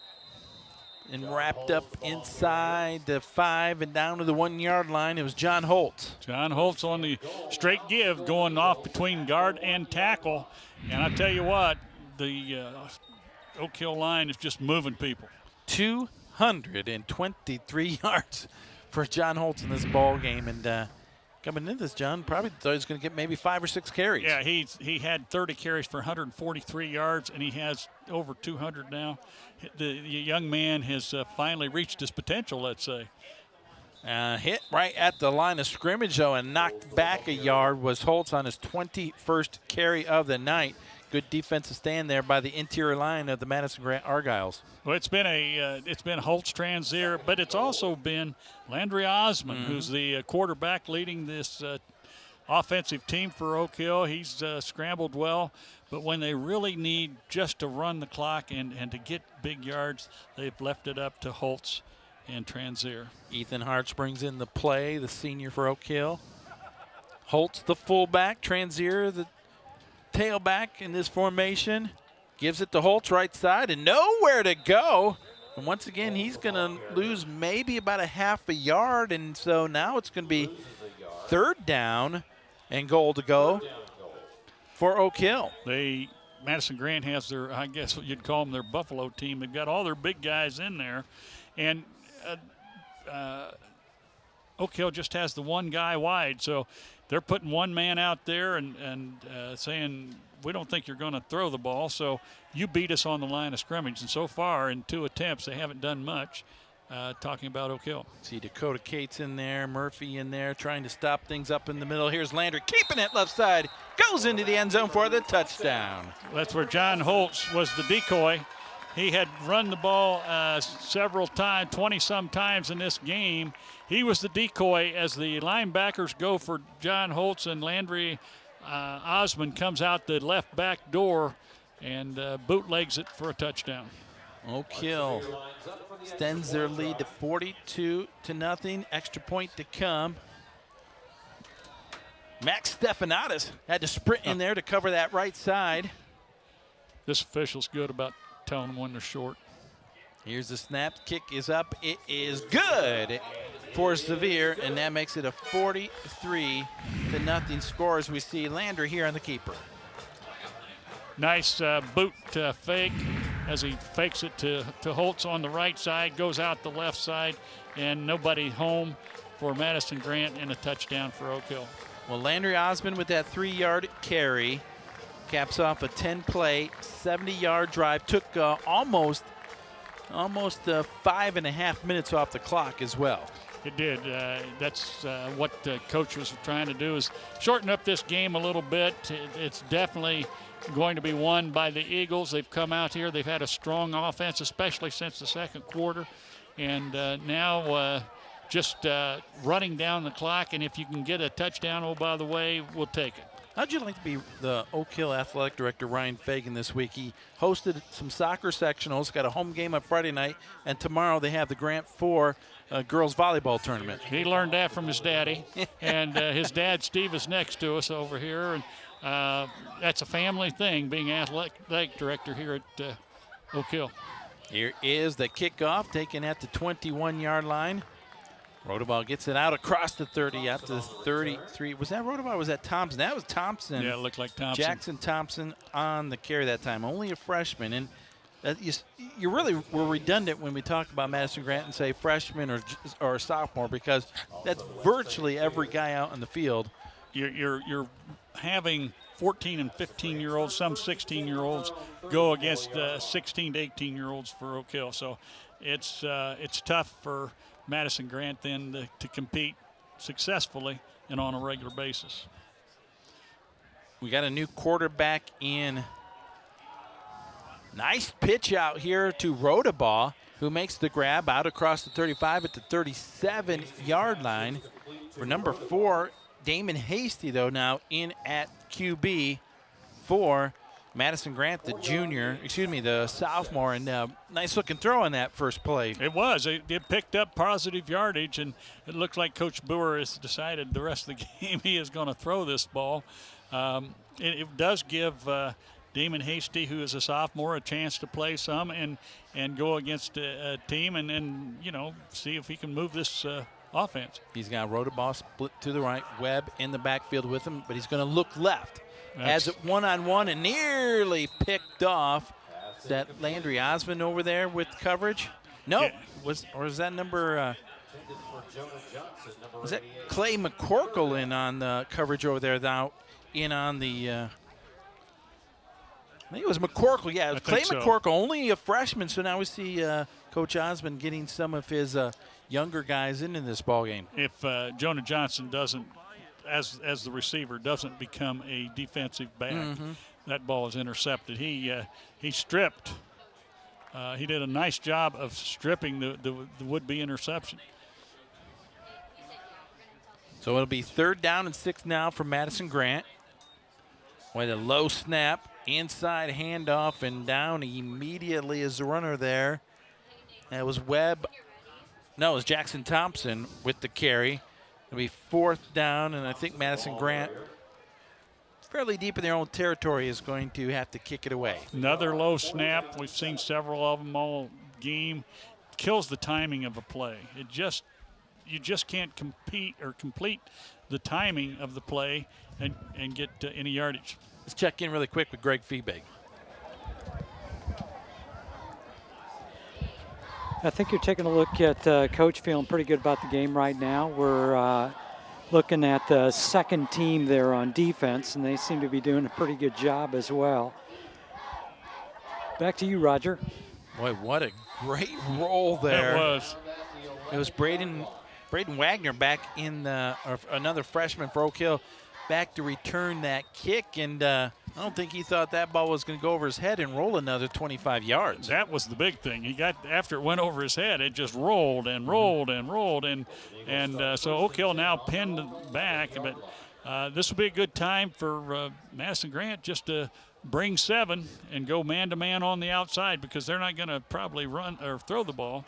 And wrapped up inside the 5 and down to the 1-yard line. It was John Holtz. John Holtz on the straight give, going off between guard and tackle. And I tell you what, the Oak Hill line is just moving people. 223 yards for John Holtz in this ball game. And coming into this, John probably thought he was going to get maybe 5 or 6 carries. Yeah, he had 30 carries for 143 yards, and he has over 200 now. The young man has finally reached his potential, let's say. Hit right at the line of scrimmage, though, and knocked back a yard was Holtz on his 21st carry of the night. Good defensive stand there by the interior line of the Madison Grant Argyles. Well, it's been Holtz, Transier, but it's also been Landry Osmond, who's the quarterback leading this offensive team for Oak Hill. He's scrambled well, but when they really need just to run the clock and to get big yards, they've left it up to Holtz and Transier. Ethan Hartz brings in the play, the senior for Oak Hill. Holtz, the fullback, Transier, the tailback in this formation. Gives it to Holtz right side and nowhere to go. And once again, he's going to lose maybe about a half a yard. And so now it's going to be 3rd down and goal to go for Oak Hill. Madison Grant has their, I guess what you'd call them, their Buffalo team. They've got all their big guys in there. And Oak Hill just has the one guy wide. So they're putting one man out there and saying, we don't think you're going to throw the ball, so you beat us on the line of scrimmage. And so far, in 2 attempts, they haven't done much, talking about Oak Hill. See Dakota Cates in there, Murphy in there, trying to stop things up in the middle. Here's Landry keeping it left side, goes into the end zone for the touchdown. That's where John Holtz was the decoy. He had run the ball several times, 20-some times in this game. He was the decoy as the linebackers go for John Holtz, and Landry Osmond comes out the left back door and bootlegs it for a touchdown. Oak Hill extends their lead to 42-0. Extra point to come. Max Stephanadis had to sprint in there to cover that right side. This official's good about telling them when they're short. Here's the snap. Kick is up. It is good for Sevier, and that makes it a 43-0 score as we see Landry here on the keeper. Nice boot fake as he fakes it to Holtz on the right side, goes out the left side, and nobody home for Madison Grant and a touchdown for Oak Hill. Well, Landry Osmond with that 3-yard carry caps off a 10-play, 70-yard drive. Took almost 5.5 minutes off the clock as well. It did. That's what the coach was trying to do, is shorten up this game a little bit. It's definitely going to be won by the Eagles. They've come out here. They've had a strong offense, especially since the second quarter. And now just running down the clock. And if you can get a touchdown, oh, by the way, we'll take it. How'd you like to be the Oak Hill Athletic Director, Ryan Fagan, this week? He hosted some soccer sectionals, got a home game on Friday night, and tomorrow they have the Grant 4 girls volleyball tournament. He learned that from his daddy, and his dad, Steve, is next to us over here, and that's a family thing, being athletic director here at Oak Hill. Here is the kickoff, taken at the 21-yard line. Rodabaugh gets it out across the 30, out to the 33. Was that Rodabaugh or was that Thompson? That was Thompson. Yeah, it looked like Thompson. Jackson Thompson on the carry that time. Only a freshman. And you really were redundant when we talk about Madison Grant and say freshman or sophomore, because that's virtually every guy out on the field. You're having 14 and 15-year-olds, some 16-year-olds go against 16 to 18-year-olds for Oak Hill. So it's tough for Madison Grant then to compete successfully and on a regular basis. We got a new quarterback in. Nice pitch out here to Rodabaugh, who makes the grab out across the 35 at the 37-yard line. For number 4, Damon Hasty, though, now in at QB for Madison Grant, the sophomore, and nice looking throw on that first play. It was. It picked up positive yardage, and it looks like Coach Boer has decided the rest of the game he is going to throw this ball. It does give Damon Hasty, who is a sophomore, a chance to play some and go against a team and see if he can move this offense. He's got Rodabaugh split to the right, Webb in the backfield with him, but he's going to look left. Has it one-on-one and nearly picked off. Is that Landry Osmond over there with coverage? No. Yeah. Was that number was that Clay McCorkle in on the coverage over there now in on the I think it was McCorkle. Yeah, it was Clay McCorkle, only a freshman, so now we see Coach Osmond getting some of his younger guys into this ball game. If Jonah Johnson doesn't, as the receiver, doesn't become a defensive back, that ball is intercepted. He stripped. He did a nice job of stripping the would-be interception. So it'll be 3rd down and 6 now for Madison Grant. With a low snap, inside handoff, and down immediately is the runner there. That was Webb. No, it was Jackson Thompson with the carry. It'll be 4th down, and I think Madison Grant, fairly deep in their own territory, is going to have to kick it away. Another low snap. We've seen several of them all game. Kills the timing of a play. You just can't compete or complete the timing of the play and get any yardage. Let's check in really quick with Greg Feebig. I think you're taking a look at Coach feeling pretty good about the game right now. We're looking at the second team there on defense, and they seem to be doing a pretty good job as well. Back to you, Roger. Boy, what a great roll there. It was. It was Braden Wagner back in another freshman for Oak Hill, back to return that kick, and I don't think he thought that ball was going to go over his head and roll another 25 yards. That was the big thing. He got, after it went over his head, it just rolled and rolled and rolled, and so Oak Hill now pinned back, but this will be a good time for Madison Grant just to bring 7 and go man-to-man on the outside, because they're not going to probably run or throw the ball.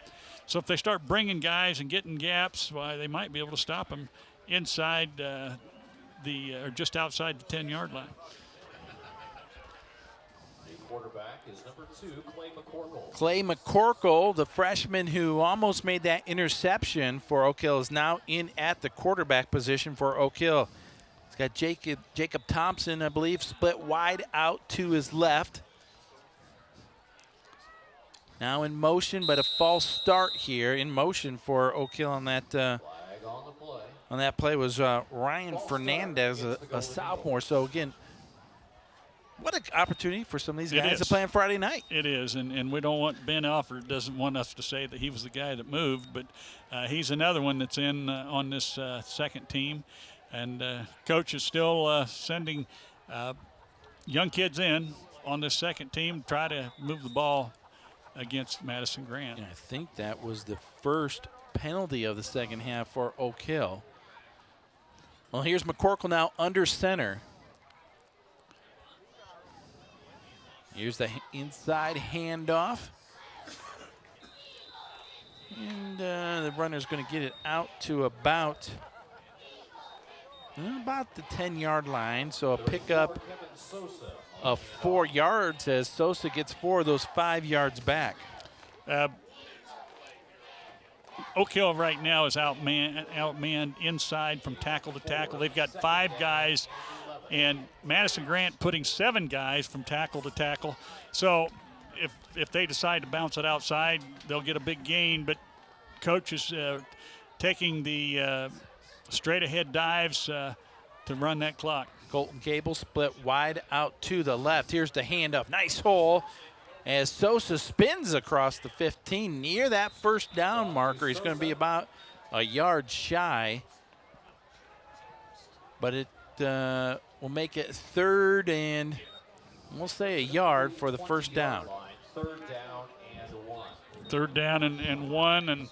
So if they start bringing guys and getting gaps, why, they might be able to stop them inside or just outside the 10-yard line. Quarterback is number 2, Clay McCorkle. Clay McCorkle, the freshman who almost made that interception for Oak Hill, is now in at the quarterback position for Oak Hill. He's got Jacob Thompson, I believe, split wide out to his left. Now in motion, but a false start here. In motion for Oak Hill on that play was Ryan Fernandez, a sophomore. So again, what an opportunity for some of these guys to play on Friday night. It is, and we don't want Ben Alford doesn't want us to say that he was the guy that moved, but he's another one that's in on this second team. And coach is still sending young kids in on this second team to try to move the ball against Madison Grant. And I think that was the first penalty of the second half for Oak Hill. Well, here's McCorkle now under center. Here's the inside handoff. And the runner's going to get it out to about the 10-yard line. So a pickup of 4 yards as Sosa gets 4 of those 5 yards back. Oak Hill right now is outmanned inside from tackle to tackle. They've got 5 guys, and Madison Grant putting 7 guys from tackle to tackle. So if they decide to bounce it outside, they'll get a big gain. But coach is taking the straight-ahead dives to run that clock. Colton Cable split wide out to the left. Here's the handoff. Nice hole as Sosa spins across the 15 near that first down marker. He's going to be about a yard shy, but it will make it 3rd and we'll say a yard for the first down. 3rd down and 1. 3rd down and 1, and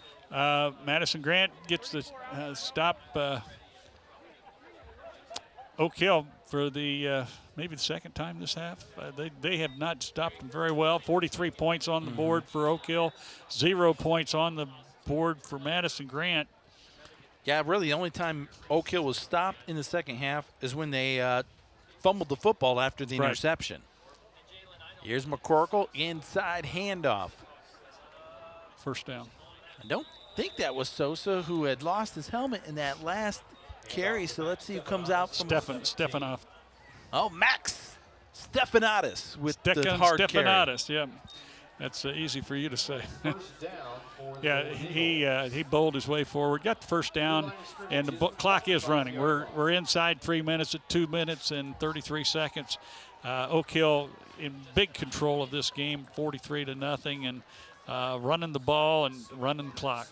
Madison Grant gets the stop Oak Hill for the maybe the second time this half. They have not stopped them very well. 43 points on the board for Oak Hill, 0 points on the board for Madison Grant. Yeah, really the only time Oak Hill was stopped in the second half is when they fumbled the football after the interception. Here's McCorkle, inside handoff. First down. I don't think that was Sosa who had lost his helmet in that last carry, so let's see who comes out from Stefanoff. Oh, Max Stefanatis with the hard Stefanatis, yeah. That's easy for you to say. Yeah, he bowled his way forward, got the first down, and the clock is running. We're inside 3 minutes at 2 minutes and 33 seconds. Oak Hill in big control of this game, 43-0, and running the ball and running the clock.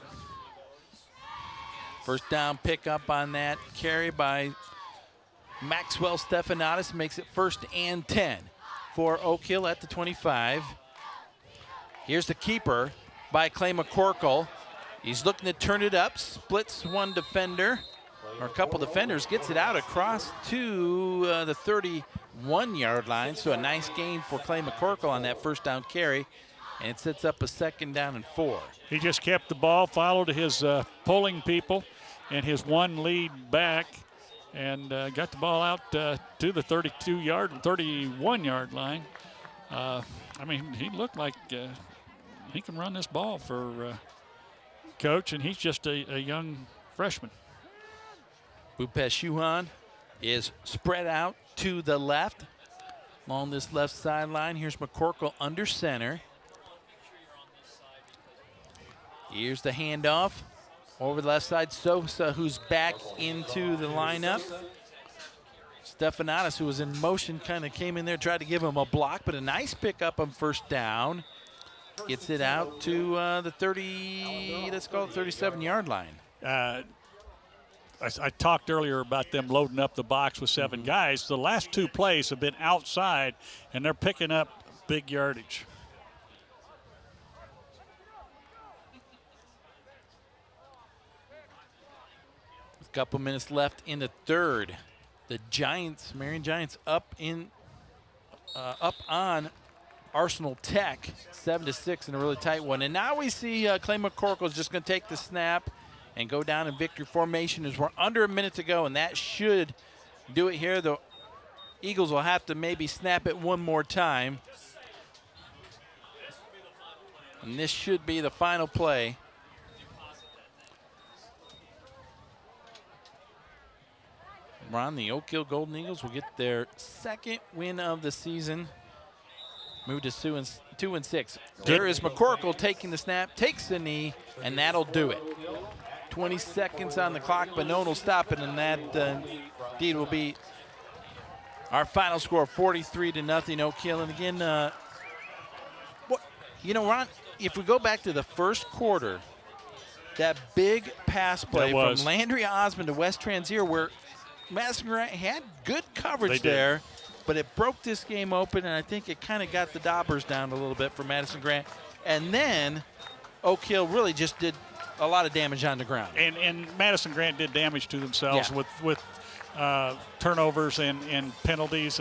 First down pickup on that carry by Maxwell Stefanatis makes it 1st and 10 for Oak Hill at the 25. Here's the keeper by Clay McCorkle. He's looking to turn it up, splits one defender, or a couple defenders, gets it out across to the 31-yard line. So a nice gain for Clay McCorkle on that first down carry, and it sets up a 2nd down and 4. He just kept the ball, followed his pulling people and his one lead back, and got the ball out to the 31-yard line. I mean, he looked like he can run this ball for coach, and he's just a young freshman. Bupesh Shuhan is spread out to the left along this left sideline. Here's McCorkle under center. Here's the handoff over the left side. Sosa, who's back into the lineup. Stefanatis, who was in motion, kind of came in there, tried to give him a block, but a nice pickup on first down. Gets it out to the 37-yard line. I talked earlier about them loading up the box with 7 guys. The last 2 plays have been outside, and they're picking up big yardage. A couple minutes left in the 3rd. the Giants, Marion Giants, up on Arsenal Tech, 7-6 in a really tight one. And now we see Clay McCorkle is just going to take the snap and go down in victory formation as we're under a minute to go, and that should do it here. The Eagles will have to maybe snap it one more time. And this should be the final play. Ron, the Oak Hill Golden Eagles will get their second win of the season. Move to 2-6. There is McCorkle taking the snap, takes the knee, and that'll do it. 20 seconds on the clock, but no one will stop it, and that indeed will be our final score, 43-0 Oak Hill. And again, Ron, if we go back to the first quarter, that big pass play from Landry Osmond to Wes Transier, where Madison Grant had good coverage there, but it broke this game open, and I think it kind of got the Daubers down a little bit for Madison Grant. And then Oak Hill really just did a lot of damage on the ground. And Madison Grant did damage to themselves with turnovers and penalties.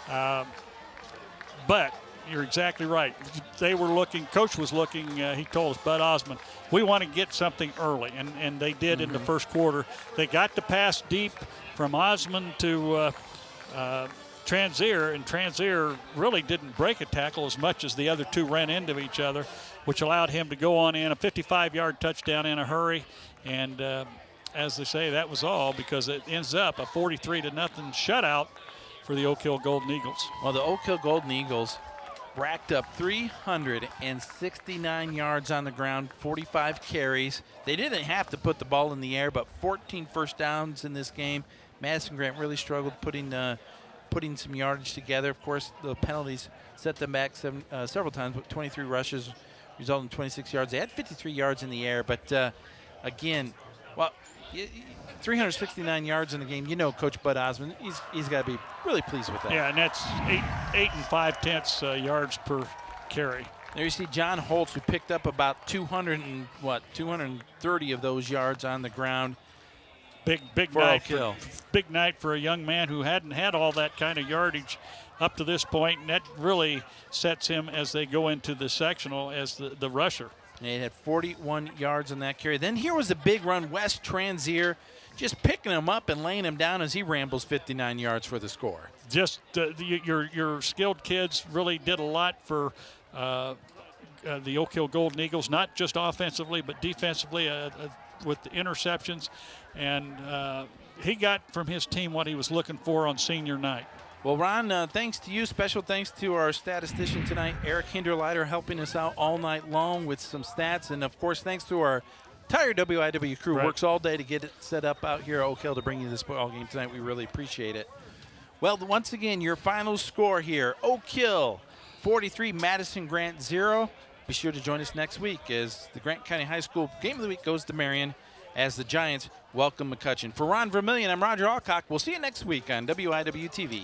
But you're exactly right. They were looking, coach was looking, he told us, Bud Osmond, we want to get something early, and they did in the first quarter. They got the pass deep from Osmond to Transier, and Transier really didn't break a tackle as much as the other two ran into each other, which allowed him to go on in a 55-yard touchdown in a hurry. And as they say, that was all, because it ends up a 43-0 shutout for the Oak Hill Golden Eagles. Well, the Oak Hill Golden Eagles racked up 369 yards on the ground, 45 carries. They didn't have to put the ball in the air, but 14 first downs in this game. Madison Grant really struggled putting some yardage together. Of course, the penalties set them back several times, but 23 rushes resulted in 26 yards. They had 53 yards in the air, but again, 369 yards in the game. Coach Bud Osmond, he's got to be really pleased with that. Yeah, and that's 8 5/10 yards per carry. There you see John Holtz, who picked up about 230 of those yards on the ground. Big night big night for a young man who hadn't had all that kind of yardage up to this point, and that really sets him as they go into the sectional as the rusher. And he had 41 yards on that carry. Then here was a big run. Wes Transier just picking him up and laying him down as he rambles 59 yards for the score. Just your skilled kids really did a lot for the Oak Hill Golden Eagles, not just offensively but defensively with the interceptions. And he got from his team what he was looking for on senior night. Well, Ron, thanks to you. Special thanks to our statistician tonight, Eric Hinderleiter, helping us out all night long with some stats. And, of course, thanks to our entire WIWU crew. Right. Works all day to get it set up out here at Oak Hill to bring you this ball game tonight. We really appreciate it. Well, once again, your final score here, Oak Hill 43, Madison Grant 0. Be sure to join us next week as the Grant County High School Game of the Week goes to Marion as the Giants welcome McCutcheon. For Ron Vermillion, I'm Roger Alcock. We'll see you next week on WIWU TV.